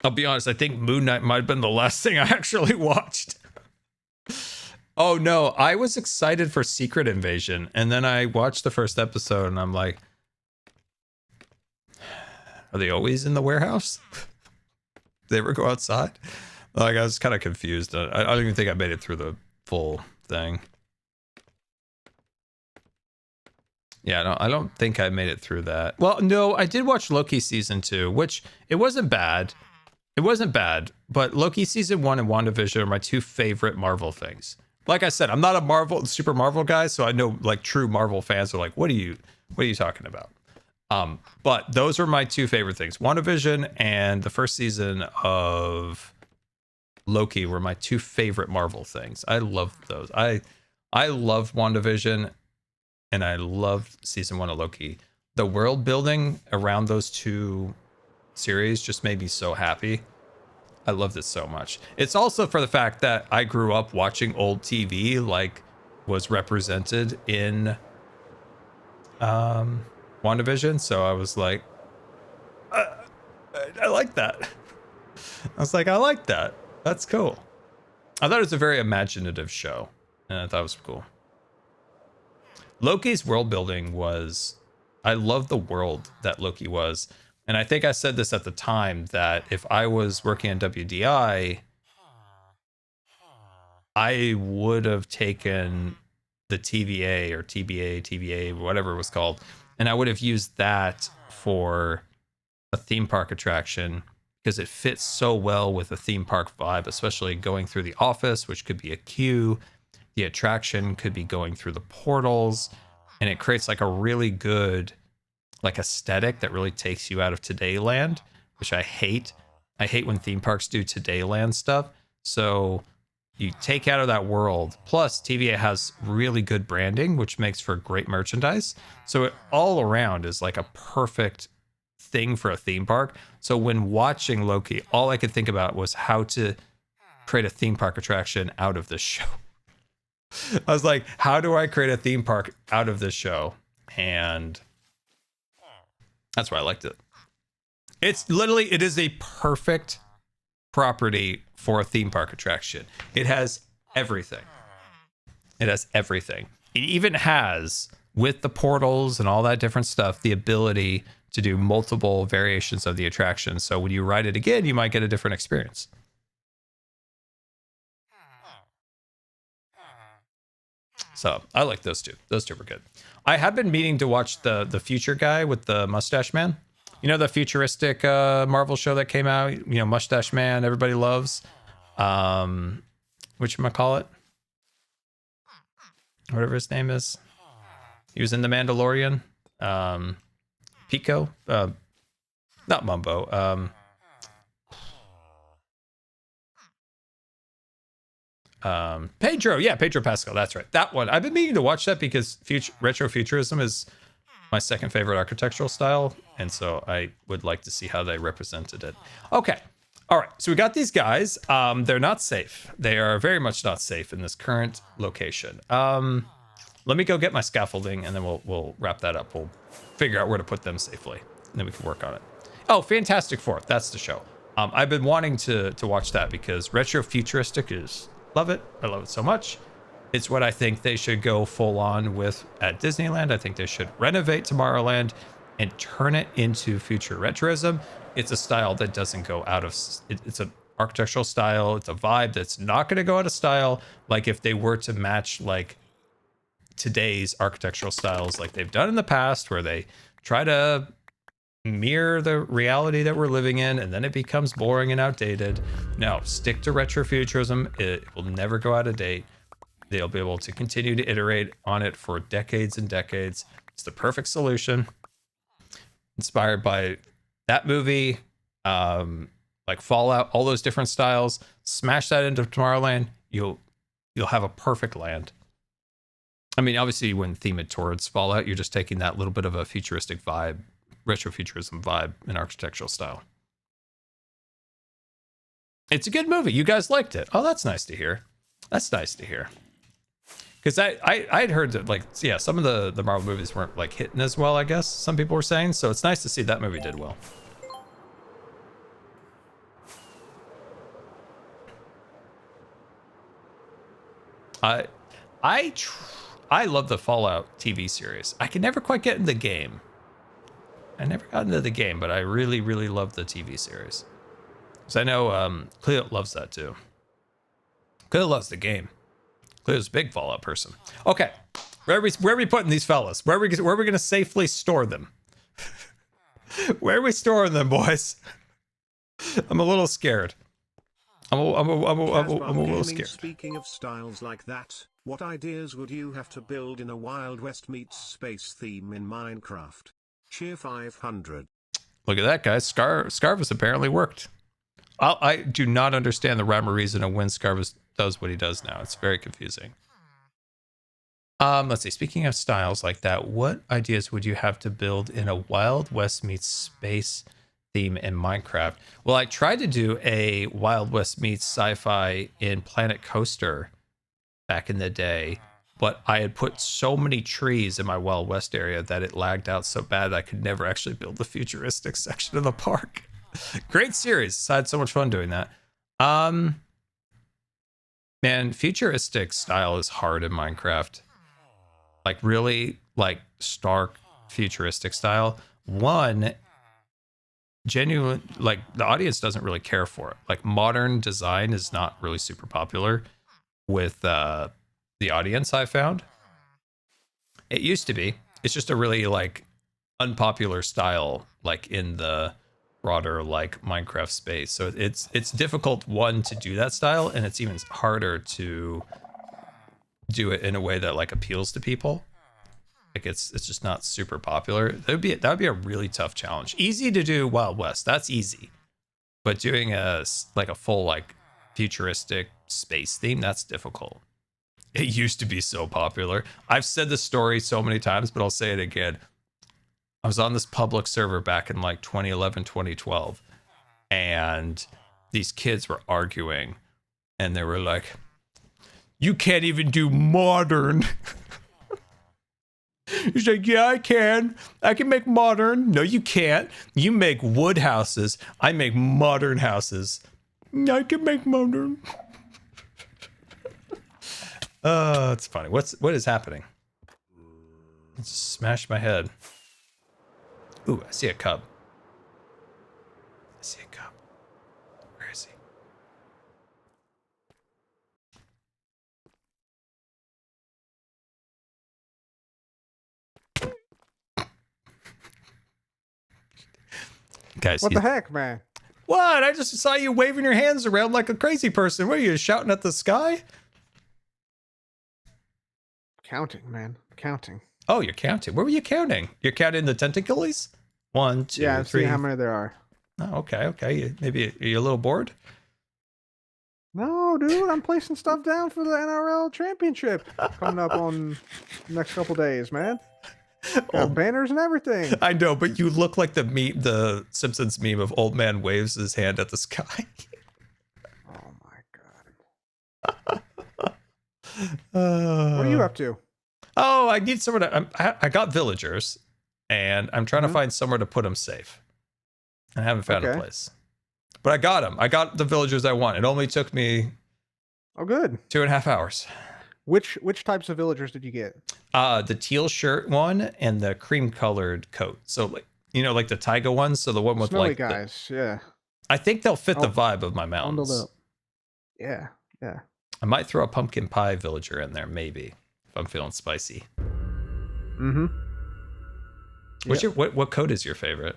I'll be honest, I think Moon Knight might have been the last thing I actually watched. Oh no, I was excited for Secret Invasion, and then I watched the first episode and I'm like, are they always in the warehouse? They ever go outside? Like, I was kind of confused. I don't even think I made it through the full thing. Yeah, I don't think I made it through that. Well, no, I did watch Loki season 2, which it wasn't bad. It wasn't bad, but Loki season 1 and WandaVision are my two favorite Marvel things. Like I said, I'm not a super Marvel guy, so I know like true Marvel fans are like, what are you talking about? But those are my two favorite things. WandaVision and the first season of Loki were my two favorite Marvel things. I love those. I love WandaVision. and I loved season 1 of Loki. The world building around those two series just made me so happy. I loved it so much. It's also for the fact that I grew up watching old TV, like was represented in WandaVision. So I was like, I like that. I was like, I like that. That's cool. I thought it was a very imaginative show, and I thought it was cool. Loki's world building was, I love the world that Loki was. And I think I said this at the time that if I was working in WDI, I would have taken the TVA or TVA, whatever it was called, and I would have used that for a theme park attraction because it fits so well with a theme park vibe, especially going through the office, which could be a queue. The attraction could be going through the portals, and it creates like a really good like aesthetic that really takes you out of Today Land, which I hate. I hate when theme parks do Today Land stuff. So you take out of that world. Plus, TVA has really good branding, which makes for great merchandise. So it all around is like a perfect thing for a theme park. So when watching Loki, all I could think about was how to create a theme park attraction out of this show. I was like, how do I create a theme park out of this show? And that's why I liked it. It's literally, it is a perfect property for a theme park attraction. It has everything. It has everything. It even has, with the portals and all that different stuff, the ability to do multiple variations of the attraction. So when you ride it again, you might get a different experience. So I like those two. Those two were good. I have been meaning to watch the future guy with the mustache man. You know, the futuristic Marvel show that came out, you know, Mustache Man, everybody loves. Whatchamacallit? Whatever his name is. He was in The Mandalorian. Pico. Not Mumbo. Pedro. Yeah, Pedro Pascal. That's right. That one. I've been meaning to watch that because retrofuturism is my second favorite architectural style, and so I would like to see how they represented it. Okay, all right, so we got these guys. They're not safe. They are very much not safe in this current location. Let me go get my scaffolding, and then we'll wrap that up. We'll figure out where to put them safely, and then we can work on it. Oh, Fantastic Four, that's the show. I've been wanting to watch that because retrofuturistic is, love it. I love it so much. It's what I think they should go full on with at Disneyland. I think they should renovate Tomorrowland and turn it into future retroism. It's a style that doesn't go out of, it's an architectural style. It's a vibe that's not going to go out of style. Like if they were to match like today's architectural styles, like they've done in the past, where they try to mirror the reality that we're living in, and then it becomes boring and outdated. No, stick to retrofuturism. It will never go out of date. They'll be able to continue to iterate on it for decades and decades. It's the perfect solution. Inspired by that movie, like Fallout, all those different styles. Smash that into Tomorrowland. You'll have a perfect land. I mean, obviously, when themed towards Fallout, you're just taking that little bit of a futuristic vibe, retrofuturism vibe, and architectural style. It's a good movie. You guys liked it. Oh, that's nice to hear. That's nice to hear. Because I'd heard that, like, yeah, some of the Marvel movies weren't like hitting as well, I guess some people were saying. So it's nice to see that movie did well. I love the Fallout TV series. I could never quite get in the game. I never got into the game, but I really, really love the TV series. Because I know Cleo loves that too. Cleo loves the game. Cleo's a big Fallout person. Okay, where are we putting these fellas? Where are we going to safely store them? Where are we storing them, boys? I'm a little scared. I'm a little scared.
Speaking of styles like that, what ideas would you have to build in a Wild West meets space theme in Minecraft? Cheer 500.
Look at that, guys. Scarvis apparently worked. I do not understand the rhyme or reason of when Scarvis does what he does now. It's very confusing. Let's see. Speaking of styles like that, what ideas would you have to build in a Wild West meets space theme in Minecraft? Well, I tried to do a Wild West meets sci-fi in Planet Coaster back in the day, but I had put so many trees in my Wild West area that it lagged out so bad I could never actually build the futuristic section of the park. Great series. I had so much fun doing that. Man, futuristic style is hard in Minecraft. Like really like stark futuristic style. One, genuine, like the audience doesn't really care for it. Like modern design is not really super popular with the audience, I found. It used to be. It's just a really like unpopular style like in the broader like Minecraft space. So it's difficult, one, to do that style, and it's even harder to do it in a way that like appeals to people. Like it's just not super popular. That would be a really tough challenge. Easy to do Wild West, that's easy, but doing a full like futuristic space theme, that's difficult. It used to be so popular. I've said this story so many times, but I'll say it again. I was on this public server back in like 2011, 2012, and these kids were arguing, and they were like, "You can't even do modern." He's like, "Yeah, I can. I can make modern." "No, you can't. You make wood houses. I make modern houses." "I can make modern." It's funny. What is happening? Let's smash my head. Ooh, I see a cub. I see a cub. Where is he? Guys,
What the heck, man?
What? I just saw you waving your hands around like a crazy person. What are you, shouting at the sky?
Counting, man. Counting.
Oh, you're counting. Where were you counting? You're counting the tentacles? 1, 2,
Yeah, I'm
3.
seeing how many there are.
Oh, okay. Maybe are you a little bored?
No, dude, I'm placing stuff down for the NRL Championship coming up on the next couple days, man. Got banners and everything.
I know, but you look like the Simpsons meme of old man waves his hand at the sky.
Oh my god. What are you up to?
Oh, I need somewhere to. I got villagers, and I'm trying to find somewhere to put them safe. I haven't found a place, but I got them. I got the villagers I want. It only took me
good
2.5 hours.
Which types of villagers did you get?
The teal shirt one and the cream colored coat. So like like the taiga ones. So the one with
Snowy
like
guys, yeah.
I think they'll fit the vibe of my mountains.
Up. Yeah.
I might throw a pumpkin pie villager in there, maybe, if I'm feeling spicy.
Mm-hmm.
What's your what coat is your favorite?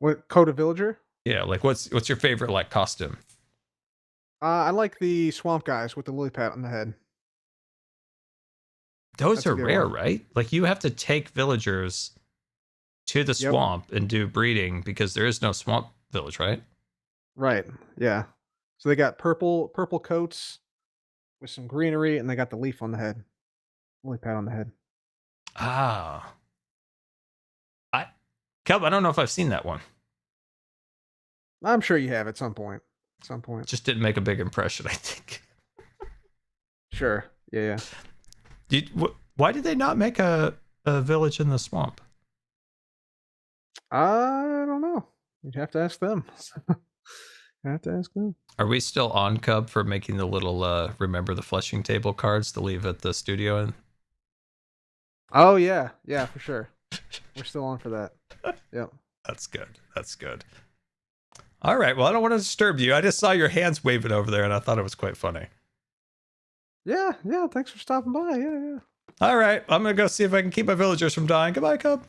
What coat of villager?
Yeah, like what's your favorite like costume?
I like the swamp guys with the lily pad on the head.
Those are rare, right? Like you have to take villagers to the swamp and do breeding because there is no swamp village, right?
Right. Yeah. So they got purple coats with some greenery, and they got the leaf on the head, lily pad on the head.
Ah, Cub, I don't know if I've seen that one.
I'm sure you have at some point.
Just didn't make a big impression, I think.
Sure. Yeah.
Why did they not make a village in the swamp?
I don't know. You'd have to ask them.
Are we still on Cub for making the little remember the fleshing table cards to leave at the studio in?
Oh yeah, for sure. We're still on for that. Yep.
That's good. All right. Well, I don't want to disturb you. I just saw your hands waving over there, and I thought it was quite funny.
Yeah. Thanks for stopping by. Yeah.
All right. I'm gonna go see if I can keep my villagers from dying. Goodbye, Cub.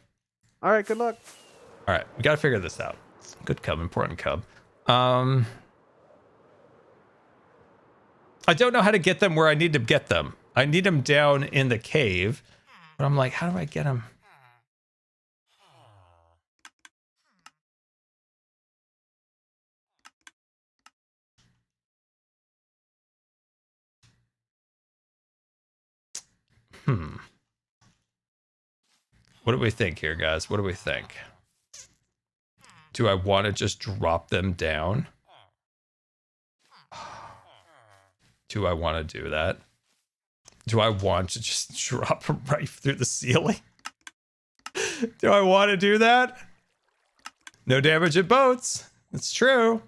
All right. Good luck.
All right. We gotta figure this out. Good Cub. Important Cub. I don't know how to get them where I need to get them. I need them down in the cave, but I'm like, how do I get them? What do we think here, guys? What do we think? Do I want to just drop them down? Do I want to do that? Do I want to just drop them right through the ceiling? Do I want to do that? No damage at boats. It's true.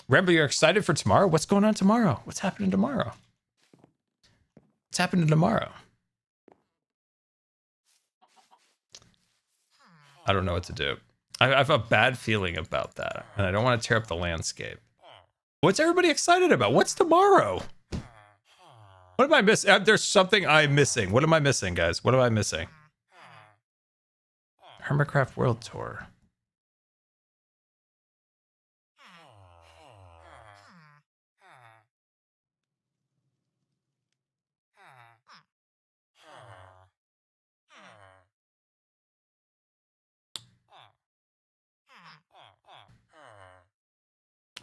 Remember, you're excited for tomorrow? What's going on tomorrow? What's happening tomorrow? What's happening tomorrow? I don't know what to do. I have a bad feeling about that, and I don't want to tear up the landscape. What's everybody excited about? What's tomorrow? What am I missing? There's something I'm missing. What am I missing, guys? What am I missing? Hermitcraft World Tour.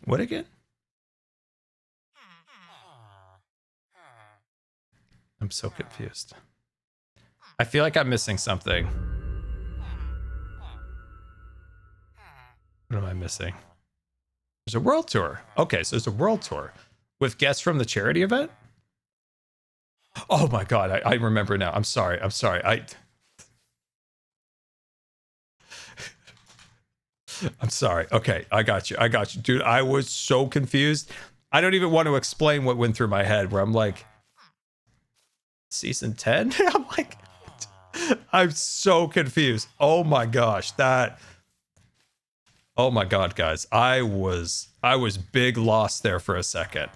What again? I'm so confused. I feel like I'm missing something. What am I missing? There's a world tour. Okay, so there's a world tour with guests from the charity event. Oh my God, I remember now. I'm sorry. I'm sorry. I'm sorry. Okay, I got you. I got you. Dude, I was so confused. I don't even want to explain what went through my head where I'm like, season 10? I'm like, I'm so confused. Oh my gosh, oh my God, guys. I was big lost there for a second.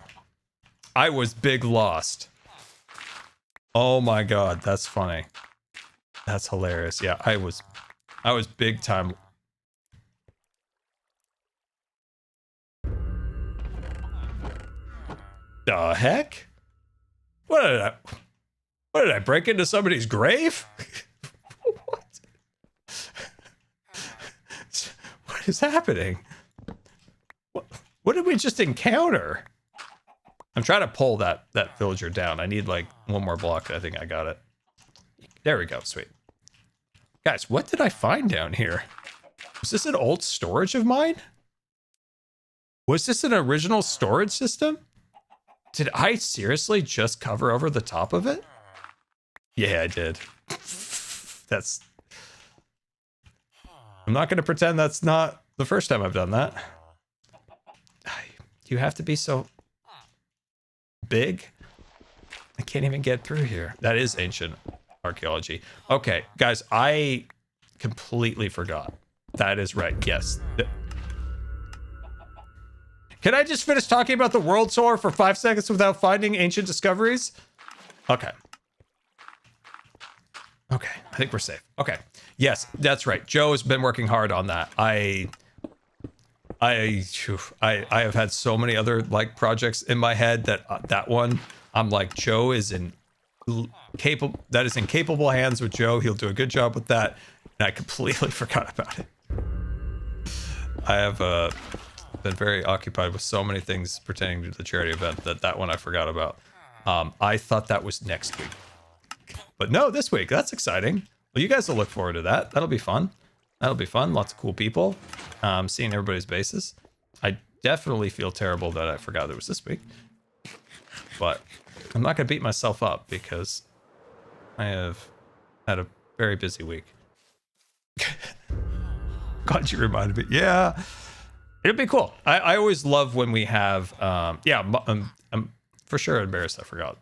I was big lost. Oh my God, that's funny. That's hilarious. Yeah, I was big time. The heck? What did I break into somebody's grave? What is happening? What did we just encounter? I'm trying to pull that villager down. I need like one more block. I think I got it. There we go. Sweet. Guys, what did I find down here? Was this an old storage of mine? Was this an original storage system? Did I seriously just cover over the top of it? Yeah, I did. I'm not going to pretend that's not the first time I've done that. You have to be so big. I can't even get through here. That is ancient archaeology. Okay, guys, I completely forgot. That is right. Yes. Can I just finish talking about the world tour for 5 seconds without finding ancient discoveries? Okay. Okay, I think we're safe. Okay. Yes, that's right. Joe has been working hard on that. I have had so many other like projects in my head that that one, I'm like, Joe is in capable hands with Joe. He'll do a good job with that. And I completely forgot about it. I have been very occupied with so many things pertaining to the charity event that one I forgot about. I thought that was next week. But no, this week. That's exciting. Well, you guys will look forward to that. That'll be fun. That'll be fun. Lots of cool people. Seeing everybody's bases. I definitely feel terrible that I forgot it was this week. But I'm not going to beat myself up because I have had a very busy week. God, you reminded me. Yeah. It'd be cool. I always love when we have, I'm for sure embarrassed I forgot.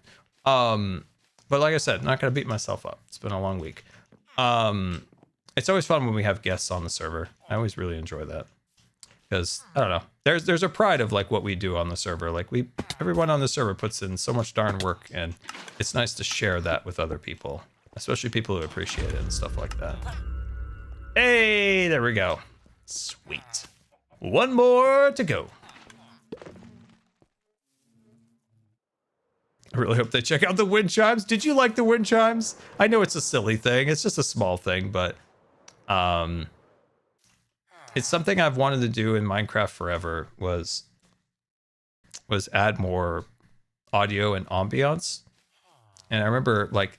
But like I said, not going to beat myself up. It's been a long week. It's always fun when we have guests on the server. I always really enjoy that. Because, I don't know, there's a pride of like what we do on the server. Like everyone on the server puts in so much darn work, and it's nice to share that with other people. Especially people who appreciate it and stuff like that. Hey, there we go. Sweet. One more to go. I really hope they check out the wind chimes. Did you like the wind chimes? I know it's a silly thing. It's just a small thing, but it's something I've wanted to do in Minecraft forever, was add more audio and ambiance. And I remember, like,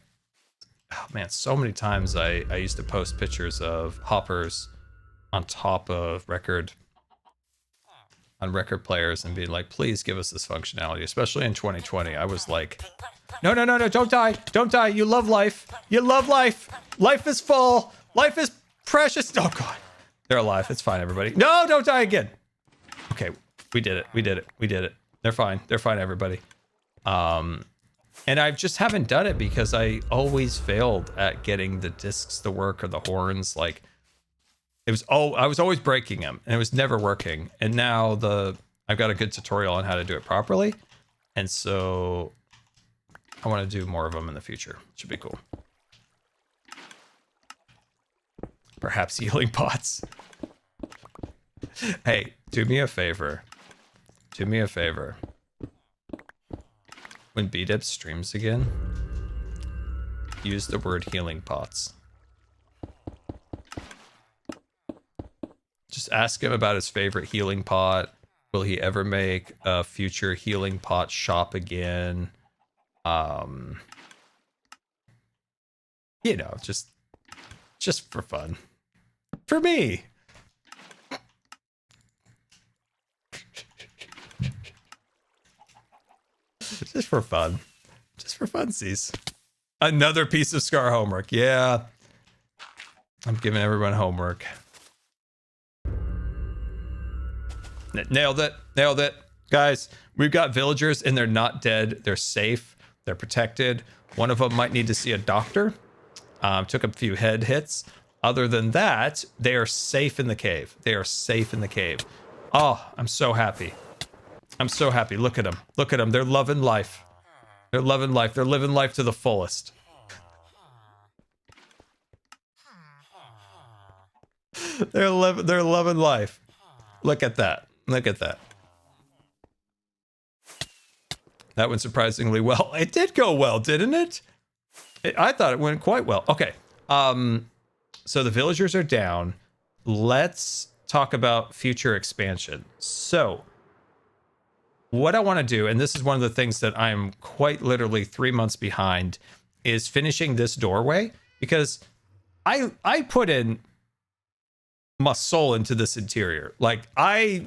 oh man, so many times I used to post pictures of hoppers on top of record players and be like, please give us this functionality, especially in 2020. I was like, no, don't die, you love life, life is full, life is precious. Oh god, they're alive, it's fine, everybody. No, don't die again. Okay, we did it. They're fine, everybody. And I just haven't done it because I always failed at getting the discs to work, or the horns. Like, I was always breaking them and it was never working. And now I've got a good tutorial on how to do it properly. And so I want to do more of them in the future. Should be cool. Perhaps healing pots. Hey, do me a favor. When B-Dip streams again, use the word healing pots. Just ask him about his favorite healing pot. Will he ever make a future healing pot shop again? You know, just for fun. For me. Just for fun. Just for funsies. Another piece of Scar homework. Yeah. I'm giving everyone homework. Nailed it. Guys, we've got villagers and they're not dead. They're safe. They're protected. One of them might need to see a doctor. Took a few head hits. Other than that, they are safe in the cave. Oh, I'm so happy. Look at them. They're loving life. They're living life to the fullest. They're loving life. Look at that. That went surprisingly well. It did go well, didn't it? I thought it went quite well. Okay. So the villagers are down. Let's talk about future expansion. So what I want to do, and this is one of the things that I'm quite literally 3 months behind, is finishing this doorway, because I put in my soul into this interior. Like, I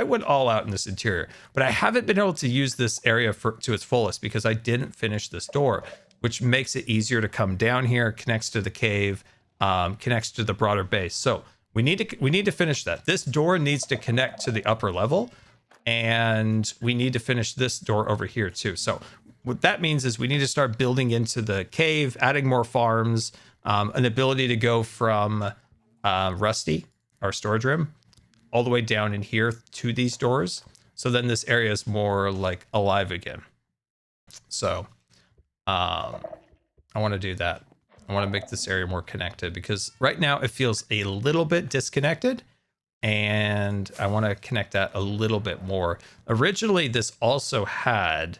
went all out in this interior, but I haven't been able to use this area to its fullest because I didn't finish this door, which makes it easier to come down here, connects to the cave, connects to the broader base. So we need to finish that. This door needs to connect to the upper level, and we need to finish this door over here too. So what that means is we need to start building into the cave, adding more farms, an ability to go from Rusty, our storage room, all the way down in here to these doors. So then this area is more like alive again. So I want to do that. I want to make this area more connected, because right now it feels a little bit disconnected, and I want to connect that a little bit more. Originally, this also had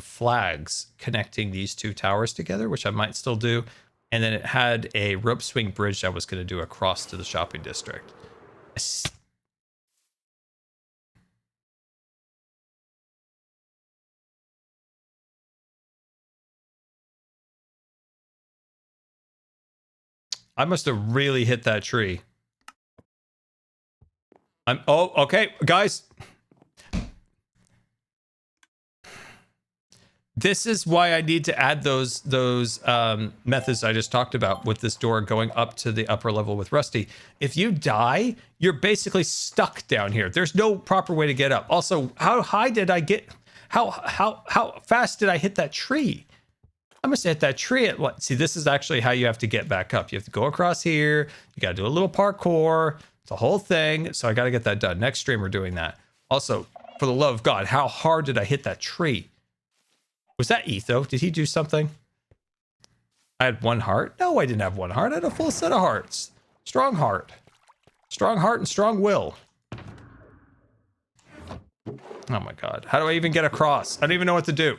flags connecting these two towers together, which I might still do. And then it had a rope swing bridge I was going to do across to the shopping district. I must have really hit that tree. Oh, okay, guys. This is why I need to add those methods I just talked about with this door going up to the upper level with Rusty. If you die, you're basically stuck down here. There's no proper way to get up. Also, how high did I get? How fast did I hit that tree? I must have hit that tree at what? See, this is actually how you have to get back up. You have to go across here. You got to do a little parkour. It's a whole thing. So I got to get that done. Next stream, we're doing that. Also, for the love of God, how hard did I hit that tree? Was that Etho? Did he do something? I had one heart? No, I didn't have one heart. I had a full set of hearts. Strong heart. Strong heart and strong will. Oh my God. How do I even get across? I don't even know what to do.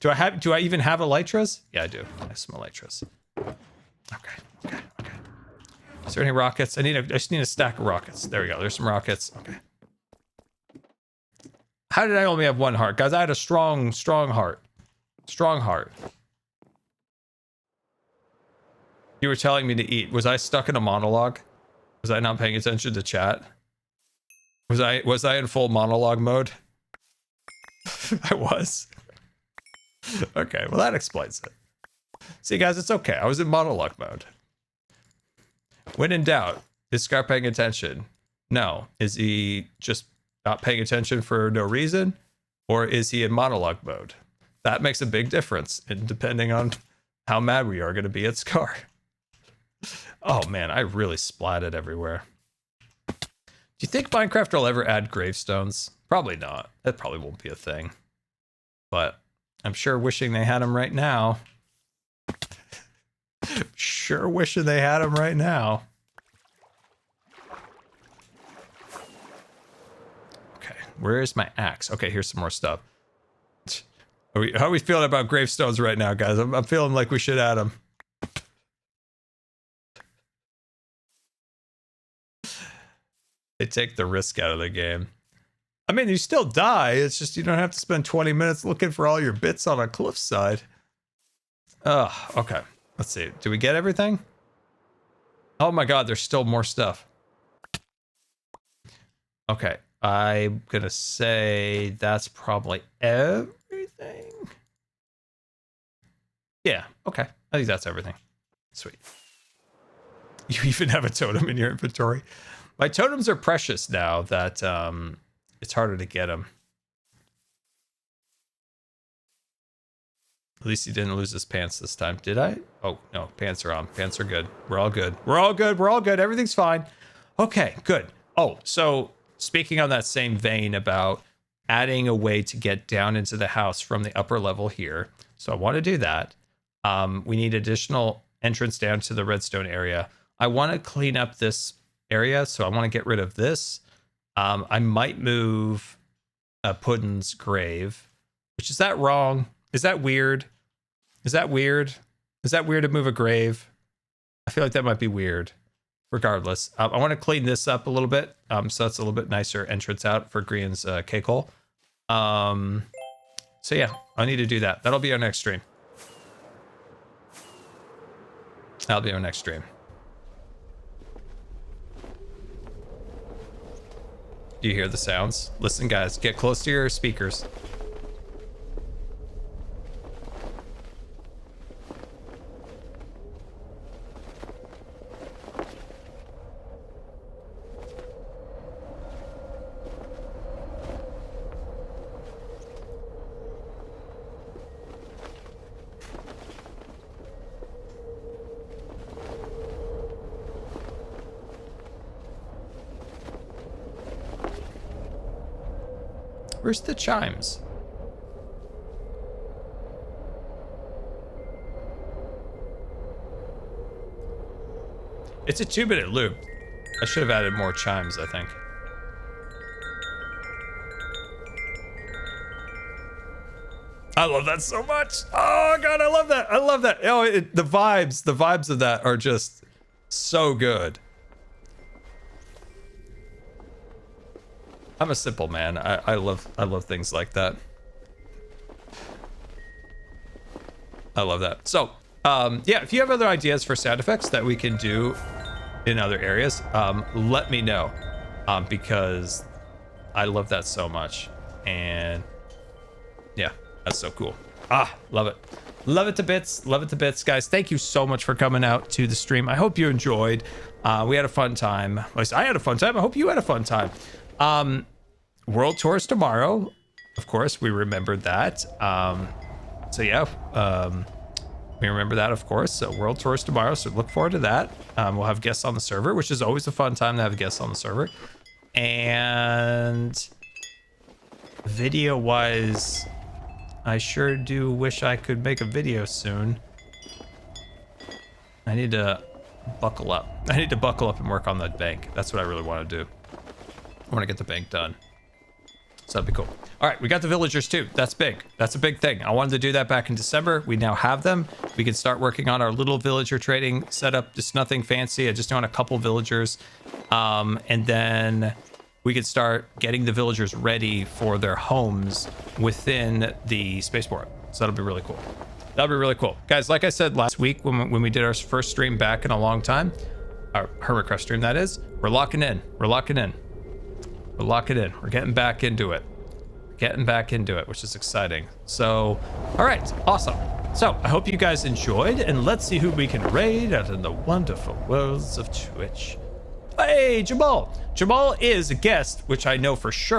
Do I even have elytras? Yeah, I do. I have some elytras. Okay. Is there any rockets? I just need a stack of rockets. There we go. There's some rockets. Okay. How did I only have 1 heart? Guys, I had a strong heart. Strong heart. You were telling me to eat. Was I stuck in a monologue? Was I not paying attention to chat? Was I in full monologue mode? I was. Okay, well that explains it. See guys, it's okay. I was in monologue mode. When in doubt, is Scar paying attention? No. Is he just not paying attention for no reason? Or is he in monologue mode? That makes a big difference, and depending on how mad we are going to be at Scar. Oh man, I really splatted everywhere. Do you think Minecraft will ever add gravestones? Probably not. That probably won't be a thing. But I'm sure wishing they had them right now. Sure wishing they had them right now. Okay, where is my axe? Okay, here's some more stuff. How are we feeling about gravestones right now, guys? I'm feeling like we should add them. They take the risk out of the game. I mean, you still die. It's just you don't have to spend 20 minutes looking for all your bits on a cliffside. Okay. Let's see. Do we get everything? Oh my god, there's still more stuff. Okay. I'm gonna say that's probably everything. Yeah, okay. I think that's everything. Sweet. You even have a totem in your inventory. My totems are precious now that it's harder to get them. At least he didn't lose his pants this time. Did I? Oh, no. Pants are on. Pants are good. We're all good. We're all good. We're all good. Everything's fine. Okay, good. Oh, so speaking on that same vein about adding a way to get down into the house from the upper level here. So I want to do that. We need additional entrance down to the redstone area. I want to clean up this area, so I want to get rid of this. I might move Puddin's grave, which is that wrong? Is that weird? Is that weird? Is that weird to move a grave? I feel like that might be weird. Regardless, I want to clean this up a little bit, so that's a little bit nicer entrance out for Grian's cake hole. So yeah, I need to do that. That'll be our next stream. That'll be our next stream. Do you hear the sounds? Listen, guys, get close to your speakers. Where's the chimes? It's a 2-minute loop. I should have added more chimes, I think. I love that so much. Oh god, I love that. I love that. Oh, the vibes of that are just so good. I'm a simple man. I love things like that. I love that. So, yeah, if you have other ideas for sound effects that we can do in other areas, let me know, because I love that so much. And yeah, that's so cool. Love it. Love it to bits. Love it to bits. Guys, thank you so much for coming out to the stream. I hope you enjoyed. We had a fun time. At least I had a fun time. I hope you had a fun time. World tours tomorrow. Of course, we remembered that. So yeah, we remember that, of course. So world tours tomorrow. So look forward to that. We'll have guests on the server, which is always a fun time to have guests on the server. And video-wise, I sure do wish I could make a video soon. I need to buckle up. I need to buckle up and work on that bank. That's what I really want to do. I want to get the bank done. So that'd be cool. All right, we got the villagers too. That's big. That's a big thing. I wanted to do that back in December. We now have them. We can start working on our little villager trading setup. Just nothing fancy. I just want a couple villagers. And then we could start getting the villagers ready for their homes within the spaceport. So that'll be really cool. That'll be really cool. Guys, like I said last week when we did our first stream back in a long time, our Hermitcraft stream that is, we're locking in. We're locking in. We're locking in. We're getting back into it. Getting back into it, which is exciting. So, all right, awesome. So I hope you guys enjoyed, and let's see who we can raid out in the wonderful worlds of Twitch. Hey, Jamal. Jamal is a guest, which I know for sure